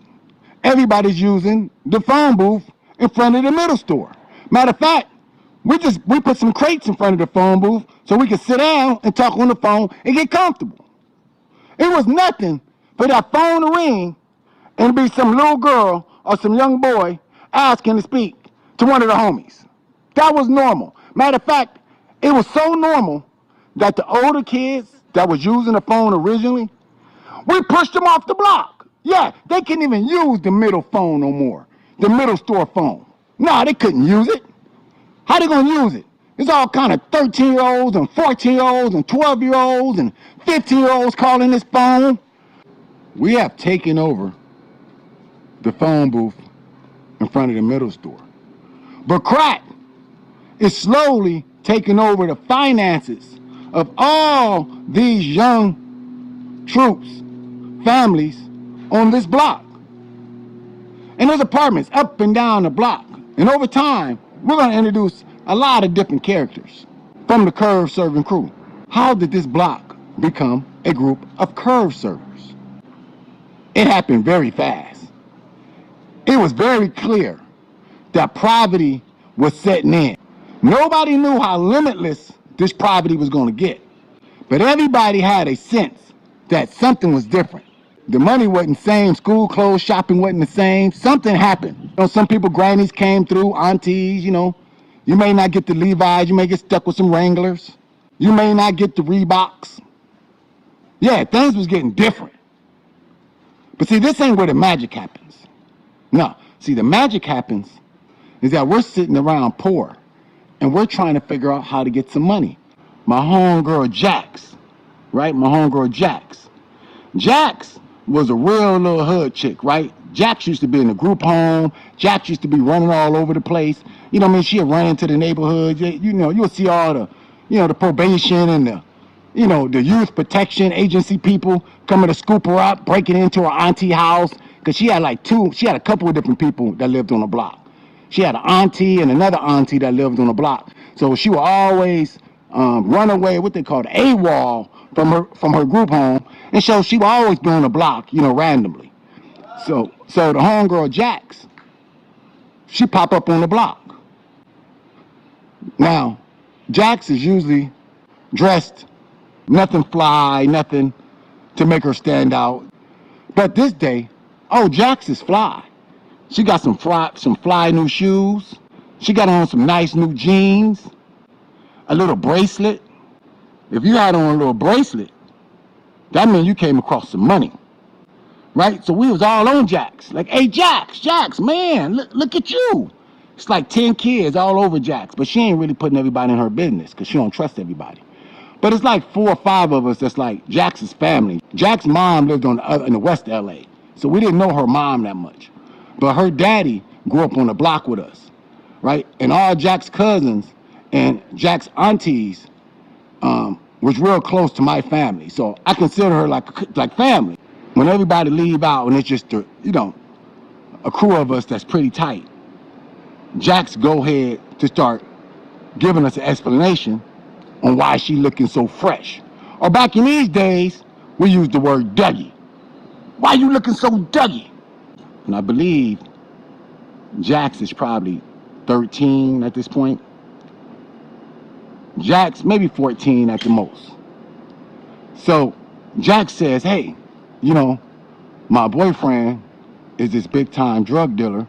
everybody's using the phone booth in front of the middle store. Matter of fact, we put some crates in front of the phone booth so we can sit down and talk on the phone and get comfortable. It was nothing for that phone to ring and be some little girl or some young boy asking to speak to one of the homies. That was normal. Matter of fact, it was so normal that the older kids that was using the phone originally, we pushed them off the block. Yeah, they couldn't even use the middle phone no more, the middle store phone. Nah, they couldn't use it. How they gonna use it? It's all kind of 13-year-olds and 14-year-olds and 12-year-olds and 15-year-olds calling this phone. We have taken over the phone booth in front of the middle store. But crack is slowly taking over the finances of all these young troops, families on this block. And there's apartments up and down the block. And over time, we're going to introduce a lot of different characters from the curve serving crew. How did this block become a group of curve servers? It happened very fast. It was very clear that poverty was setting in. Nobody knew how limitless this poverty was going to get. But everybody had a sense that something was different. The money wasn't the same, school clothes, shopping wasn't the same. Something happened. You know, some people, grannies came through, aunties, you know. You may not get the Levi's, you may get stuck with some Wranglers. You may not get the Reeboks. Yeah, things was getting different. But see, this ain't where the magic happens. No, see, the magic happens is that we're sitting around poor and we're trying to figure out how to get some money. My homegirl Jax, right? My homegirl Jax. Jax was a real little hood chick, right? Jax used to be in a group home. Jax used to be running all over the place. You know what I mean? She'd run into the neighborhood. You know, you'll see all the, you know, the probation and the, you know, the youth protection agency people coming to scoop her up, breaking into her auntie house. Because she had a couple of different people that lived on the block. She had an auntie and another auntie that lived on the block. So she would always run away, what they called AWOL, from her group home. And so she would always be on the block, you know, randomly. So the homegirl Jax, she pop up on the block. Now, Jax is usually dressed, nothing fly, nothing to make her stand out. But this day, oh, Jax is fly. She got some fly new shoes. She got on some nice new jeans, a little bracelet. If you had on a little bracelet, that means you came across some money, right? So we was all on Jax. Like, hey, Jax, man, look at you. It's like 10 kids all over Jax, but she ain't really putting everybody in her business because she don't trust everybody. But it's like 4 or 5 of us that's like Jax's family. Jax's mom lived in the West LA, so we didn't know her mom that much. But her daddy grew up on the block with us, right? And all Jack's cousins and Jack's aunties was real close to my family. So I consider her like family. When everybody leave out and it's just a crew of us that's pretty tight, Jack's go ahead to start giving us an explanation on why she looking so fresh. Or back in these days, we used the word Dougie. Why you looking so Dougie? And I believe Jax is probably 13 at this point. Jax maybe 14 at the most. So Jax says, hey, you know, my boyfriend is this big time drug dealer.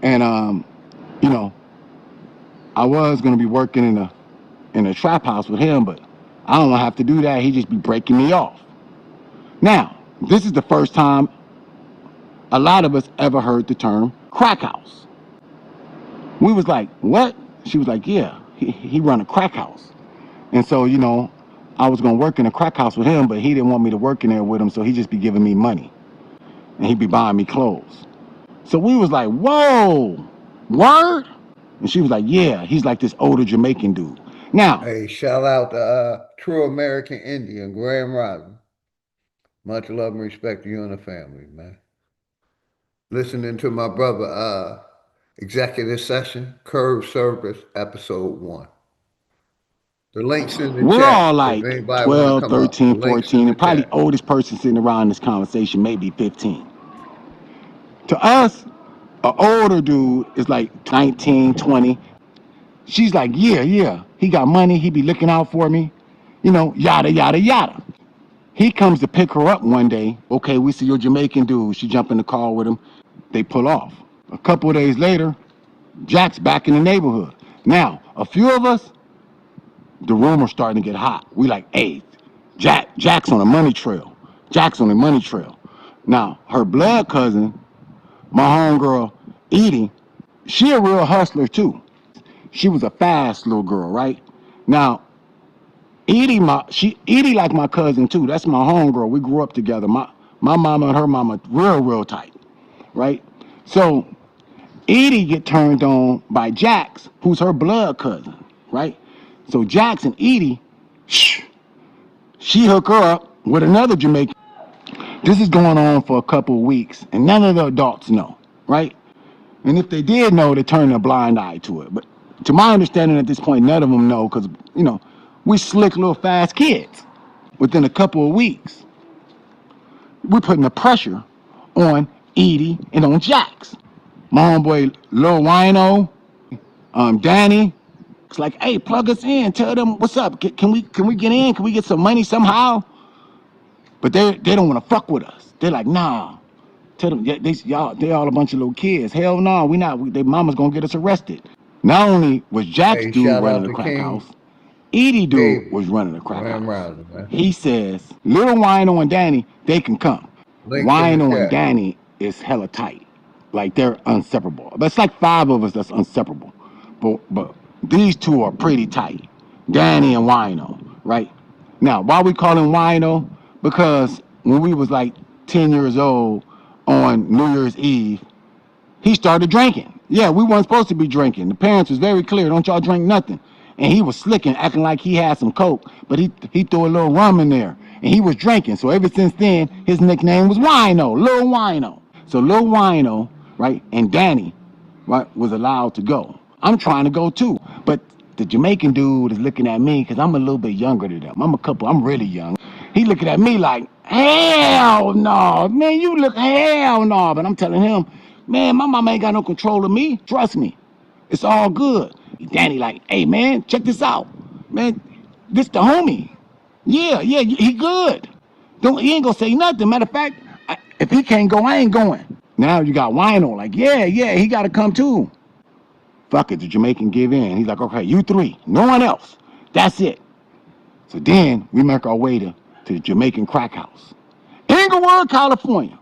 And, you know, I was going to be working in a trap house with him, but I don't have to do that. He just be breaking me off. Now, this is the first time a lot of us ever heard the term crack house. We was like, what? She was like, yeah, he run a crack house. And so, you know, I was going to work in a crack house with him, but he didn't want me to work in there with him, so he just be giving me money. And he'd be buying me clothes. So we was like, whoa, word? And she was like, yeah, he's like this older Jamaican dude. Now, Hey, shout out to True American Indian, Graham Rising. Much love and respect to you and the family, man. Listening to my brother, Executive Session, Curve Service, Episode 1. The link's in the we're all chat. If like anybody want to 12, come up, the 13, link's in 14, the and probably chat. oldest person sitting around in this conversation maybe 15. To us, an older dude is like 19, 20. She's like, yeah, he got money, he be looking out for me, yada, yada, yada. He comes to pick her up one day. Okay, we see your Jamaican dude. She jump in the car with him. They pull off. A couple of days later, Jack's back in the neighborhood. Now, a few of us, the rumor's starting to get hot. We like, hey, Jack's on a money trail. Jack's on a money trail. Now, her blood cousin, my homegirl, Edie, she a real hustler too. She was a fast little girl, right? Now, Edie like my cousin too. That's my homegirl. We grew up together. My mama and her mama real tight, right? So Edie get turned on by Jax, who's her blood cousin, right? So Jax and Edie, she hook her up with another Jamaican. This is going on for a couple of weeks, and none of the adults know, right? And if they did know, they turned a blind eye to it. But to my understanding at this point, none of them know because, we slick little fast kids. Within a couple of weeks, we're putting the pressure on Edie and on Jax. My homeboy Lil Wino, Danny. It's like, hey, plug us in. Tell them what's up. Can we get in? Can we get some money somehow? But they don't want to fuck with us. They're like, nah. Tell them they all a bunch of little kids. Hell no, we not. Their mama's gonna get us arrested. Not only was Jack's Hey, dude shout running out the to crack King house, Edie dude was David, running the crack Graham house. Rising, man. He says, Little Wino and Danny, they can come. Link's in the Wino and chat. Danny is hella tight. Like they're inseparable. But it's like 5 of us that's inseparable. But these two are pretty tight. Danny and Wino, right? Now, why we call him Wino? Because when we was like 10 years old on New Year's Eve, he started drinking. Yeah, we weren't supposed to be drinking. The parents was very clear, don't y'all drink nothing. And he was slicking, acting like he had some coke, but he threw a little rum in there, and he was drinking. So ever since then, his nickname was Wino, Lil Wino. So Lil Wino, right, and Danny, right, was allowed to go. I'm trying to go too, but the Jamaican dude is looking at me because I'm a little bit younger than them. I'm really young. He looking at me like, hell no, man, you look hell no. But I'm telling him, man, my mama ain't got no control of me. Trust me. It's all good. Danny like, hey, man, check this out. Man, this the homie. Yeah, he good. He ain't gonna say nothing. Matter of fact, if he can't go, I ain't going. Now you got Wino like, yeah, he gotta come too. Fuck it, the Jamaican give in. He's like, okay, you 3, no one else. That's it. So then we make our way to the Jamaican crack house. Inglewood, California.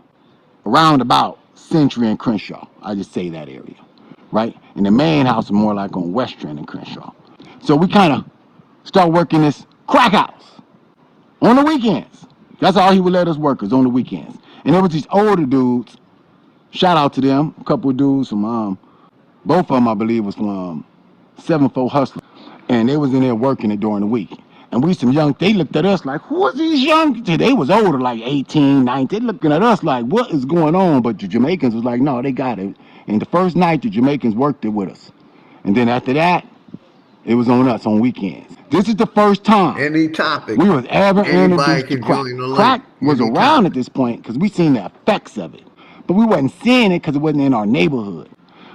Around about Century and Crenshaw. I just say that area, right? And the main house is more like on Western and Crenshaw. So we kind of start working this crack house on the weekends. That's all he would let us work is on the weekends. And there was these older dudes, shout out to them, a couple of dudes from, both of them I believe was from 7-4 Hustler. And they was in there working it during the week. And we some young, they looked at us like, who are these young? They was older, like 18, 19. They looking at us like, what is going on? But the Jamaicans was like, no, they got it. And the first night, the Jamaicans worked it with us. And then after that, it was on us on weekends. This is the first time Any topic, we was ever anybody introduced to can crack. join the link. Crack was Any around topic. at this point because we seen the effects of it. But we wasn't seeing it because it wasn't in our neighborhood.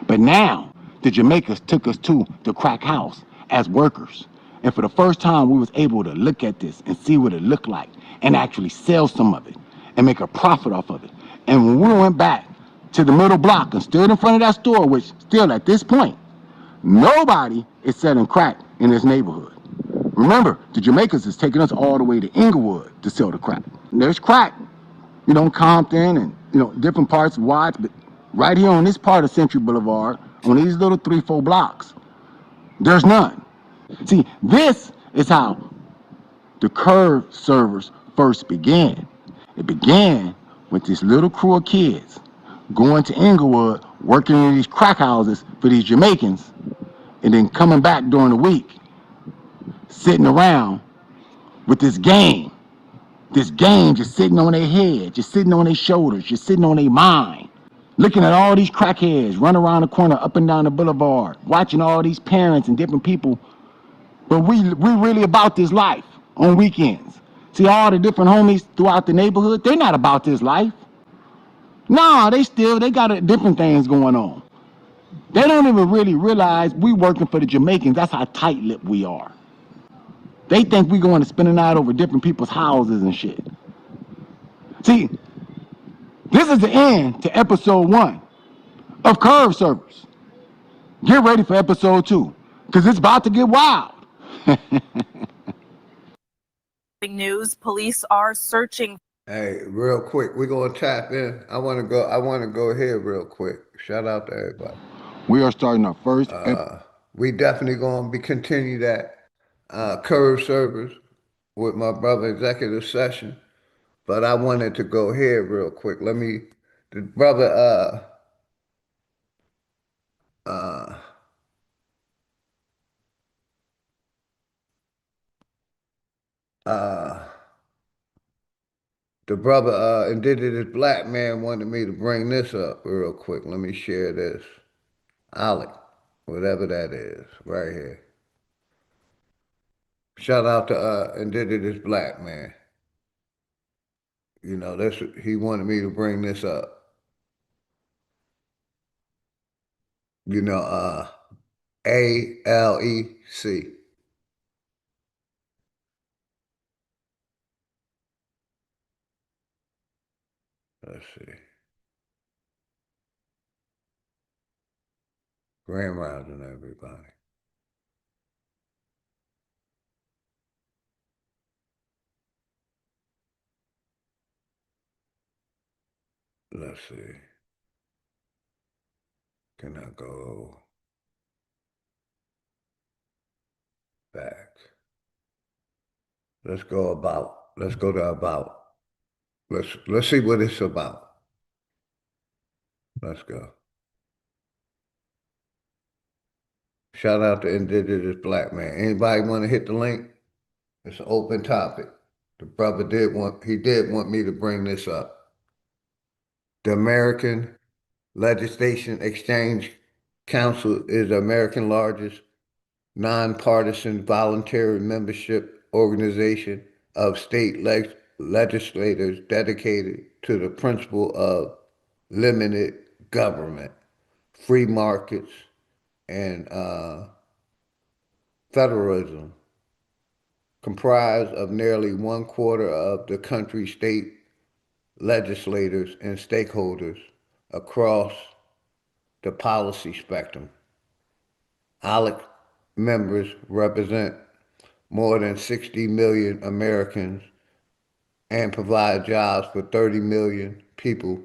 But now, the Jamaicans took us to the crack house as workers. And for the first time, we was able to look at this and see what it looked like and actually sell some of it and make a profit off of it. And when we went back to the middle block and stood in front of that store, which still at this point, nobody is selling crack in this neighborhood. Remember, the Jamaicans is taking us all the way to Inglewood to sell the crack. And there's crack, Compton and, different parts of Watts, but right here on this part of Century Boulevard, on these little 3-4 blocks, there's none. See, this is how the curve servers first began. It began with this little crew of kids going to Inglewood, working in these crack houses for these Jamaicans, and then coming back during the week, sitting around with this game just sitting on their head, just sitting on their shoulders, just sitting on their mind. Looking at all these crackheads run around the corner, up and down the boulevard, watching all these parents and different people. But we really about this life on weekends. See all the different homies throughout the neighborhood, they're not about this life. No, they got different things going on. They don't even really realize we working for the Jamaicans. That's how tight-lipped we are. They think we going to spend the night over different people's houses and shit. See, this is the end to episode 1 of Curve Servers. Get ready for episode 2, because it's about to get wild. News, police are searching. Hey, real quick, we're gonna tap in. I wanna go here real quick. Shout out to everybody. We are starting our first we definitely gonna be continue that curve servers with my brother executive session. But I wanted to go here real quick. The brother the brother indigenous black man wanted me to bring this up real quick. Let me share this. Alec, whatever that is, right here. Shout out to indigenous black man. You know, he wanted me to bring this up. You know, ALEC. Let's see. Grand Rising, everybody. Let's see. Can I go back? Let's go to about. Let's see what it's about. Let's go. Shout out to indigenous black man. Anybody want to hit the link? It's an open topic. The brother did want me to bring this up. The American Legislation Exchange Council is the American largest nonpartisan voluntary membership organization of state legislators dedicated to the principle of limited government, free markets, and federalism, comprised of nearly 1/4 of the country's state legislators and stakeholders across the policy spectrum. ALEC members represent more than 60 million Americans and provide jobs for 30 million people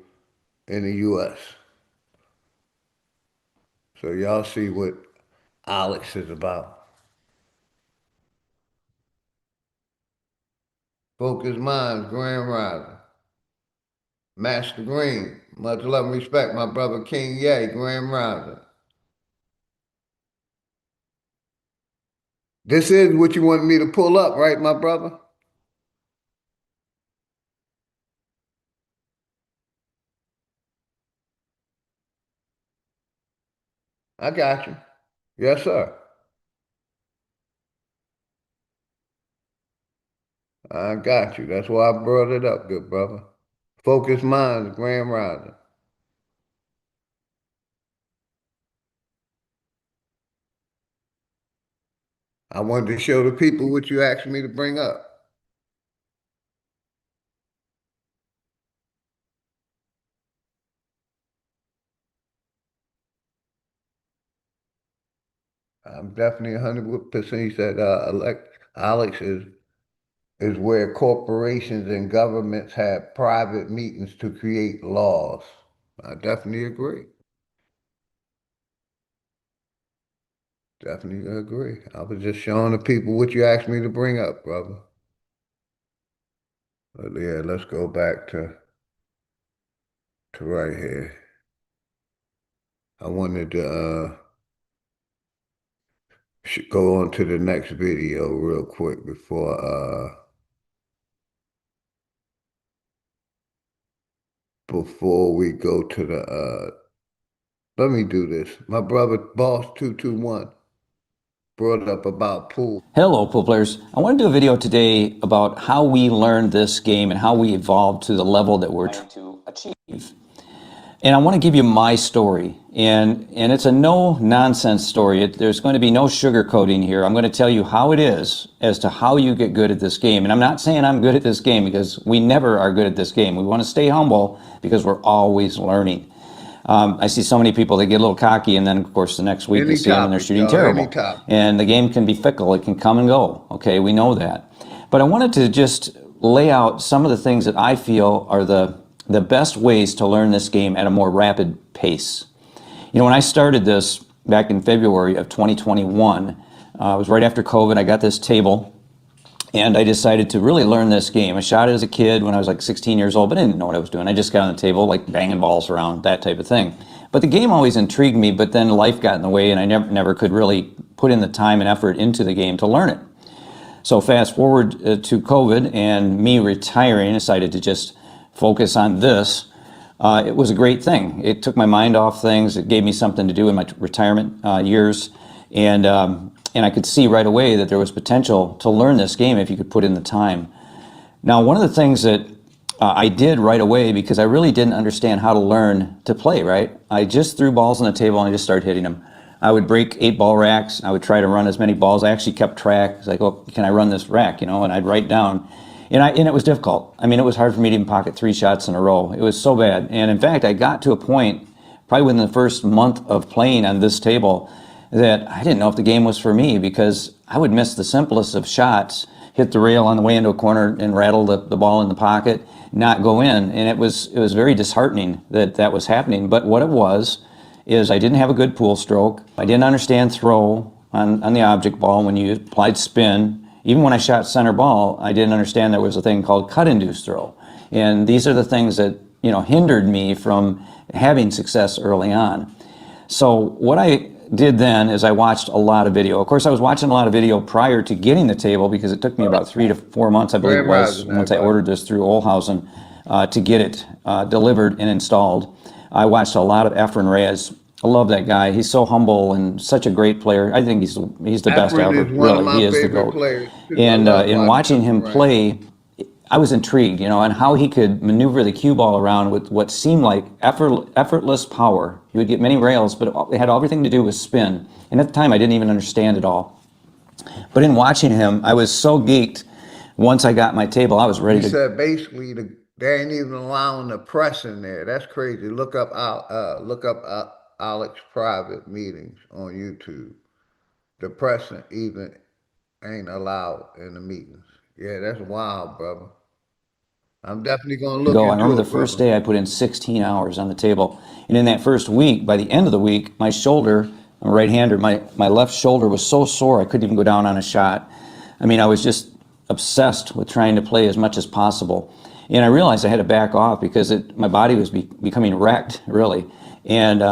in the U.S. So y'all see what ALEC is about. Focus Minds, Grand Rising. Master Green, much love and respect, my brother King Ye, Grand Rising. This is what you want me to pull up, right, my brother? I got you. Yes, sir. I got you. That's why I brought it up, good brother. Focus Minds, Grand Rising. I wanted to show the people what you asked me to bring up. I'm definitely 100%. He said, Alex is where corporations and governments have private meetings to create laws. I definitely agree. Definitely agree. I was just showing the people what you asked me to bring up, brother. But yeah, let's go back to right here. I wanted to go on to the next video real quick before we go to the let me do this. My brother Boss 221 brought up about pool. Hello, pool players. I want to do a video today about how we learned this game and how we evolved to the level that we're trying to achieve. And I want to give you my story. And it's a no-nonsense story. There's going to be no sugarcoating here. I'm going to tell you how it is as to how you get good at this game. And I'm not saying I'm good at this game, because we never are good at this game. We want to stay humble because we're always learning. I see so many people that get a little cocky, and then, of course, the next week you see them and they're shooting terrible. And the game can be fickle. It can come and go. Okay, we know that. But I wanted to just lay out some of the things that I feel are the best ways to learn this game at a more rapid pace. You know, when I started this back in February of 2021, it was right after COVID. I got this table, and I decided to really learn this game. I shot it as a kid when I was like 16 years old, but I didn't know what I was doing. I just got on the table, like banging balls around, that type of thing. But the game always intrigued me, but then life got in the way, and I never could really put in the time and effort into the game to learn it. So fast forward to COVID and me retiring, I decided to just focus on this. It was a great thing. It took my mind off things. It gave me something to do in my retirement years. And I could see right away that there was potential to learn this game if you could put in the time. Now, one of the things that I did right away, because I really didn't understand how to learn to play, right? I just threw balls on the table and I just started hitting them. I would break 8-ball racks. I would try to run as many balls. I actually kept track. It's like, oh, can I run this rack? You know, and I'd write down. And it was difficult. I mean, it was hard for me to even pocket 3 shots in a row. It was so bad. And in fact, I got to a point, probably within the first month of playing on this table, that I didn't know if the game was for me, because I would miss the simplest of shots, hit the rail on the way into a corner and rattle the ball in the pocket, not go in. And it was very disheartening that was happening. But what it was is I didn't have a good pool stroke. I didn't understand throw on the object ball when you applied spin. Even when I shot center ball, I didn't understand there was a thing called cut-induced throw. And these are the things that, you know, hindered me from having success early on. So what I did then is I watched a lot of video. Of course, I was watching a lot of video prior to getting the table, because it took me about 3 to 4 months, I believe it was, once I ordered this through Olhausen, to get it delivered and installed. I watched a lot of Efren Reyes. I love that guy. He's so humble and such a great player. I think he's the best ever. Really, he is the GOAT. And in watching him play, I was intrigued, you know, on how he could maneuver the cue ball around with what seemed like effortless power. He would get many rails, but it had everything to do with spin. And at the time, I didn't even understand it all. But in watching him, I was so geeked. Once I got my table, I was ready to. He said basically they ain't even allowing the press in there. That's crazy. Look up Alex private meetings on YouTube. The press even ain't allowed in the meetings. Yeah, that's wild, brother. I'm definitely going to look into it. I remember the first day I put in 16 hours on the table. And in that first week, by the end of the week, my shoulder, I'm a right-hander, my left shoulder was so sore I couldn't even go down on a shot. I mean, I was just obsessed with trying to play as much as possible. And I realized I had to back off because my body was becoming wrecked, really. And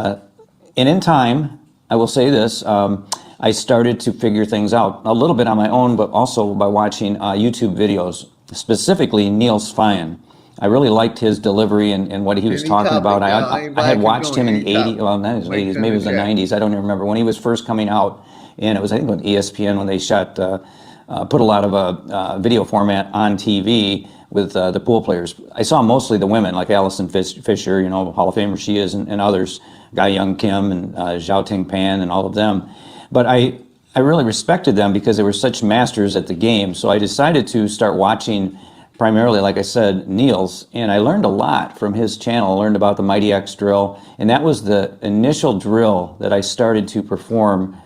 in time, I will say this, I started to figure things out a little bit on my own, but also by watching YouTube videos, specifically Neil Sfian. I really liked his delivery and what he was talking about. I had watched him in the 80s, well, not his 80s, maybe it was the 90s, I don't even remember, when he was first coming out. And it was, I think, on ESPN when they put a lot of video format on TV with the pool players. I saw mostly the women, like Allison Fisher, you know, Hall of Famer she is, and others, Guy Young Kim and Zhao Ting Pan and all of them. But I really respected them because they were such masters at the game. So I decided to start watching primarily, like I said, Neil's, and I learned a lot from his channel. I learned about the Mighty X drill, and that was the initial drill that I started to perform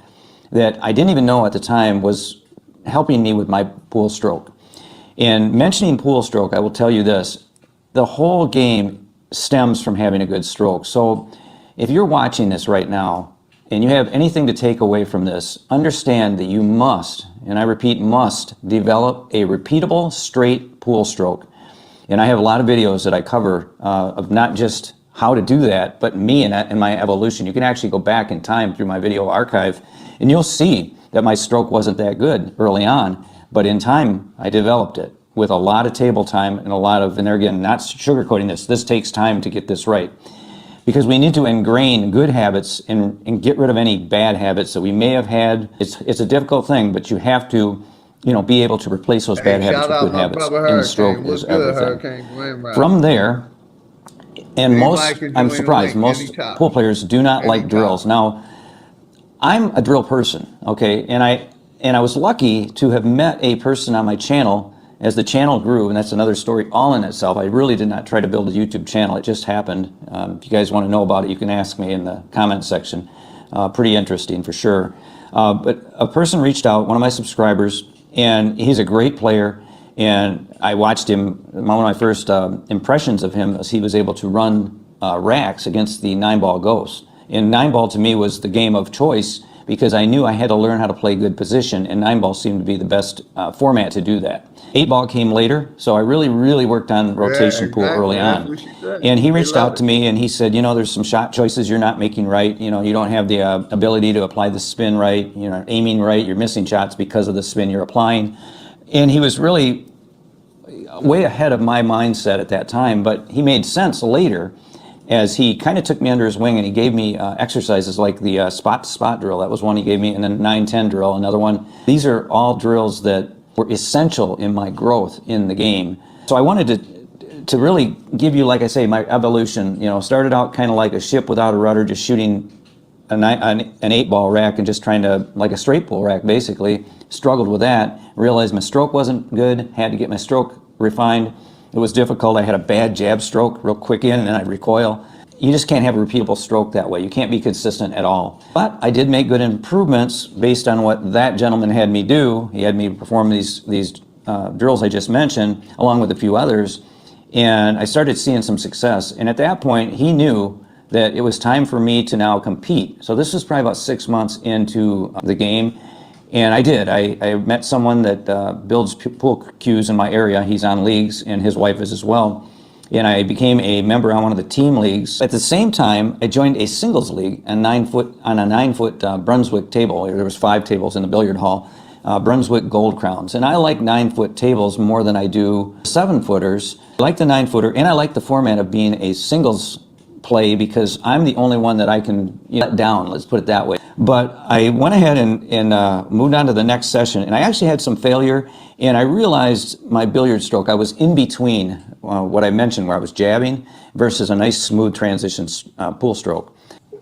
that I didn't even know at the time was helping me with my pool stroke. And mentioning pool stroke, I will tell you this, the whole game stems from having a good stroke. So if you're watching this right now and you have anything to take away from this, understand that you must, and I repeat, must develop a repeatable straight pool stroke. And I have a lot of videos that I cover of not just how to do that, but me and my evolution. You can actually go back in time through my video archive, and you'll see that my stroke wasn't that good early on, but in time, I developed it with a lot of table time and a lot of, and there again, not sugarcoating this takes time to get this right. Because we need to ingrain good habits and get rid of any bad habits that we may have had. It's a difficult thing, but you have to, be able to replace those bad habits with good habits. And the stroke is everything. From there, and I'm surprised, most pool players do not like drills. Now, I'm a drill person, okay, and I was lucky to have met a person on my channel as the channel grew, and that's another story all in itself. I really did not try to build a YouTube channel. It just happened. If you guys want to know about it, you can ask me in the comment section. Pretty interesting for sure. But a person reached out, one of my subscribers, and he's a great player. And I watched him, one of my first impressions of him was he was able to run racks against the 9-ball Ghost. And 9-ball to me was the game of choice because I knew I had to learn how to play good position, and 9-ball seemed to be the best format to do that. 8-ball came later, so I really worked on rotation pool early on. And he reached out to me and he said, there's some shot choices you're not making right. You don't have the ability to apply the spin right, aiming right, you're missing shots because of the spin you're applying. And he was really way ahead of my mindset at that time, but he made sense later as he kind of took me under his wing and he gave me exercises like the spot-to-spot drill. That was one he gave me, and then 9-10 drill, another one. These are all drills that were essential in my growth in the game. So I wanted to really give you, like I say, my evolution. Started out kind of like a ship without a rudder, just shooting an 8-ball rack and just trying to, like a straight pull rack basically. Struggled with that, realized my stroke wasn't good, had to get my stroke refined. It was difficult. I had a bad jab stroke, real quick in, and then I'd recoil. You just can't have a repeatable stroke that way. You can't be consistent at all. But I did make good improvements based on what that gentleman had me do. He had me perform these drills I just mentioned, along with a few others, and I started seeing some success. And at that point, he knew that it was time for me to now compete. So this was probably about 6 months into the game. And I did. I met someone that builds pool cues in my area. He's on leagues, and his wife is as well. And I became a member on one of the team leagues. At the same time, I joined a singles league, on a 9-foot Brunswick table. There was 5 tables in the billiard hall, Brunswick Gold Crowns. And I like 9-foot tables more than I do 7-footers. I like the 9-footer, and I like the format of being a singles play because I'm the only one that I can let down, let's put it that way. But I went ahead and moved on to the next session, and I actually had some failure, and I realized my billiard stroke, I was in between what I mentioned where I was jabbing versus a nice smooth transition pool stroke.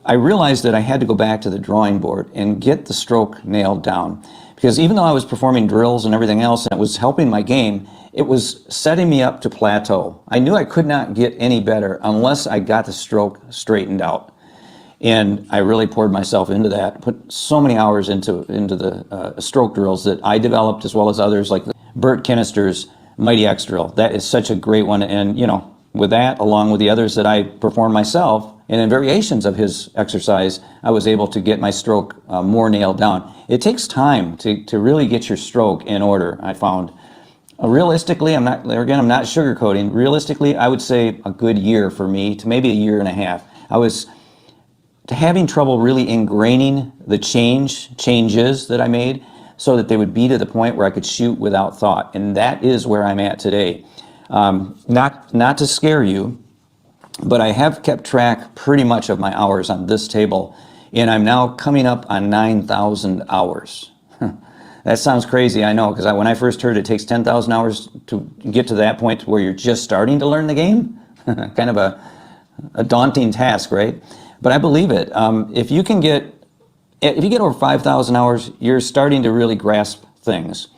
I realized that I had to go back to the drawing board and get the stroke nailed down, because even though I was performing drills and everything else and it was helping my game, it was setting me up to plateau. I knew I could not get any better unless I got the stroke straightened out. And I really poured myself into that, put so many hours into the stroke drills that I developed, as well as others like Bert Kinnister's Mighty X drill. That is such a great one. And, with that, along with the others that I performed myself, and in variations of his exercise, I was able to get my stroke more nailed down. It takes time to really get your stroke in order, I found. Realistically, I'm not sugarcoating. Realistically, I would say a good year for me to maybe a year and a half. I was having trouble really ingraining the changes that I made so that they would be to the point where I could shoot without thought. And that is where I'm at today. Not to scare you, but I have kept track pretty much of my hours on this table, and I'm now coming up on 9,000 hours. That sounds crazy, I know, because when I first heard it takes 10,000 hours to get to that point where you're just starting to learn the game. Kind of a daunting task, right? But I believe it. If you get over 5,000 hours, you're starting to really grasp things.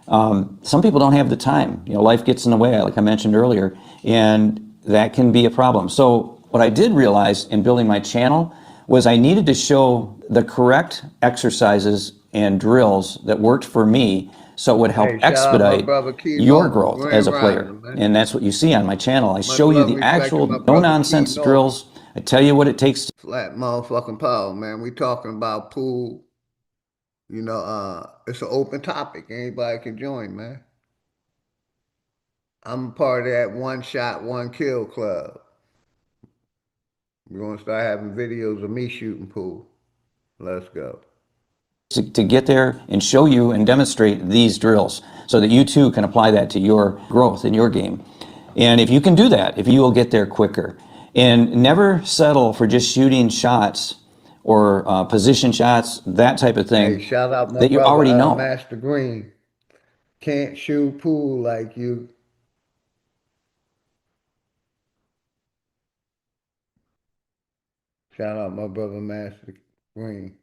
Some people don't have the time. Life gets in the way, like I mentioned earlier, and that can be a problem. So what I did realize in building my channel was I needed to show the correct exercises and drills that worked for me, so it would help expedite your growth as a player. And that's what you see on my channel. I show you the actual no-nonsense drills. I tell you what it takes. Flat motherfucking power, man. We talking about pool. It's an open topic. Anybody can join, man. I'm part of that one shot, one kill club. We're going to start having videos of me shooting pool. Let's go. To get there and show you and demonstrate these drills so that you too can apply that to your growth in your game. And if you can do that, if you will get there quicker. And never settle for just shooting shots or position shots, that type of thing, hey, shout out my that you brother, already know. Master Green. Can't shoot pool like you. Shout out my brother, Master Green.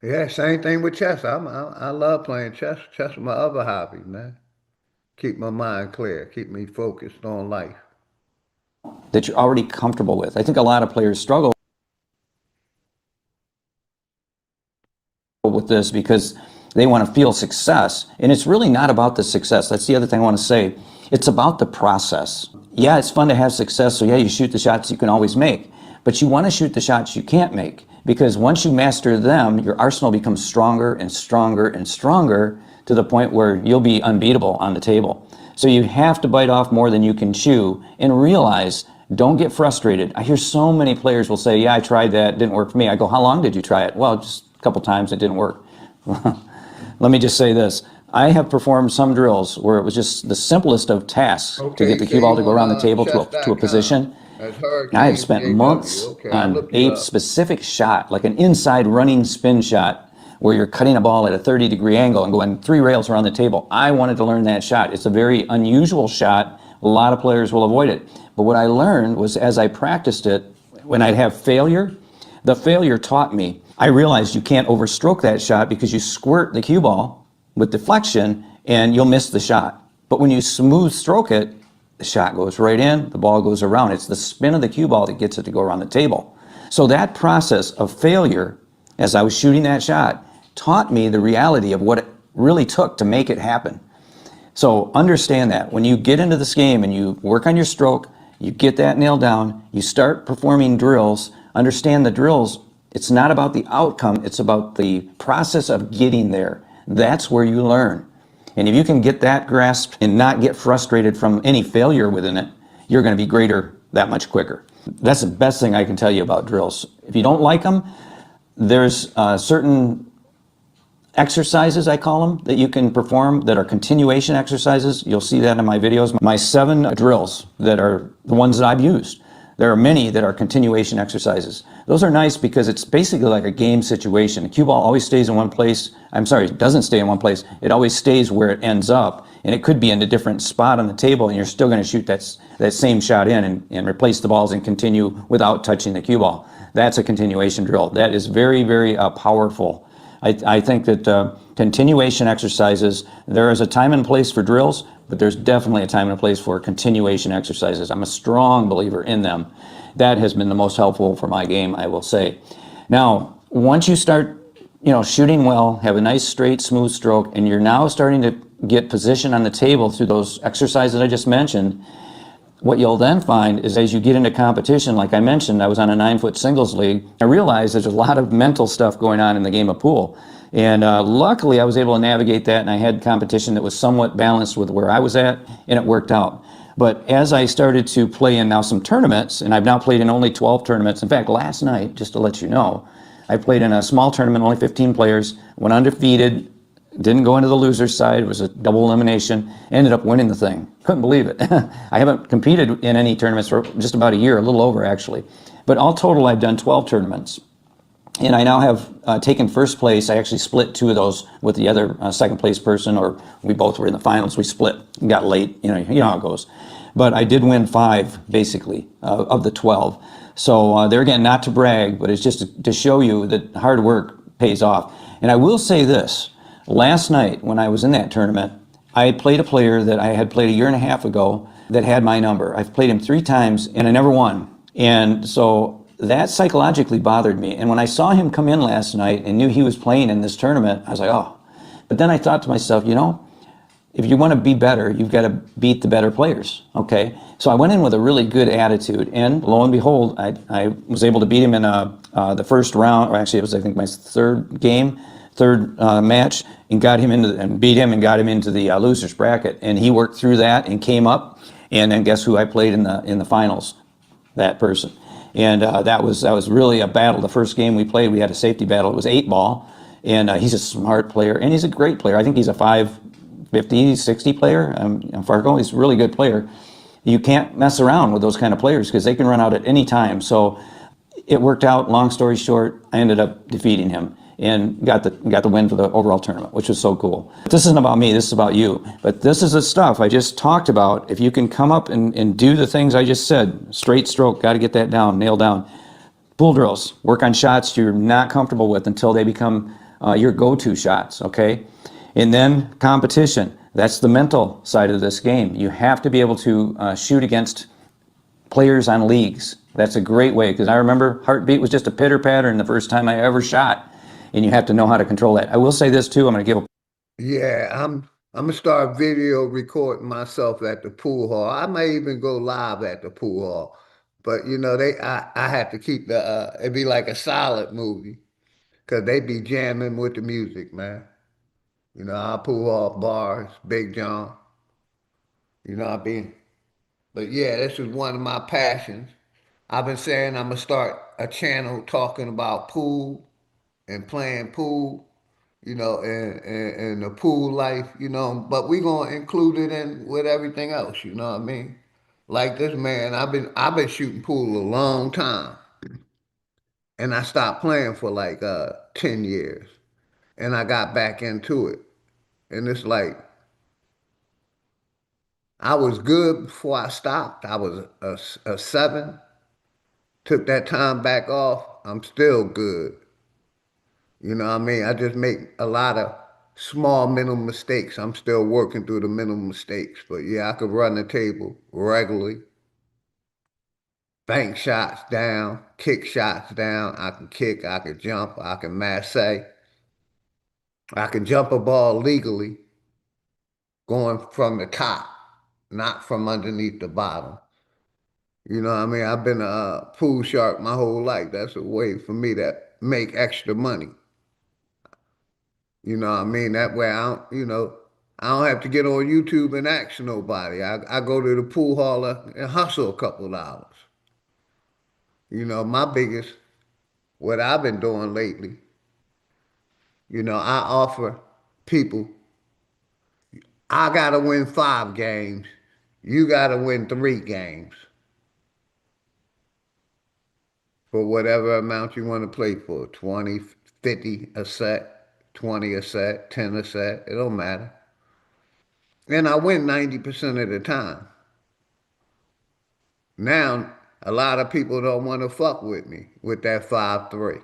Yeah, same thing with chess. I love playing chess. Chess is my other hobby, man. Keep my mind clear. Keep me focused on life. That you're already comfortable with. I think a lot of players struggle with this because they want to feel success. And it's really not about the success. That's the other thing I want to say. It's about the process. Yeah, it's fun to have success. So yeah, you shoot the shots you can always make. But you want to shoot the shots you can't make. Because once you master them, your arsenal becomes stronger and stronger and stronger to the point where you'll be unbeatable on the table. So you have to bite off more than you can chew and realize, don't get frustrated. I hear so many players will say, yeah, I tried that, it didn't work for me. I go, how long did you try it? Well, just a couple times, it didn't work. Let me just say this. I have performed some drills where it was just the simplest of tasks to get the cue ball to go around the table to a position. I have spent months on a specific shot, like an inside running spin shot, where you're cutting a ball at a 30-degree angle and going 3 rails around the table. I wanted to learn that shot. It's a very unusual shot. A lot of players will avoid it. But what I learned was, as I practiced it, when I'd have failure, the failure taught me. I realized you can't overstroke that shot because you squirt the cue ball with deflection and you'll miss the shot. But when you smooth stroke it, the shot goes right in, the ball goes around. It's the spin of the cue ball that gets it to go around the table. So that process of failure, as I was shooting that shot, taught me the reality of what it really took to make it happen. So understand that when you get into this game and you work on your stroke, you get that nailed down, you start performing drills, understand the drills, it's not about the outcome, it's about the process of getting there. That's where you learn. And if you can get that grasped and not get frustrated from any failure within it, you're going to be greater that much quicker. That's the best thing I can tell you about drills. If you don't like them, there's certain exercises, I call them, that you can perform that are continuation exercises. You'll see that in my videos. My 7 drills that are the ones that I've used. There are many that are continuation exercises. Those are nice because it's basically like a game situation. The cue ball always stays in one place. I'm sorry, it doesn't stay in one place. It always stays where it ends up. And it could be in a different spot on the table and you're still going to shoot that same shot in and replace the balls and continue without touching the cue ball. That's a continuation drill. That is very, very powerful. I think that continuation exercises, there is a time and place for drills, but there's definitely a time and a place for continuation exercises. I'm a strong believer in them. That has been the most helpful for my game, I will say. Now, once you start, shooting well, have a nice straight, smooth stroke, and you're now starting to get position on the table through those exercises I just mentioned, what you'll then find is as you get into competition, like I mentioned, I was on a 9-foot singles league. I realized there's a lot of mental stuff going on in the game of pool. And luckily I was able to navigate that and I had competition that was somewhat balanced with where I was at and it worked out. But as I started to play in now some tournaments, and I've now played in only 12 tournaments. In fact, last night, just to let you know, I played in a small tournament, only 15 players, went undefeated, didn't go into the loser's side. It was a double elimination. Ended up winning the thing. Couldn't believe it. I haven't competed in any tournaments for just about a year, a little over actually. But all total, I've done 12 tournaments. And I now have taken first place. I actually split 2 of those with the other second place person, or we both were in the finals. We split, got late, you know how it goes. But I did win 5, basically, of the 12. So there again, not to brag, but it's just to show you that hard work pays off. And I will say this. Last night, when I was in that tournament, I had played a player that I had played a year and a half ago that had my number. I've played him 3 times, and I never won. And so that psychologically bothered me. And when I saw him come in last night and knew he was playing in this tournament, I was like, oh. But then I thought to myself, if you want to be better, you've got to beat the better players, okay? So I went in with a really good attitude, and lo and behold, I was able to beat him in the first round, or actually it was, I think, my 3rd game. third match and got him into and beat him and got him into the losers bracket, and he worked through that and came up. And then guess who I played in the finals? That person. And that was really a battle. The first game we played, we had a safety battle. It was 8-ball, and he's a smart player and he's a great player. I think he's a 550, 60 player. Fargo, he's a really good player. You can't mess around with those kind of players because they can run out at any time. So it worked out. Long story short, I ended up defeating him and got the win for the overall tournament, which was so cool. This isn't about me, this is about you. But this is the stuff I just talked about. If you can come up and do the things I just said, straight stroke, got to get that down, nailed down. Pool drills, work on shots you're not comfortable with until they become your go-to shots, okay? And then competition, that's the mental side of this game. You have to be able to shoot against players on leagues. That's a great way, because I remember heartbeat was just a pitter pattern the first time I ever shot. And you have to know how to control that. I will say this too, I'm gonna give a... Yeah, I'm gonna start video recording myself at the pool hall. I may even go live at the pool hall. But you know, I had to keep the it'd be like a silent movie. Cause they be jamming with the music, man. You know, I pool hall bars, Big John. You know what I mean? But yeah, this is one of my passions. I've been saying I'm gonna start a channel talking about pool and playing pool, you know, and the pool life, you know, but we gonna include it in with everything else, you know what I mean? Like this man, I've been shooting pool a long time. And I stopped playing for like 10 years. And I got back into it. And it's like I was good before I stopped. I was a 7. Took that time back off. I'm still good. You know what I mean? I just make a lot of small mental mistakes. I'm still working through the mental mistakes. But yeah, I could run the table regularly. Bank shots down, kick shots down. I can kick, I can jump, I can masse. I can jump a ball legally going from the top, not from underneath the bottom. You know what I mean? I've been a pool shark my whole life. That's a way for me to make extra money. You know what I mean? That way I don't have to get on YouTube and ask nobody. I go to the pool hall and hustle a couple of hours. You know, what I've been doing lately, you know, I offer people, I got to win 5 games. You got to win 3 games for whatever amount you want to play for. 20, 50 a set, 20 a set, 10 a set. It don't matter. And I win 90% of the time. Now, a lot of people don't want to fuck with me with that 5-3.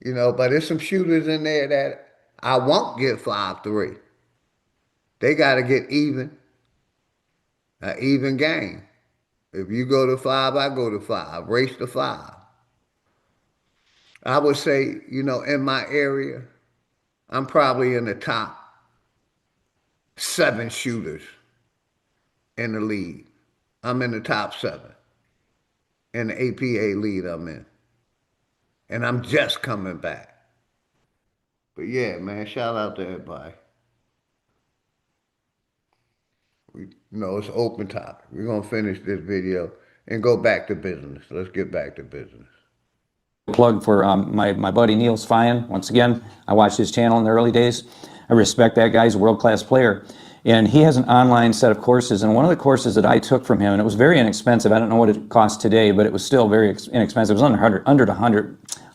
You know, but there's some shooters in there that I won't get 5-3. They got to get even, an even game. If you go to 5, I go to 5. Race to 5. I would say, you know, in my area, I'm probably in the top 7 shooters in the league. I'm in the top 7 in the APA league I'm in. And I'm just coming back. But yeah, man, shout out to everybody. It's an open topic. We're going to finish this video and go back to business. Let's get back to business. Plug for my buddy Neil Sfian. Once again, I watched his channel in the early days. I respect that guy. He's a world-class player. And he has an online set of courses. And one of the courses that I took from him, and it was very inexpensive. I don't know what it costs today, but it was still very inexpensive. It was under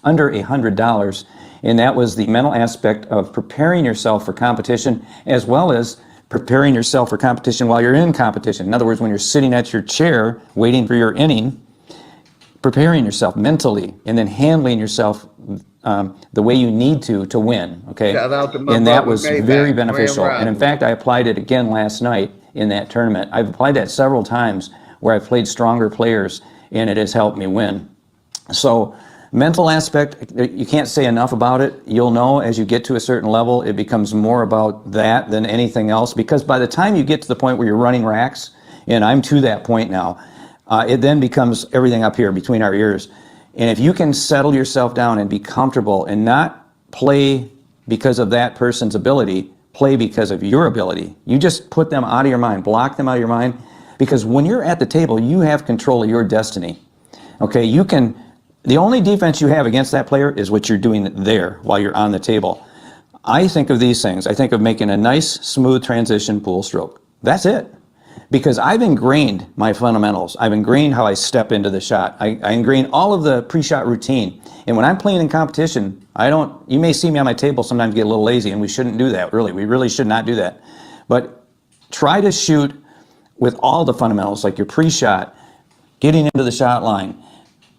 $100. And that was the mental aspect of preparing yourself for competition, as well as preparing yourself for competition while you're in competition. In other words, when you're sitting at your chair waiting for your inning, preparing yourself mentally and then handling yourself the way you need to win, okay? Shout out to my and that brother was Mayback, very beneficial. Grand And in fact, I applied it again last night in that tournament. I've applied that several times where I've played stronger players, and it has helped me win. So mental aspect, you can't say enough about it. You'll know as you get to a certain level, it becomes more about that than anything else, because by the time you get to the point where you're running racks, and I'm to that point now, it then becomes everything up here between our ears. And if you can settle yourself down and be comfortable and not play because of that person's ability, play because of your ability. You just put them out of your mind, block them out of your mind, because when you're at the table, you have control of your destiny. Okay, the only defense you have against that player is what you're doing there while you're on the table. I think of these things. I think of making a nice, smooth transition pool stroke. That's it. Because I've ingrained my fundamentals. I've ingrained how I step into the shot. I ingrained all of the pre-shot routine. And when I'm playing in competition, you may see me on my table sometimes get a little lazy, and we shouldn't do that, really. We really should not do that. But try to shoot with all the fundamentals, like your pre-shot, getting into the shot line,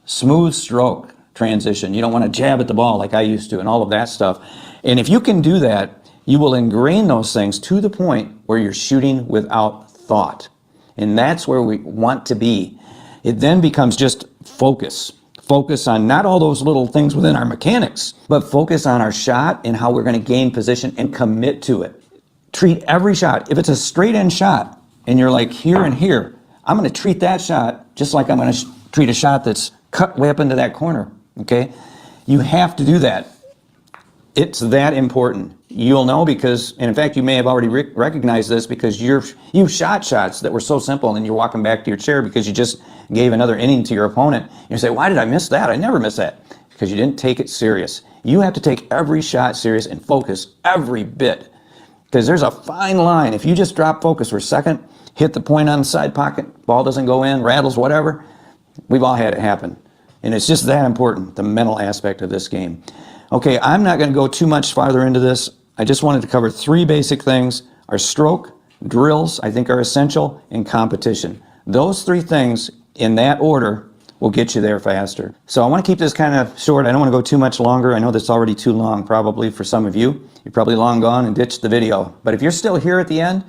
smooth stroke transition. You don't want to jab at the ball like I used to and all of that stuff. And if you can do that, you will ingrain those things to the point where you're shooting without thought. And that's where we want to be. It then becomes just focus. Focus on not all those little things within our mechanics, but focus on our shot and how we're going to gain position and commit to it. Treat every shot. If it's a straight end shot and you're like here and here, I'm going to treat that shot just like I'm going to treat a shot that's cut way up into that corner. Okay? You have to do that. It's that important. You'll know because, and in fact, you may have already recognized this because you shot shots that were so simple, and then you're walking back to your chair because you just gave another inning to your opponent. And you say, why did I miss that? I never miss that. Because you didn't take it serious. You have to take every shot serious and focus every bit. Because there's a fine line. If you just drop focus for a second, hit the point on the side pocket, ball doesn't go in, rattles, whatever, we've all had it happen. And it's just that important, the mental aspect of this game. Okay, I'm not going to go too much farther into this. I just wanted to cover 3 basic things. Our stroke, drills, I think are essential, and competition. Those 3 things, in that order, will get you there faster. So I want to keep this kind of short. I don't want to go too much longer. I know that's already too long, probably, for some of you. You're probably long gone and ditched the video. But if you're still here at the end,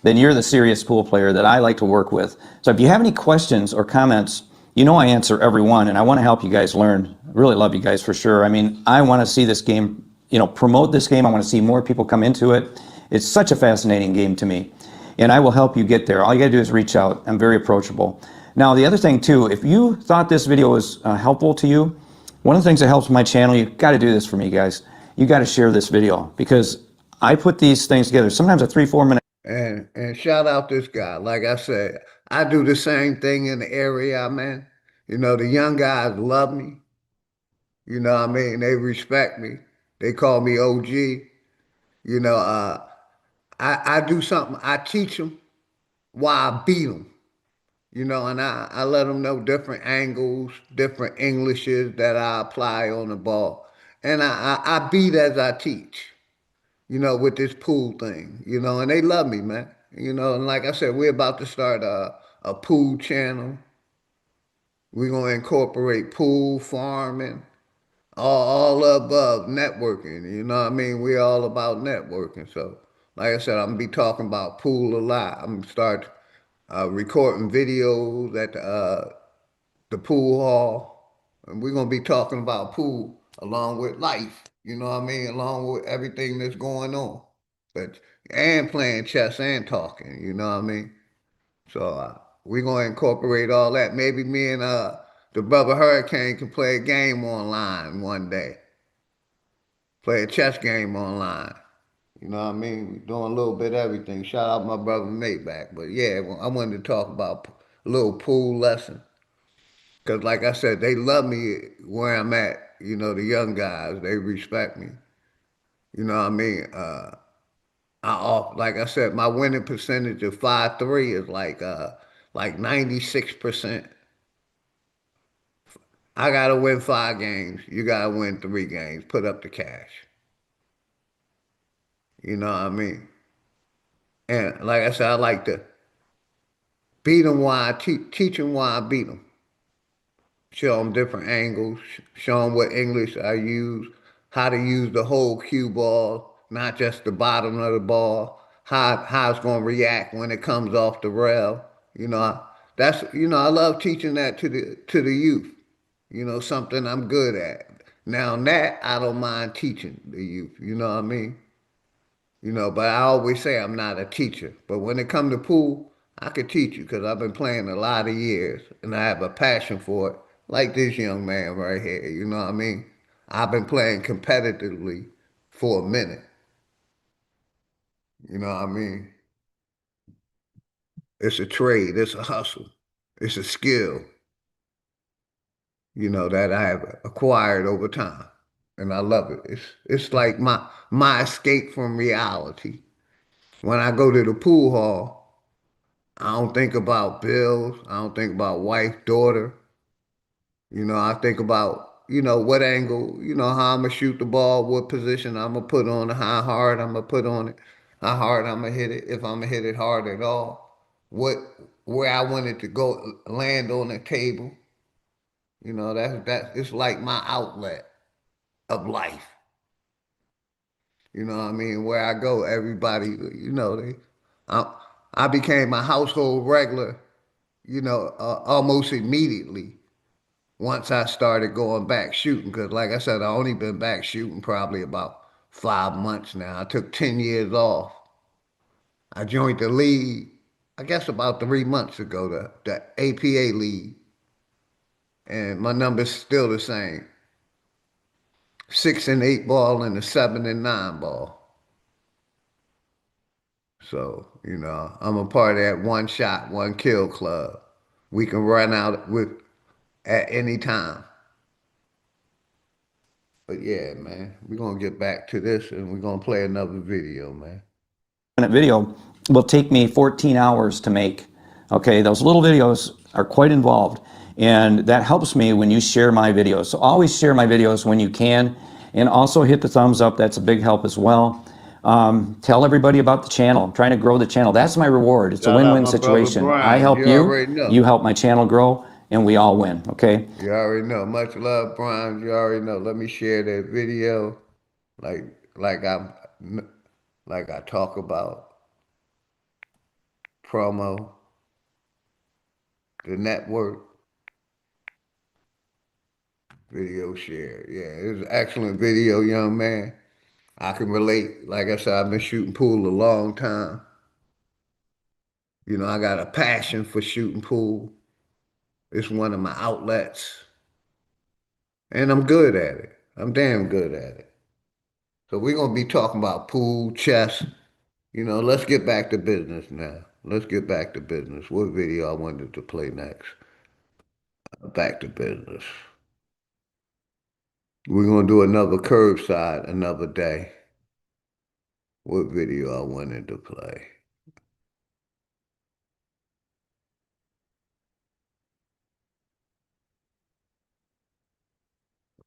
then you're the serious pool player that I like to work with. So if you have any questions or comments, you know I answer every one, and I want to help you guys learn. I really love you guys for sure. I mean, I want to see this game, promote this game. I want to see more people come into it. It's such a fascinating game to me, and I will help you get there. All you got to do is reach out. I'm very approachable. Now, the other thing too, if you thought this video was helpful to you, one of the things that helps my channel, you've got to do this for me, guys. You got to share this video because I put these things together. Sometimes a 3-4 minute. And shout out this guy. Like I said, I do the same thing in the area I'm in. The young guys love me. You know what I mean? They respect me. They call me OG. I do something. I teach them why I beat them. And I let them know different angles, different Englishes that I apply on the ball. And I beat as I teach, with this pool thing, and they love me, man. And like I said, we're about to start a pool channel. We're going to incorporate pool, farming, all above networking. You know what I mean? We're all about networking. So, like I said, I'm going to be talking about pool a lot. I'm going to start recording videos at the pool hall. And we're going to be talking about pool along with life. You know what I mean? Along with everything that's going on. And playing chess and talking. You know what I mean? So we're going to incorporate all that. Maybe me and the brother Hurricane can play a game online one day. Play a chess game online. You know what I mean? We're doing a little bit of everything. Shout out my brother Nate back. But yeah, I wanted to talk about a little pool lesson. Because like I said, they love me where I'm at. The young guys, they respect me. You know what I mean? Like I said, my winning percentage of 5-3 is like 96%. I gotta win 5 games. You gotta win 3 games. Put up the cash. You know what I mean? And like I said, I like to beat them while I teach them why I beat them. Show them different angles. Show them what English I use. How to use the whole cue ball, not just the bottom of the ball. How it's gonna react when it comes off the rail. I love teaching that to the youth. Something I'm good at. Now that I don't mind teaching the youth, you know what I mean? But I always say I'm not a teacher. But when it comes to pool, I could teach you because I've been playing a lot of years and I have a passion for it like this young man right here, you know what I mean? I've been playing competitively for a minute, you know what I mean? It's a trade, it's a hustle, it's a skill, you know, that I have acquired over time. And I love it. It's like my escape from reality. When I go to the pool hall, I don't think about bills. I don't think about wife, daughter. You know, I think about, what angle, how I'm gonna shoot the ball, what position I'm gonna put on it, how hard I'm gonna put on it, how hard I'm gonna hit it, if I'm gonna hit it hard at all, what where I want it to go land on the table. That it's like my outlet of life. You know what I mean? Where I go, everybody, I, I became a household regular, almost immediately once I started going back shooting. Because, like I said, I only been back shooting probably about 5 months now. I took 10 years off. I joined the league, I guess about 3 months ago, the APA league, and my number's still the same: 6 and 8 ball and a 7 and 9 ball. So, I'm a part of that one shot, one kill club. We can run out with at any time. But yeah, man, we're gonna get back to this and we're gonna play another video, man. Minute video will take me 14 hours to make. Okay, those little videos are quite involved, and that helps me when you share my videos. So always share my videos when you can, and also hit the thumbs up. That's a big help as well. Tell everybody about the channel. I'm trying to grow the channel. That's my reward. It's a win-win situation. I help you help my channel grow, and we all win, okay? You already know. Much love, Brian. You already know. Let me share that video like like I like I talk about promo, the network, video share. Yeah, it was an excellent video, young man. I can relate. Like I said, I've been shooting pool a long time. I got a passion for shooting pool. It's one of my outlets. And I'm good at it. I'm damn good at it. So we're going to be talking about pool, chess. Let's get back to business now. Let's get back to business. What video I wanted to play next? Back to business. We're going to do another curbside another day. What video I wanted to play?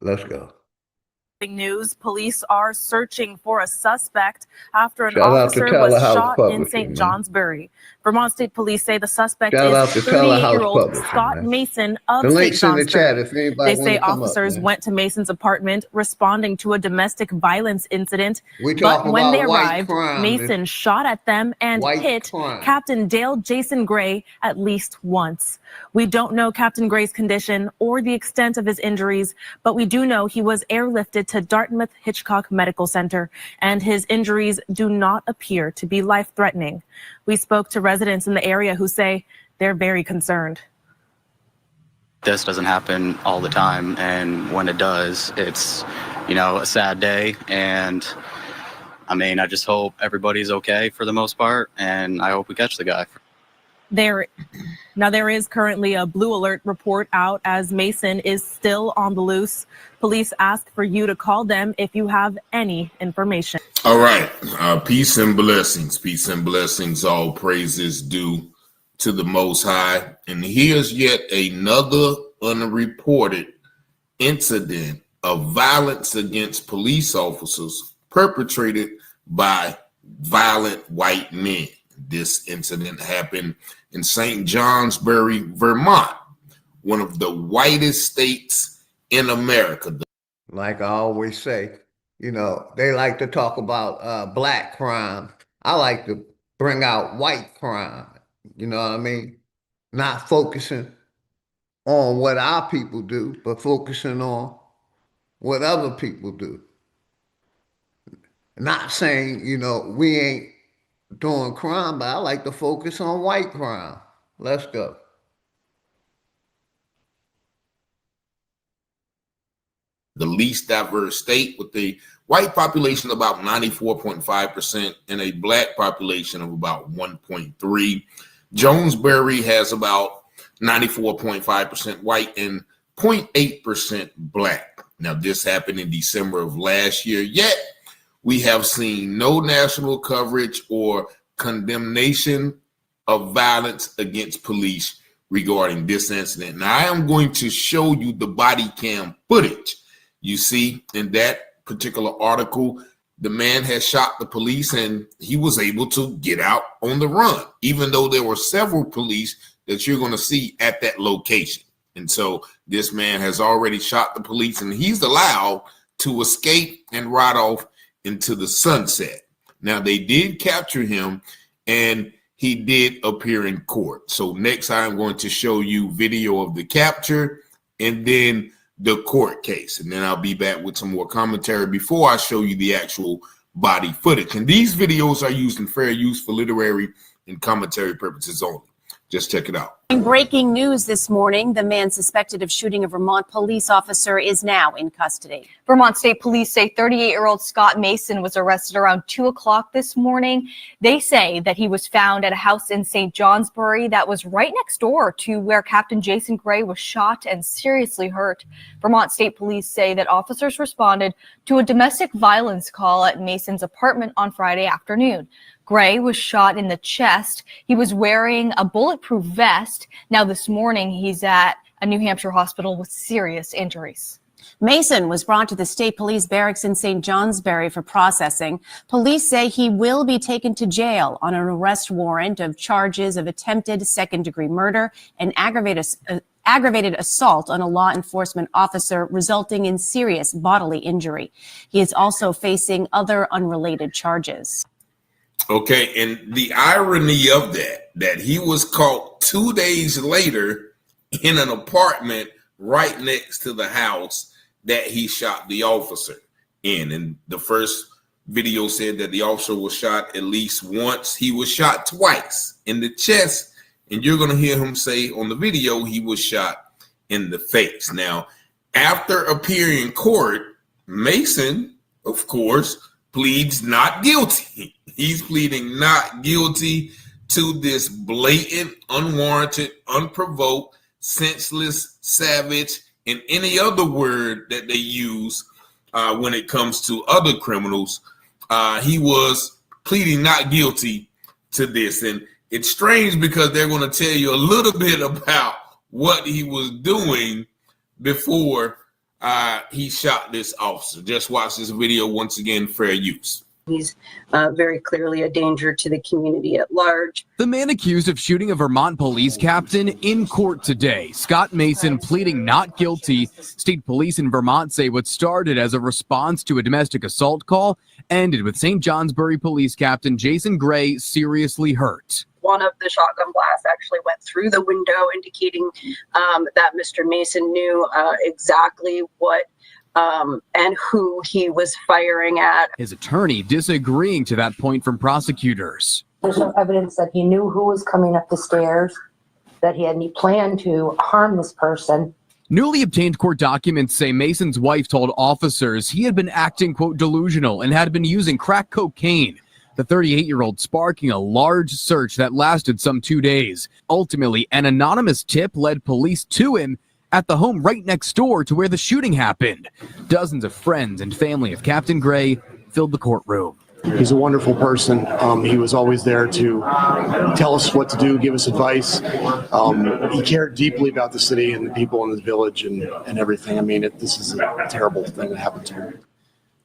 Let's go. News, police are searching for a suspect after an Shout out to officer was Telehouse shot in Publishing, St. man. Johnsbury. Vermont State Police say the suspect Shout out to is Telehouse 38-year-old Publishing, Scott man. Mason The of St. link's in the chat Johnsbury. if anybody They want say to come up, officers man. went to Mason's apartment responding to a domestic violence incident. We But talk when about they white arrived, crime. Mason shot at them and White hit crime. Captain Dale Jason Gray at least once. We don't know Captain Gray's condition or the extent of his injuries, but we do know he was airlifted to Dartmouth Hitchcock Medical Center, and his injuries do not appear to be life-threatening. We spoke to residents in the area who say they're very concerned. This doesn't happen all the time, and when it does, it's, a sad day. And I just hope everybody's okay for the most part, and I hope we catch the guy. There is currently a blue alert report out as Mason is still on the loose. Police ask for you to call them if you have any information. All right. Peace and blessings. Peace and blessings. All praises due to the Most High. And here's yet another unreported incident of violence against police officers perpetrated by violent white men. This incident happened in St. Johnsbury, Vermont, one of the whitest states in America. Like I always say, they like to talk about black crime. I like to bring out white crime. You know what I mean? Not focusing on what our people do, but focusing on what other people do. Not saying, we ain't doing crime, but I like to focus on white crime. Let's go. the least diverse state, with a white population of about 94.5% and a black population of about 1.3. Jonesbury has about 94.5% white and 0.8% black. Now, this happened in December of last year, yet we have seen no national coverage or condemnation of violence against police regarding this incident. Now, I am going to show you the body cam footage. You see, in that particular article, the man has shot the police and he was able to get out on the run, even though there were several police that you're going to see at that location. And so this man has already shot the police and he's allowed to escape and ride off into the sunset. Now, they did capture him and he did appear in court. So next, I'm going to show you video of the capture and then the court case. And then I'll be back with some more commentary before I show you the actual body footage. And these videos are used in fair use for literary and commentary purposes only. Just check it out. In breaking news this morning, the man suspected of shooting a Vermont police officer is now in custody. Vermont State Police say 38-year-old Scott Mason was arrested around 2 o'clock this morning. They say that he was found at a house in St. Johnsbury that was right next door to where Captain Jason Gray was shot and seriously hurt. Vermont State Police say that officers responded to a domestic violence call at Mason's apartment on Friday afternoon. Gray was shot in the chest. He was wearing a bulletproof vest. Now this morning, he's at a New Hampshire hospital with serious injuries. Mason was brought to the state police barracks in St. Johnsbury for processing. Police say he will be taken to jail on an arrest warrant of charges of attempted second-degree murder and aggravated assault on a law enforcement officer resulting in serious bodily injury. He is also facing other unrelated charges. Okay, and the irony of that he was caught 2 days later in an apartment right next to the house that he shot the officer in. And the first video said that the officer was shot at least once. He was shot twice in the chest, and you're going to hear him say on the video he was shot in the face. Now, after appearing in court, Mason, of course, pleads not guilty. He's pleading not guilty to this blatant, unwarranted, unprovoked, senseless, savage, and any other word that they use when it comes to other criminals. He was pleading not guilty to this. And it's strange because they're going to tell you a little bit about what he was doing before he shot this officer. Just watch this video once again, fair use. He's very clearly a danger to the community at large. The man accused of shooting a Vermont police captain in court today. Scott Mason pleading not guilty. State police in Vermont say what started as a response to a domestic assault call ended with St. Johnsbury police captain Jason Gray seriously hurt. One of the shotgun blasts actually went through the window, indicating that Mr. Mason knew exactly what and who he was firing at. His attorney disagreeing to that point from prosecutors. There's no evidence that he knew who was coming up the stairs, that he had any plan to harm this person. Newly obtained court documents say Mason's wife told officers he had been acting, quote, delusional and had been using crack cocaine. The 38-year-old sparking a large search that lasted some 2 days. Ultimately, an anonymous tip led police to him at the home right next door to where the shooting happened. Dozens of friends and family of Captain Gray filled the courtroom. He's a wonderful person. He was always there to tell us what to do, give us advice. He cared deeply about the city and the people in the village and everything. I mean, this is a terrible thing that happened to him.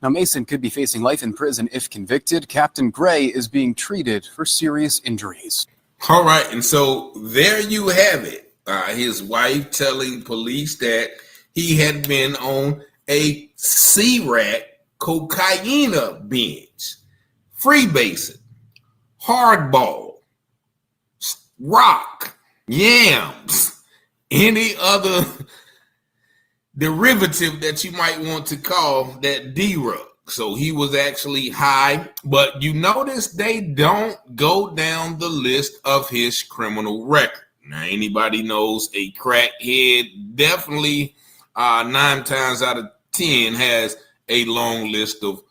Now, Mason could be facing life in prison if convicted. Captain Gray is being treated for serious injuries. All right, and so there you have it. His wife telling police that he had been on a C-Rack cocaine binge, freebasing, hardball, rock, yams, any other derivative that you might want to call that D-Rug. So he was actually high, but you notice they don't go down the list of his criminal record. Now, anybody knows a crackhead definitely 9 times out of 10 has a long list of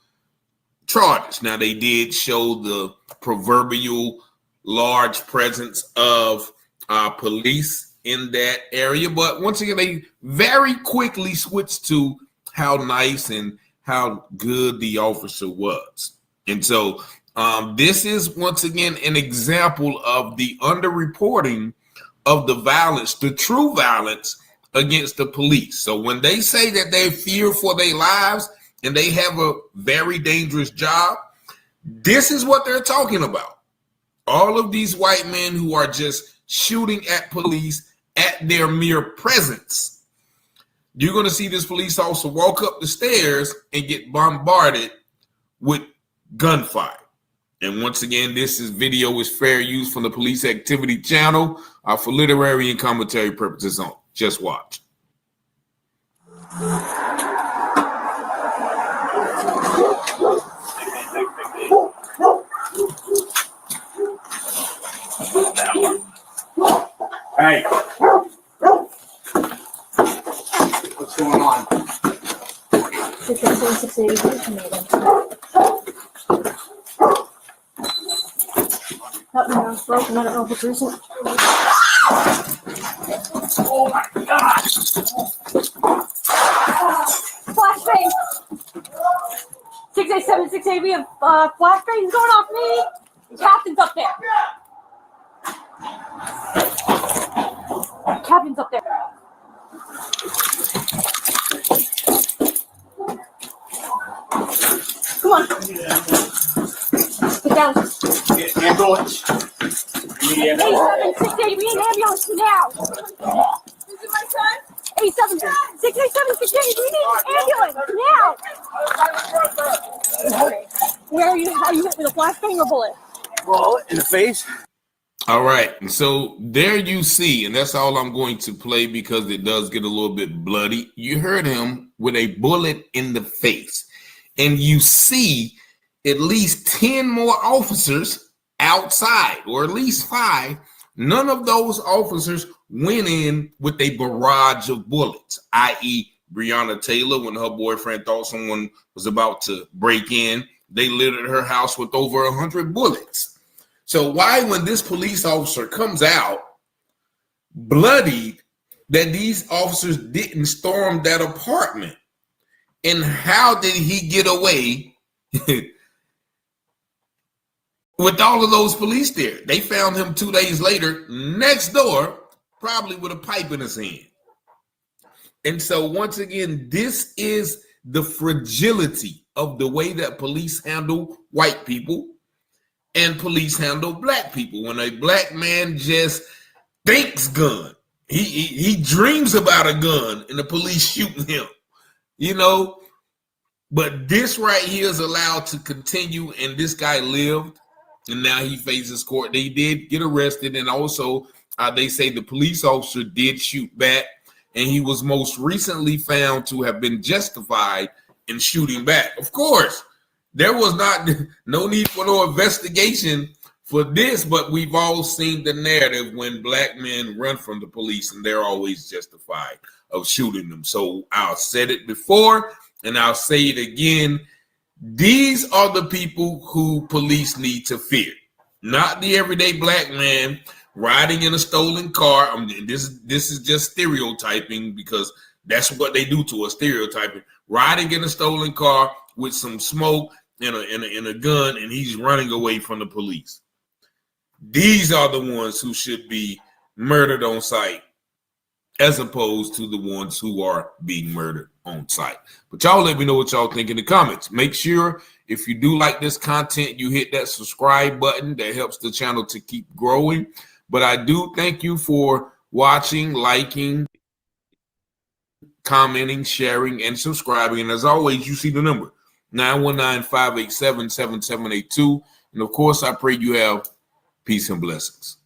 charges. Now, they did show the proverbial large presence of police in that area, but once again, they very quickly switched to how nice and how good the officer was. And so this is once again an example of the underreporting of the violence, the true violence against the police. So when they say that they fear for their lives and they have a very dangerous job, this is what they're talking about. All of these white men who are just shooting at police at their mere presence. You're going to see this police officer walk up the stairs and get bombarded with gunfire. And once again, this video is fair use from the Police Activity channel for literary and commentary purposes only. Just watch. Hey. What's going on? Help me out, broken. I don't know if it's recent. Oh my God! Flashbang! 687, 680, we have flashbangs going off me. Captain's up there. Captain's up there. Come on. Get down. Ambulance. 87, 680, we need ambulance now. This is my son. 87, 687, 680, we need ambulance now. Where are you? How you hit with a flashbang or bullet? Bullet in the face. All right, and so there you see, and that's all I'm going to play because it does get a little bit bloody. You heard him with a bullet in the face, and you see at least 10 more officers outside, or at least 5. None of those officers went in with a barrage of bullets, i.e. Breonna Taylor, when her boyfriend thought someone was about to break in, they littered her house with over 100 bullets. So why, when this police officer comes out bloodied, that these officers didn't storm that apartment? And how did he get away with all of those police there? They found him 2 days later next door, probably with a pipe in his hand. And so once again, this is the fragility of the way that police handle white people and police handle black people. When a black man just thinks gun, he dreams about a gun and the police shooting him, you know. But this right here is allowed to continue, and this guy lived, and now he faces court. They did get arrested, and also they say the police officer did shoot back, and he was most recently found to have been justified in shooting back. Of course, there was no need for no investigation for this, but we've all seen the narrative when black men run from the police and they're always justified of shooting them. So I've said it before and I'll say it again. These are the people who police need to fear, not the everyday black man riding in a stolen car. I mean, this is just stereotyping because that's what they do to us, stereotyping. Riding in a stolen car with some smoke and a gun, and he's running away from the police. These are the ones who should be murdered on sight, as opposed to the ones who are being murdered on sight. But y'all let me know what y'all think in the comments. Make sure if you do like this content, you hit that subscribe button. That helps the channel to keep growing. But I do thank you for watching, liking, commenting, sharing, and subscribing. And as always, you see the number 919-587-7782. And of course, I pray you have peace and blessings.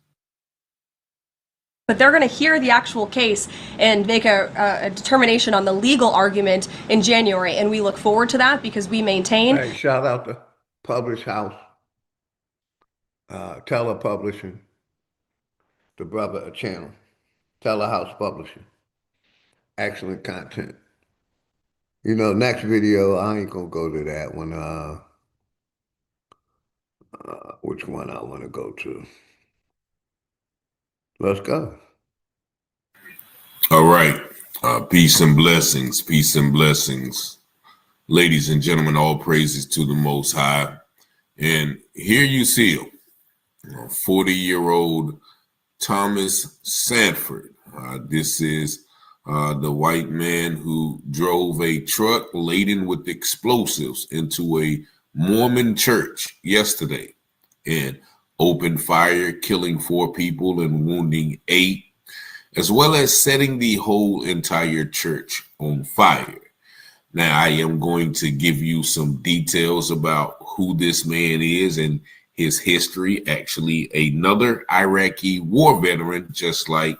But they're going to hear the actual case and make a determination on the legal argument in January. And we look forward to that because we maintain. Hey, shout out to Publish House, Teller Publishing, the brother channel, Teller House Publishing. Excellent content. Next video, I ain't gonna go to that one. Which one I want to go to? Let's go. All right. Peace and blessings. Peace and blessings. Ladies and gentlemen, all praises to the Most High. And here you see him, 40-year-old Thomas Sanford. This is the white man who drove a truck laden with explosives into a Mormon church yesterday and opened fire, killing 4 people and wounding 8, as well as setting the whole entire church on fire. Now, I am going to give you some details about who this man is and his history. Actually, another Iraqi war veteran, just like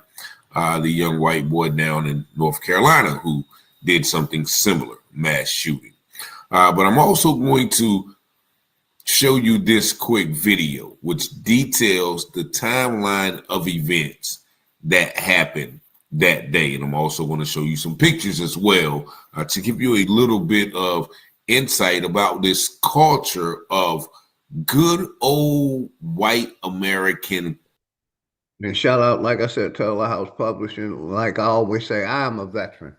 the young white boy down in North Carolina who did something similar, mass shooting. But I'm also going to show you this quick video, which details the timeline of events that happened that day. And I'm also going to show you some pictures as well to give you a little bit of insight about this culture of good old white American. And shout out, like I said, Taylor House Publishing. Like I always say, I'm a veteran,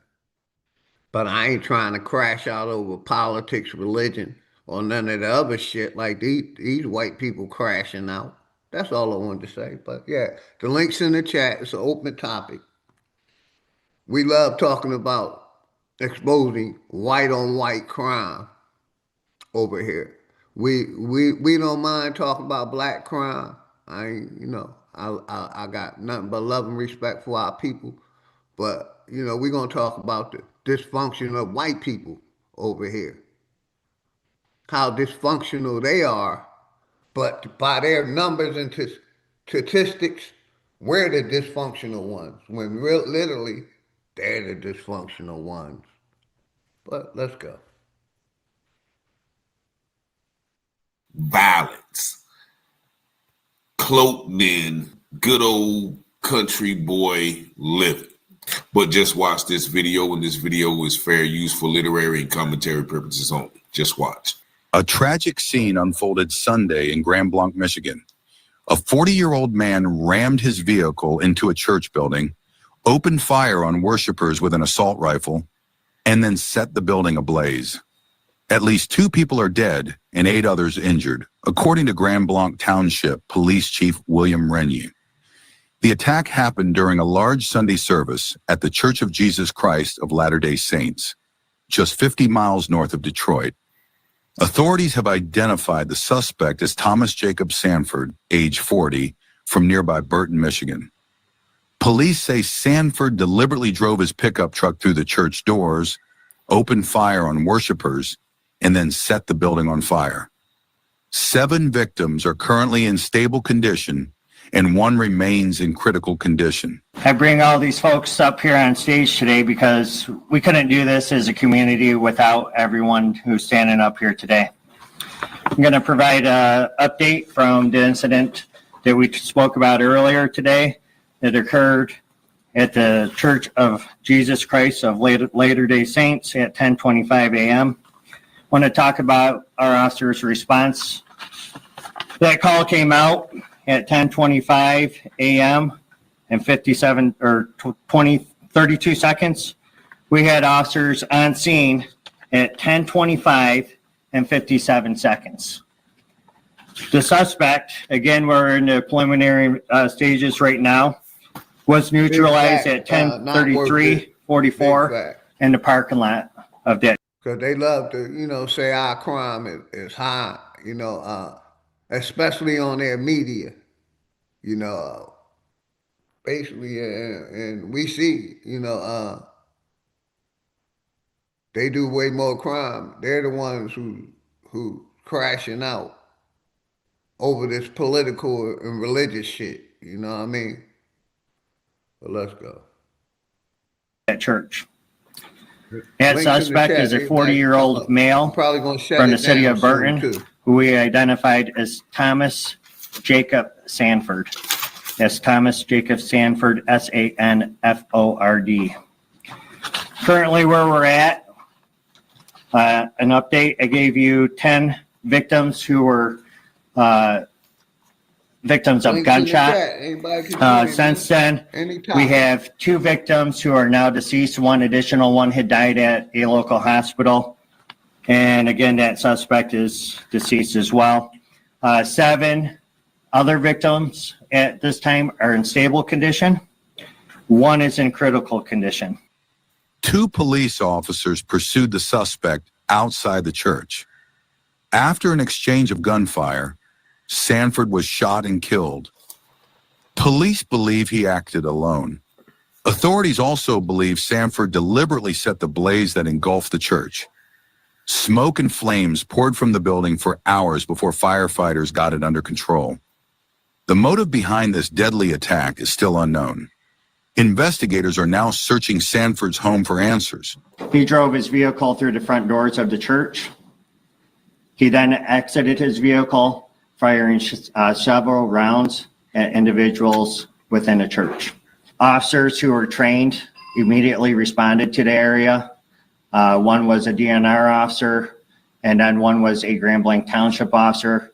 but I ain't trying to crash out over politics, religion, or none of the other shit like these white people crashing out. That's all I wanted to say. But yeah, the link's in the chat. It's an open topic. We love talking about exposing white on white crime over here. We don't mind talking about black crime. I got nothing but love and respect for our people. But we're gonna talk about the dysfunction of white people over here. How dysfunctional they are, but by their numbers and statistics, we're the dysfunctional ones. When literally they're the dysfunctional ones. But let's go. Violence, cloaked in good old country boy living. But just watch this video, and this video is fair use for literary and commentary purposes only. Just watch. A tragic scene unfolded Sunday in Grand Blanc, Michigan. A 40-year-old man rammed his vehicle into a church building, opened fire on worshipers with an assault rifle, and then set the building ablaze. At least 2 people are dead and 8 others injured, according to Grand Blanc Township Police Chief William Renier. The attack happened during a large Sunday service at the Church of Jesus Christ of Latter-day Saints, just 50 miles north of Detroit. Authorities have identified the suspect as Thomas Jacob Sanford, age 40, from nearby Burton, Michigan. Police say Sanford deliberately drove his pickup truck through the church doors, opened fire on worshipers, and then set the building on fire. 7 victims are currently in stable condition, and 1 remains in critical condition. I bring all these folks up here on stage today because we couldn't do this as a community without everyone who's standing up here today. I'm going to provide an update from the incident that we spoke about earlier today that occurred at the Church of Jesus Christ of Latter-day Saints at 10:25 a.m. I want to talk about our officer's response. That call came out at 10:25 a.m. and 32 seconds. We had officers on scene at 10:25 and 57 seconds. The suspect, again, we're in the preliminary stages right now, was neutralized at 10:33:44 in the parking lot of that. Because they love to, say our crime is high, especially on their media, basically, and we see, they do way more crime. They're the ones who crashing out over this political and religious shit. You know what I mean? But let's go. At church. That suspect is a 40-year-old male from the city of Burton, who we identified as Thomas Jacob Sanford. That's Thomas Jacob Sanford, Sanford. Currently where we're at, An update, I gave you 10 victims who were victims of Links in the gunshot. chat. Anybody can join Since then, anytime. we have 2 victims who are now deceased. One had died at a local hospital. And again, that suspect is deceased as well. 7 other victims at this time are in stable condition. 1 is in critical condition. 2 police officers pursued the suspect outside the church. After an exchange of gunfire, Sanford was shot and killed. Police believe he acted alone. Authorities also believe Sanford deliberately set the blaze that engulfed the church. Smoke and flames poured from the building for hours before firefighters got it under control. The motive behind this deadly attack is still unknown. Investigators are now searching Sanford's home for answers. He drove his vehicle through the front doors of the church. He then exited his vehicle, firing several rounds at individuals within the church. Officers who were trained immediately responded to the area. One was a DNR officer, and then one was a Grand Blanc Township officer,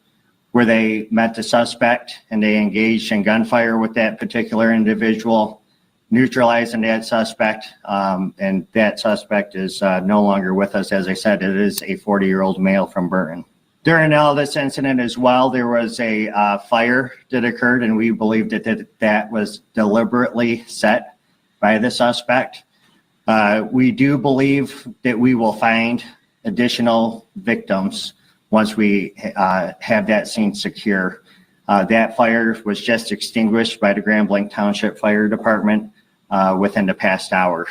where they met the suspect and they engaged in gunfire with that particular individual, neutralizing that suspect. And that suspect is no longer with us. As I said, it is a 40-year-old male from Burton. During all this incident as well, there was a fire that occurred, and we believe that was deliberately set by the suspect. We do believe that we will find additional victims once we have that scene secure. That fire was just extinguished by the Grand Blanc Township Fire Department within the past hour.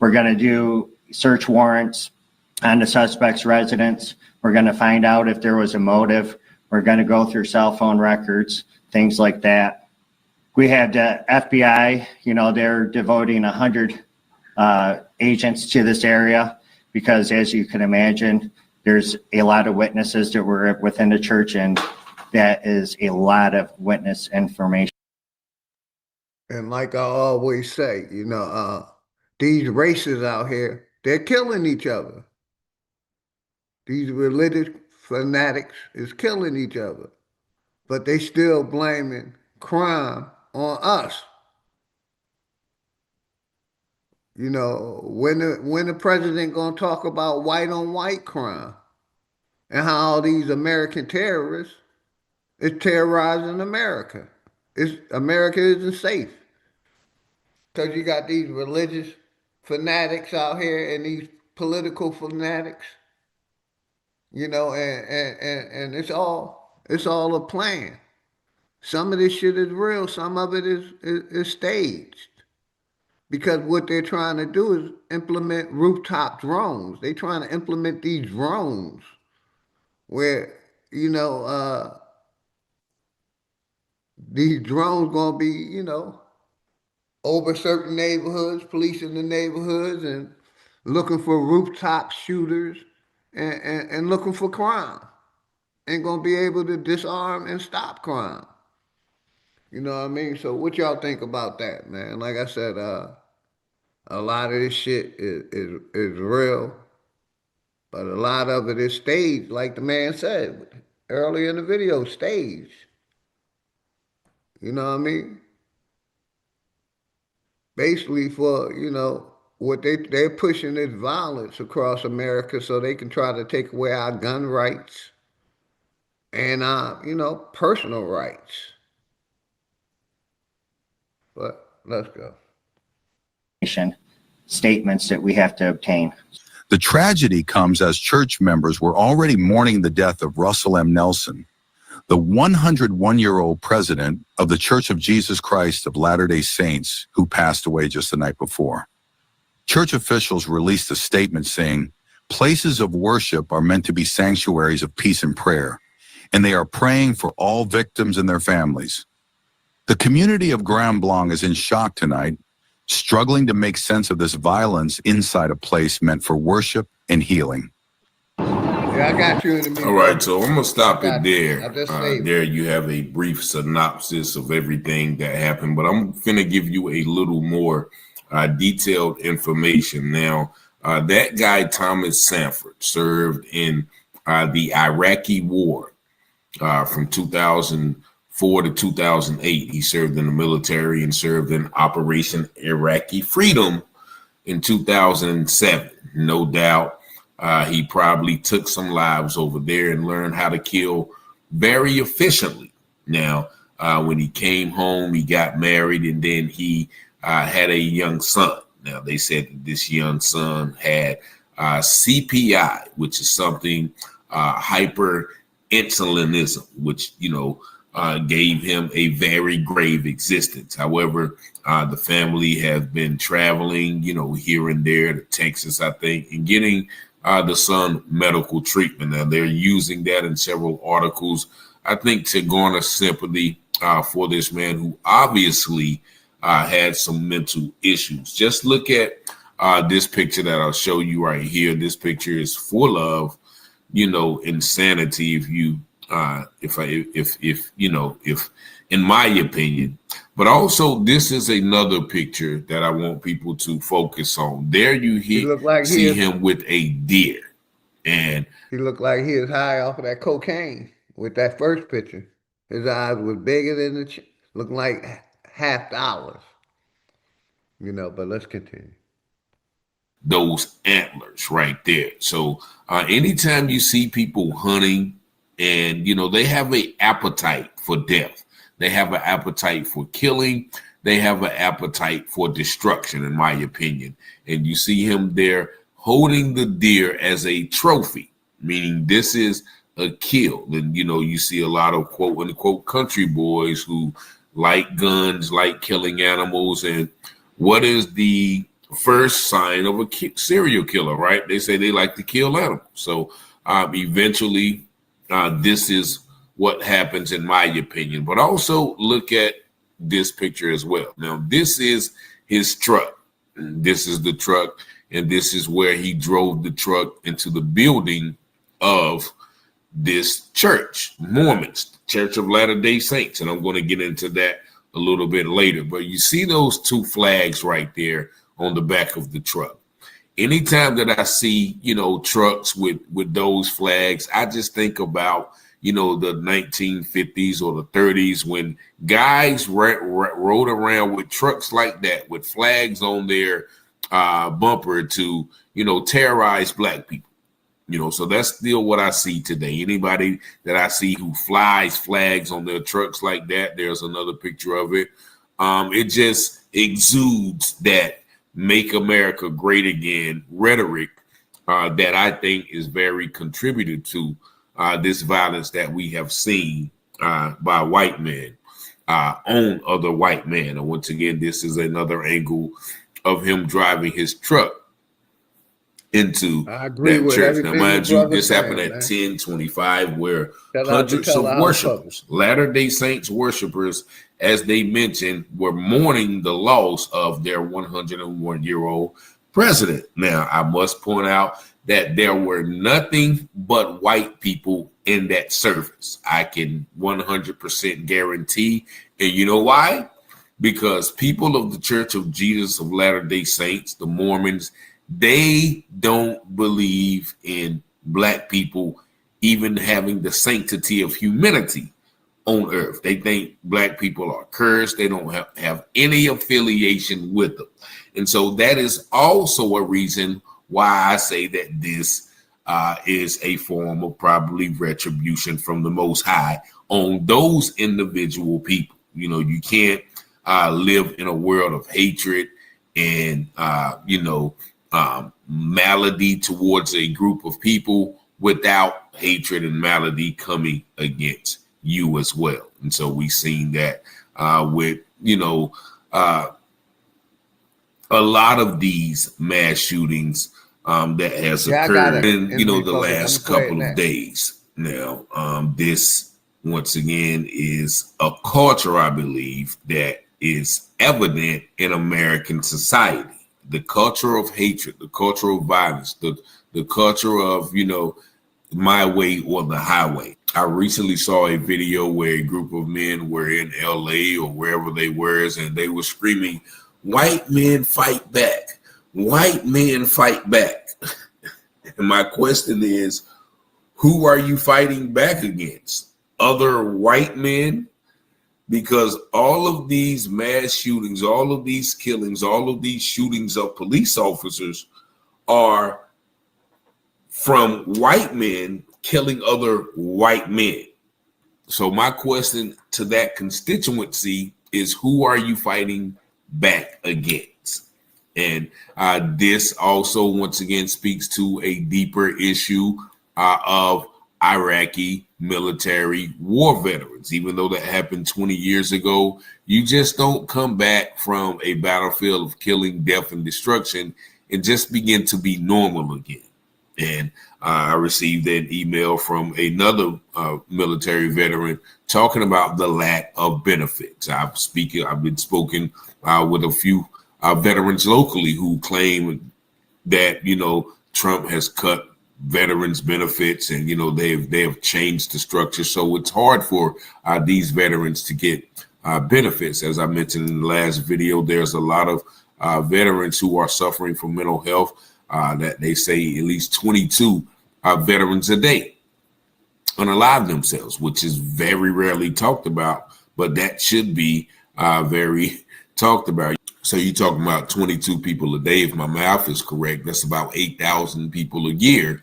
We're going to do search warrants on the suspect's residence. We're going to find out if there was a motive. We're going to go through cell phone records, things like that. We had the FBI, they're devoting 100 agents to this area because, as you can imagine, there's a lot of witnesses that were within the church, and that is a lot of witness information. And like I always say, these races out here, they're killing each other. These religious fanatics is killing each other, but they still blaming crime on us. When the president gonna talk about white on white crime and how all these American terrorists is terrorizing America? America isn't safe because you got these religious fanatics out here and these political fanatics. And it's all a plan. Some of this shit is real. Some of it is staged. Because what they're trying to do is implement rooftop drones. They're trying to implement these drones where, these drones gonna be, over certain neighborhoods, policing the neighborhoods and looking for rooftop shooters and looking for crime. And gonna be able to disarm and stop crime. You know what I mean? So what y'all think about that, man? Like I said, a lot of this shit is real, but a lot of it is staged, like the man said earlier in the video, staged. You know what I mean? Basically for, what they're pushing is violence across America so they can try to take away our gun rights and our, personal rights. But let's go. Statements that we have to obtain. The tragedy comes as church members were already mourning the death of Russell M. Nelson, the 101-year-old president of the Church of Jesus Christ of Latter-day Saints, who passed away just the night before. Church officials released a statement saying, places of worship are meant to be sanctuaries of peace and prayer, and they are praying for all victims and their families. The community of Grand Blanc is in shock tonight, struggling to make sense of this violence inside a place meant for worship and healing. Yeah, I got you in a minute. All right, so I'm gonna stop it there. There there you have a brief synopsis of everything that happened, but I'm gonna give you a little more detailed information now. That guy, Thomas Sanford, served in the Iraqi War from 2004 to 2008. He served in the military and served in Operation Iraqi Freedom in 2007. No doubt he probably took some lives over there and learned how to kill very efficiently. Now, when he came home, he got married, and then he had a young son. Now, they said that this young son had CPI, which is something hyperinsulinism, which, gave him a very grave existence. However, the family has been traveling, here and there to Texas, I think, and getting the son medical treatment. Now, they're using that in several articles, I think, to garner sympathy for this man who obviously had some mental issues. Just look at this picture that I'll show you right here. This picture is full of, insanity. If in my opinion, but also this is another picture that I want people to focus on. There you see him with a deer, and he looked like he was high off of that cocaine with that first picture. His eyes was bigger than looking like $half, but let's continue. Those antlers right there. So anytime you see people hunting and, they have an appetite for death, they have an appetite for killing, they have an appetite for destruction, in my opinion. And you see him there holding the deer as a trophy, meaning this is a kill. And, you see a lot of quote unquote country boys who like guns, like killing animals. And what is the first sign of a serial killer, right? They say they like to kill animals. So eventually this is what happens, in my opinion. But also look at this picture as well. Now, this is his truck. This is the truck, and this is where he drove the truck into the building of this church, Mormons, Church of Latter-day Saints. And I'm going to get into that a little bit later. But you see those two flags right there on the back of the truck. Anytime that I see, trucks with those flags, I just think about, the 1950s or the 30s when guys rode around with trucks like that with flags on their bumper to, terrorize black people. So that's still what I see today. Anybody that I see who flies flags on their trucks like that, there's another picture of it. It just exudes that "Make America Great Again" rhetoric that I think is very contributed to this violence that we have seen by white men on other white men. And once again, this is another angle of him driving his truck into that church. Now, mind you, this happened at 10:25, where hundreds of worshipers, Latter-day Saints worshipers, as they mentioned, were mourning the loss of their 101-year-old president. Now, I must point out that there were nothing but white people in that service. I can 100% guarantee. And you know why? Because people of the Church of Jesus of Latter-day Saints, the Mormons, they don't believe in black people even having the sanctity of humanity on earth. They think black people are cursed. They don't have any affiliation with them. And so that is also a reason why I say that this is a form of probably retribution from the Most High on those individual people. You can't live in a world of hatred and, malady towards a group of people without hatred and malady coming against you as well. And so we've seen that with, a lot of these mass shootings that has occurred in, the last couple of days. Now, this, once again, is a culture, I believe, that is evident in American society. The culture of hatred, the culture of violence, the culture of, my way or the highway. I recently saw a video where a group of men were in LA or wherever they were, and they were screaming, "White men fight back. white men fight back. And my question is, who are you fighting back against? Other white men? Because all of these mass shootings, all of these killings, all of these shootings of police officers are from white men killing other white men. So my question to that constituency is, who are you fighting back against? And this also, once again, speaks to a deeper issue of Iraqi military war veterans. Even though that happened 20 years ago, you just don't come back from a battlefield of killing, death, and destruction and just begin to be normal again. And I received an email from another military veteran talking about the lack of benefits. I've been speaking with a few veterans locally who claim that, Trump has cut veterans benefits and, they have changed the structure. So it's hard for these veterans to get benefits. As I mentioned in the last video, there's a lot of veterans who are suffering from mental health. That they say at least 22 veterans a day unalive themselves, which is very rarely talked about, but that should be very talked about. So you're talking about 22 people a day. If my math is correct, that's about 8,000 people a year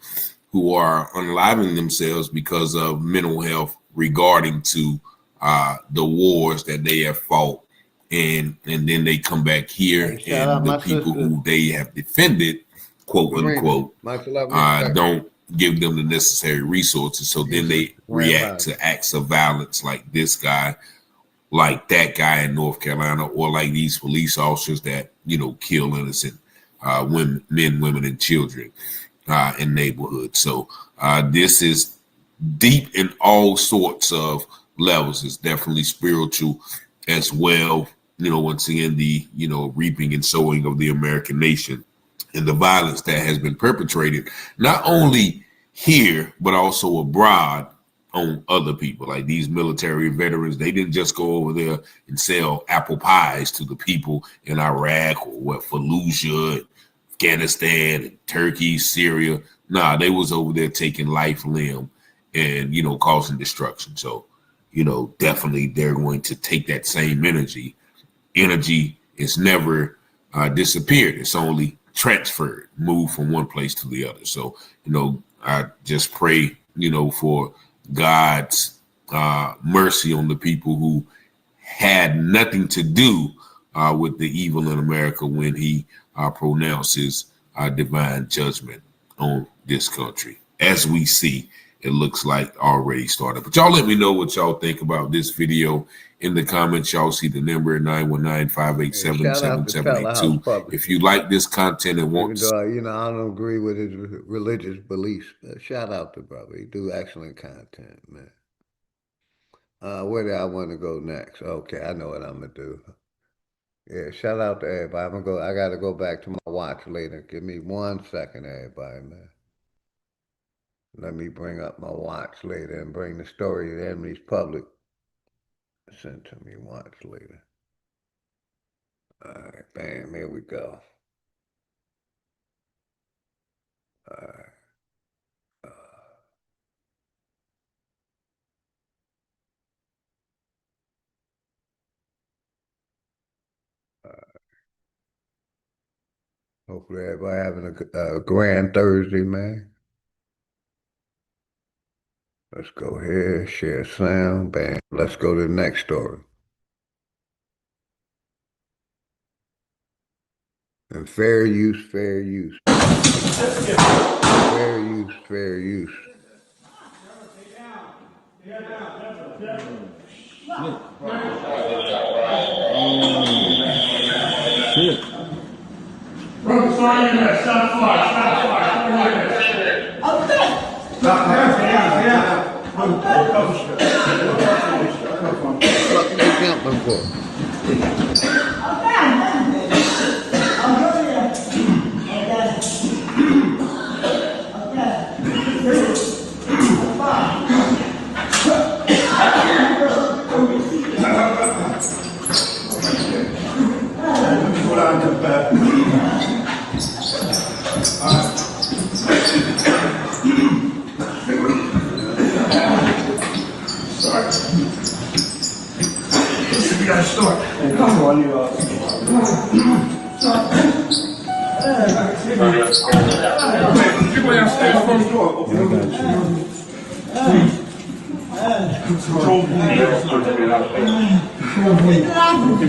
who are unaliving themselves because of mental health regarding to the wars that they have fought. And then they come back here and the people who they have defended, quote unquote, don't give them the necessary resources. So then they react to acts of violence like this guy, like that guy in North Carolina, or like these police officers that, kill innocent men, women, and children in neighborhoods. So this is deep in all sorts of levels. It's definitely spiritual as well. Once again, the, reaping and sowing of the American nation and the violence that has been perpetrated, not only here, but also abroad on other people. Like these military veterans, they didn't just go over there and sell apple pies to the people in Iraq or Fallujah, Afghanistan, and Turkey, Syria. Nah, they was over there taking life, limb, and, causing destruction. So, definitely they're going to take that same energy. Energy is never disappeared. It's only transferred, moved from one place to the other. So, I just pray, for God's mercy on the people who had nothing to do with the evil in America when he pronounces divine judgment on this country. As we see, it looks like already started. But y'all let me know what y'all think about this video in the comments. Y'all see the number 919-587-7782. If you like this content and want to, I don't agree with his religious beliefs. Shout out to brother. He do excellent content, man. Where do I want to go next? Okay, I know what I'm gonna do. Yeah, shout out to everybody. I gotta go back to my watch later. Give me 1 second, everybody, man. Let me bring up my watch later and bring the story of the enemy's public. Send to me watch later. All right, bam, here we go. All right. Hopefully everybody having a grand Thursday, man. Let's go here, share sound, bam. Let's go to the next story. And fair use, fair use. Fair use, fair use. Shit. Bro, start in there. Stop fire. Okay. Stop there. Yeah. What they jumping for? Can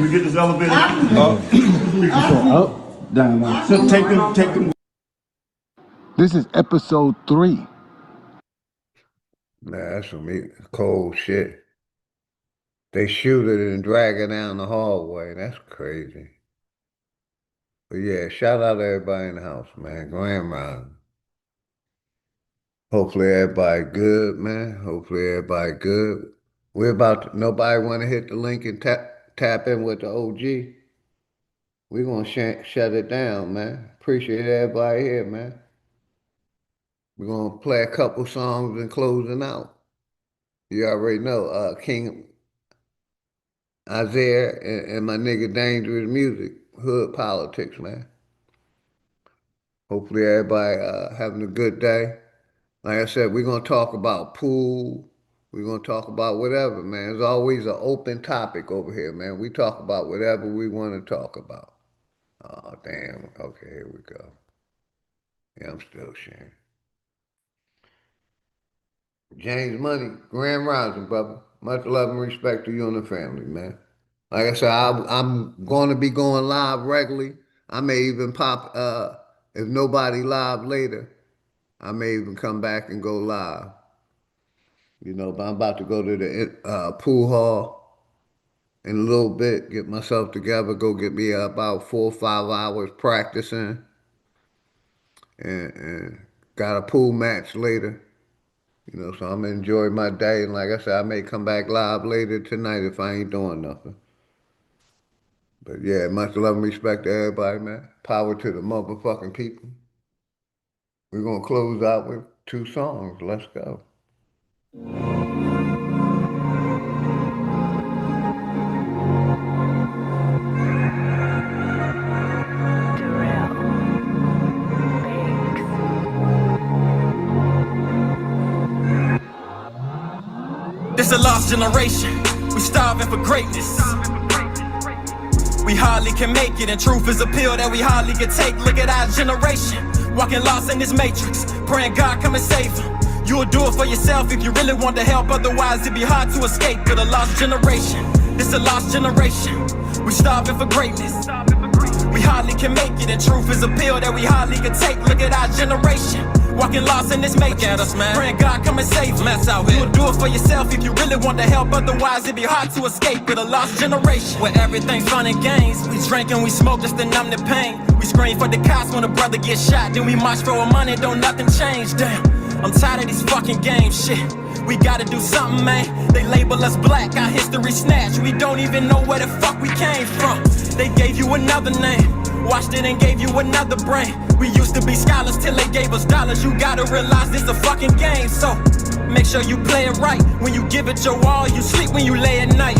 we get this elevator up, down, down. So take them. This is episode 3. Nah, that's some cold shit. They shoot it and drag it down the hallway. That's crazy. But yeah, shout out to everybody in the house, man. Grand Rising. Hopefully everybody good, man. Hopefully everybody good. Nobody want to hit the link and tap in with the OG. We're going to shut it down, man. Appreciate everybody here, man. We're going to play a couple songs and closing out. You already know, King Isaiah and my nigga Dangerous Music, Hood Politics, man. Hopefully everybody having a good day. Like I said, we're going to talk about pool. We're going to talk about whatever, man. There's always an open topic over here, man. We talk about whatever we want to talk about. Oh, damn. Okay, here we go. Yeah, I'm still sharing. James Money, Grand Rising, brother. Much love and respect to you and the family, man. Like I said, I'm going to be going live regularly. I may even pop, if nobody live later, I may even come back and go live. You know, but I'm about to go to the pool hall in a little bit, get myself together, go get me about 4 or 5 hours practicing. And got a pool match later. You know, so I'm going to enjoy my day. And like I said, I may come back live later tonight if I ain't doing nothing. But yeah, much love and respect to everybody, man. Power to the motherfucking people. We're going to close out with 2 songs. Let's go. This a lost generation. We starving for greatness. We hardly can make it, and truth is a pill that we hardly can take. Look at our generation, walking lost in this matrix, praying God come and save them. You'll do it for yourself if you really want to help, otherwise it'd be hard to escape. But a lost generation, this a lost generation. We starving for greatness. We hardly can make it, and truth is a pill that we hardly can take. Look at our generation, walking lost in this matrix. Look at us, man. Praying God come and save us. You'll do it for yourself if you really want to help, otherwise it'd be hard to escape. With a lost generation, where everything's fun and games. We drink and we smoke just to numb the pain. We scream for the cops when a brother gets shot. Then we march for our money, don't nothing change. Damn, I'm tired of these fucking games, shit. We gotta do something, man. They label us black, our history snatched. We don't even know where the fuck we came from. They gave you another name, watched it and gave you another brain. We used to be scholars till they gave us dollars. You gotta realize this a fucking game, so make sure you play it right. When you give it your all, you sleep when you lay at night.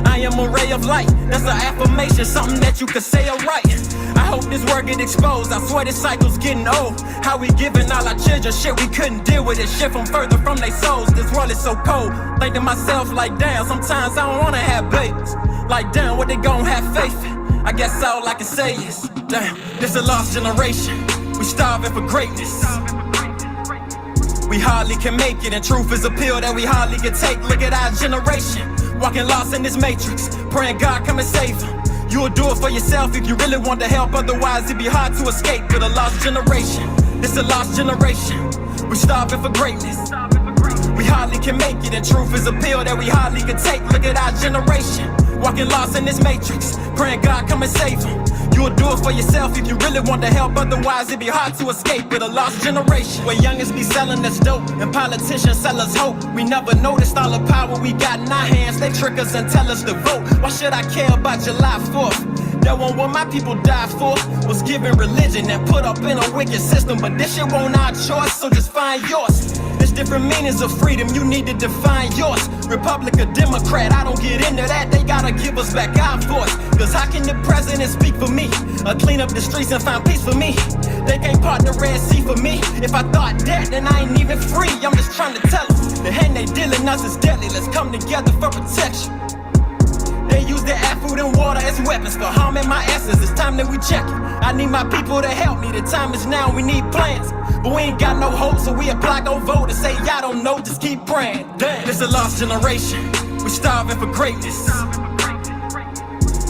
I am a ray of light, that's an affirmation, something that you could say alright. I hope this word get exposed, I swear this cycle's getting old. How we giving all our children shit we couldn't deal with it. Shit from further from their souls, this world is so cold. Think to myself like damn, sometimes I don't wanna have babies. Like damn, what they gon' have faith in? I guess all I can say is damn, this a lost generation. We starving for greatness. We hardly can make it, and truth is a pill that we hardly can take. Look at our generation, walking lost in this matrix, praying God come and save them. You'll do it for yourself if you really want to help, otherwise it'd be hard to escape. With a lost generation, this a lost generation. We starving for greatness. We hardly can make it, and truth is a pill that we hardly can take. Look at our generation, walking lost in this matrix, praying God come and save them. You'll do it for yourself if you really want to help, otherwise it'd be hard to escape. With a lost generation, where youngins be selling us dope and politicians sell us hope. We never noticed all the power we got in our hands. They trick us and tell us to vote. Why should I care about July 4th? That one what my people died for was given religion and put up in a wicked system. But this shit won't our choice, so just find yours. There's different meanings of freedom, you need to define yours. Republic or Democrat, I don't get into that. They gotta give us back our voice. Cause how can the president speak for me? Or clean up the streets and find peace for me? They can't part the Red Sea for me. If I thought that, then I ain't even free. I'm just trying to tell them, the hand they dealing us is deadly. Let's come together for protection. They They use the air, food, and water as weapons for harming my essence. It's time that we check it. I need my people to help me. The time is now, we need plans. But we ain't got no hope, so we apply, go vote and say y'all don't know, just keep praying. Damn, it's a lost generation. We starving for greatness.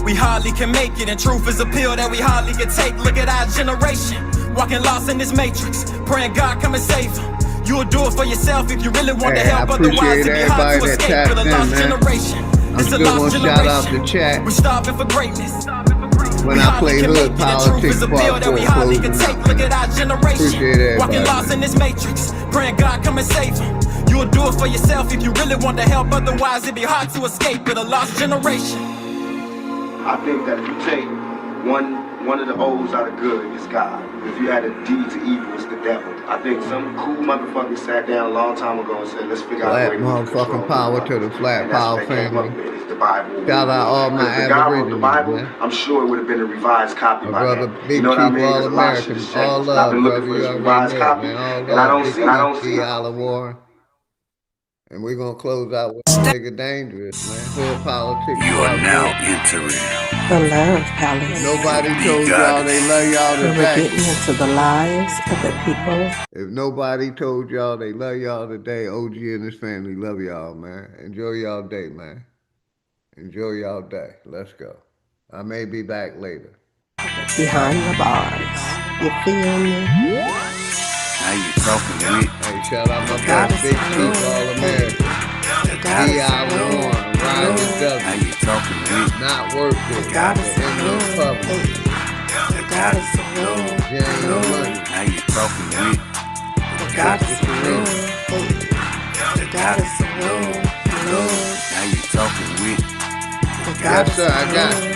We hardly can make it, and truth is a pill that we hardly can take. Look at our generation, walking lost in this matrix, praying God come and save them. You'll do it for yourself if you really want to help, otherwise it'd be hard to escape with a lost generation. It's a lost generation. We starving for greatness. When I play hood politics, part 4 closing out. Look at our generation, walking lost in this matrix, praying God come and save them. You'll do it for yourself if you really want to help, otherwise it'd be hard to escape with a lost generation. I think that if you take one of the O's out of good, it's God. If you add a D to evil, it's the devil. I think some cool motherfucker sat down a long time ago and said, let's figure out a way to motherfucking power to the Flat Power family. It's the Bible. Shout out all my If the guy wrote the Bible, man. I'm sure it would have been a revised copy by brother, now. Big You know what I Chief, mean? all There's a lot of shit Americans, that's changed. all I've love, been looking brother. for You this revised already copy, know, man. All and I don't love. see Isle of War. And we're gonna close out with nigga dangerous, man. Hood politics. You are now entering the Love Palace. Nobody told y'all they love y'all We're today. getting into the lives of the people. If nobody told y'all they love y'all today, OG and his family love y'all, man. Enjoy y'all day, man. Enjoy y'all day. Let's go. I may be back later. Behind the bars. You feel me? Now you talking to me. Hey, shout out my brother, Big Chief, All American. Isle of War, Roger W. Now you talking to me. Not worth it. The Inland Public. Jane Money. Now you talking to me. Now you talking to me. Yes, sir, I got it.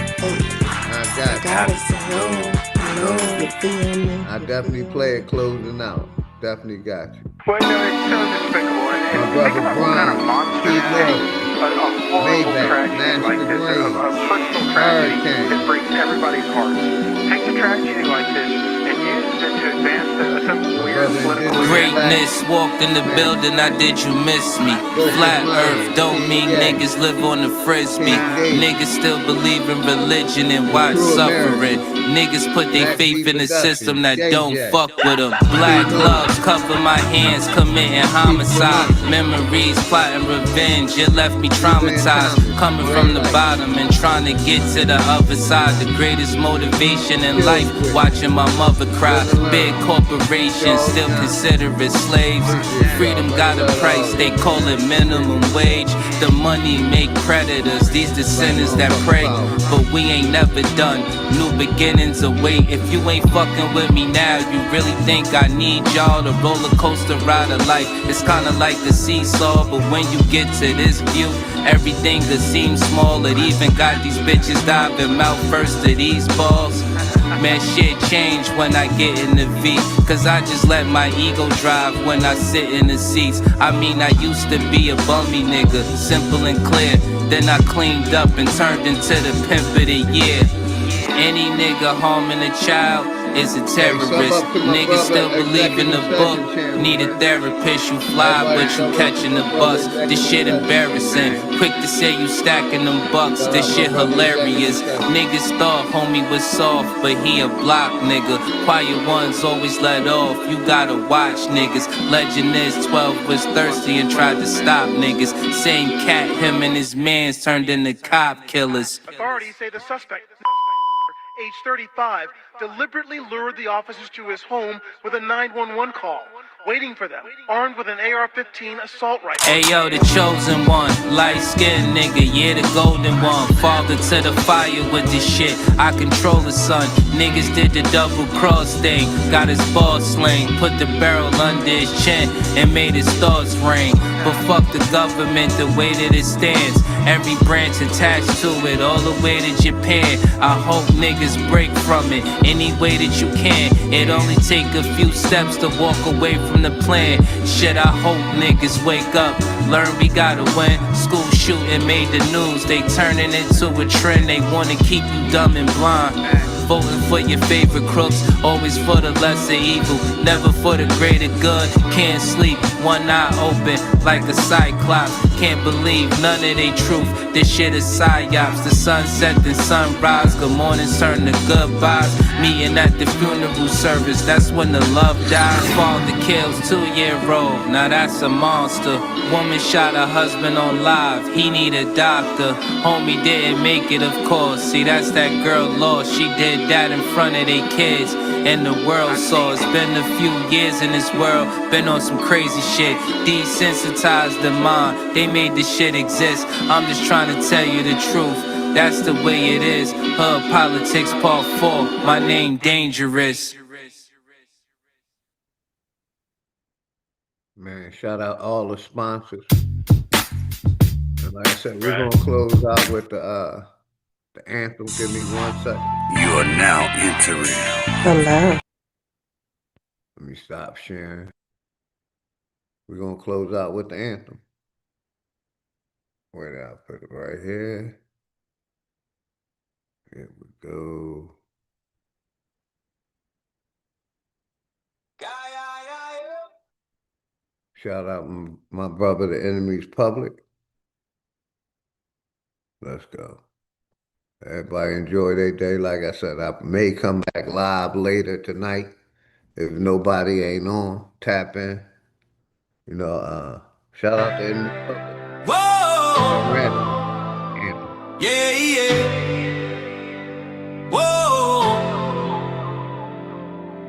I definitely play it closing out. Definitely got you. Well, you know, it's so despicable. And My brother think about what kind of Brian, monster Steve thing, Lord, a horrible Maybach, tragedy like Master this, Green, a personal tragedy Hurricane. that breaks everybody's hearts. Take a tragedy like this and use it to advance some weird political Greatness walked in the building, I did you miss me? Flat earth don't mean niggas live on the frisbee. Niggas still believe in religion and watch suffering. Niggas put their faith in a system that don't fuck with them. Black gloves cover my hands, committing homicide. Memories, plotting revenge, it left me traumatized. Coming from the bottom and trying to get to the other side. The greatest motivation in life, watching my mother cry. Big corporations still consider it slaves. Freedom got a price, they call it minimum wage. The money make predators, these the sinners that pray. But we ain't never done, new beginnings await. If you ain't fucking with me now, you really think I need y'all? The roller coaster ride of life, it's kinda like a seesaw. But when you get to this view, everything could seem small. It even got these bitches diving mouth first to these balls. Man, shit change when I get in the V. Cause I just let my ego drive when I sit in the seats. I mean, I used to be a bummy nigga, simple and clear. Then I cleaned up and turned into the pimp of the year. Any nigga harming a child is a terrorist. Niggas still believe in the book. Need a therapist, you fly but you catching the bus. This shit embarrassing. Quick to say you stacking them bucks. This shit hilarious. Niggas thought homie was soft, but he a block nigga. Quiet ones always let off. You gotta watch niggas. Legend is 12 was thirsty and tried to stop niggas. Same cat, him and his mans turned into cop killers. Authorities say the suspect, age 35, deliberately lured the officers to his home with a 911 call, waiting for them, armed with an AR-15 assault rifle. Hey yo, the chosen one, light-skinned nigga, yeah, the golden one. Father to the fire with this shit, I control the sun. Niggas did the double cross thing, got his ball sling, put the barrel under his chin and made his thoughts ring. But fuck the government, the way that it stands. Every branch attached to it, all the way to Japan. I hope niggas break from it any way that you can. It only take a few steps to walk away from the plan. Shit, I hope niggas wake up, learn we gotta win. School shooting made the news, they turning into a trend. They wanna keep you dumb and blind. Voting for your favorite crooks, always for the lesser evil, never for the greater good. Can't sleep, one eye open like a cyclops. can't believe none of they truth. This shit is psyops. The sunset, then sunrise. Good mornings turn to goodbyes. Meeting at the funeral service, that's when the love dies. Father kills 2-year-old, now that's a monster. Woman shot her husband on live, he need a doctor. Homie didn't make it, of course. See, that's that girl lost. She did that in front of their kids, and the world saw. It's been a few years in this world, been on some crazy shit. Desensitized the mind, they made this shit exist. I'm just trying to tell you the truth, that's the way it is. Hood Politics Part 4, my name Dangerous. Man, shout out all the sponsors. And like I said, we're gonna close out with the anthem. Give me 1 second. You are now entering. Hello. Let me stop sharing. We're gonna close out with the anthem. Where did I put it? Right here. Here we go. Shout out my brother, the enemy's public. Let's go. Everybody enjoy their day. Like I said, I may come back live later tonight. If nobody ain't on, tap in. You know, shout out to enemy's public. Whoa! Yeah, yeah. Whoa!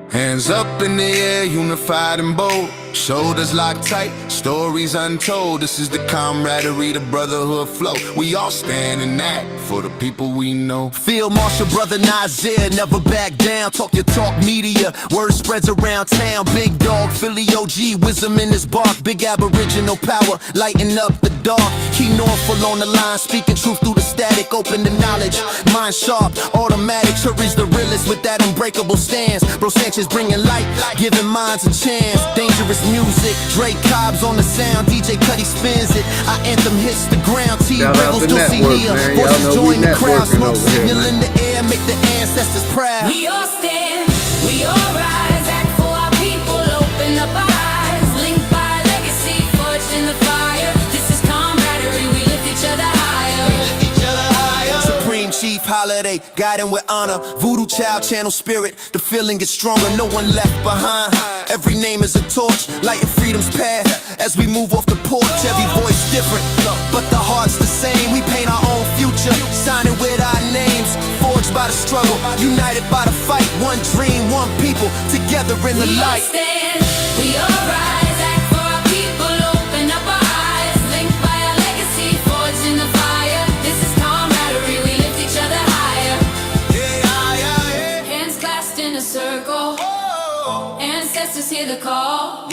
Hands up in the air, unified and bold. Shoulders locked tight, stories untold. This is the camaraderie, the brotherhood flow. We all stand in that for the people we know. Field Marshal Brother Nazir, never back down. Talk your talk media, word spreads around town. Big dog, Philly OG, wisdom in his bark. Big aboriginal power, lighting up the dark. Key Norfolk on the line, speaking truth through the static. Open to knowledge, mind sharp, automatic. Sure is the realest with that unbreakable stance. Bro Sanchez bringing light, giving minds a chance. Dangerous music, Drake Cobbs on the sound. DJ Cuddy spins it, our anthem hits the ground. T Rebels still see Nia, voices join the crowd. Smoke signal in the air, make the ancestors proud. We all stand, we all rise, act for our people, open up our eyes, linked by legacy, forged in the fire. This is camaraderie, we lift each other higher. Supreme Chief Holiday, guiding with honor. Voodoo Child channel spirit, the feeling gets stronger, no one left behind. Every name is a torch, lighting freedom's path. As we move off the porch, every voice different, but the heart's the same. We paint our own future, signing with our names. Forged by the struggle, united by the fight. One dream, one people, together in the light. We all stand, we all rise, act for our people, open up our eyes, linked by our legacy, forged in the fire. This is camaraderie, we lift each other higher. Hands clasped in a circle, ancestors hear the call.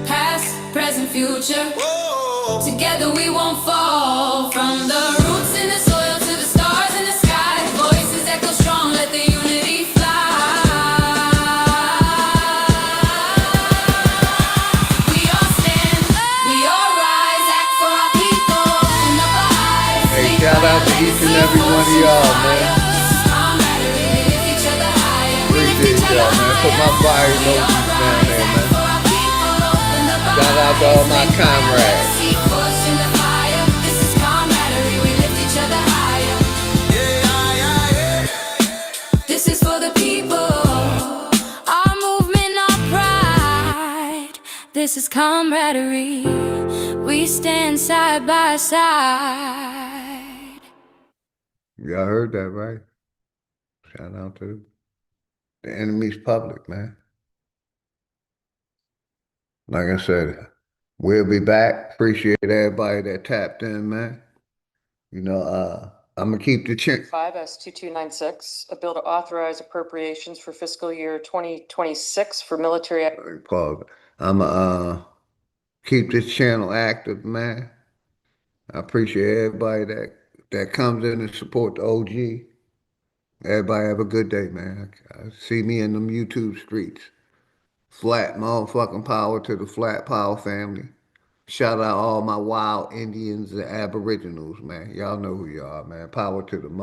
Past, present, future, together we won't fall. From the roots in the soil to the stars in the sky, voices echo strong, let the unity fly. We all stand, we all rise, act for our people, open up our eyes. Hey, shout out to each and every one of y'all, man. Appreciate y'all, man. Put my fire emojis down there, man. Shout out to all my comrades. This is for the people, our movement, our pride. This is camaraderie, we stand side by side. Y'all heard that, right? Shout out to the enemy's public, man. Like I said, we'll be back. Appreciate everybody that tapped in, man. You know, I'm gonna keep the check. 5S2296, a bill to authorize appropriations for fiscal year 2026 for military. Pause. I'm gonna keep this channel active, man. I appreciate everybody that comes in and support the OG. Everybody have a good day, man. See me in them YouTube streets. Flat motherfucking power to the Flat Power family. Shout out all my wild Indians and Aboriginals, man. Y'all know who you are, man. Power to the mother.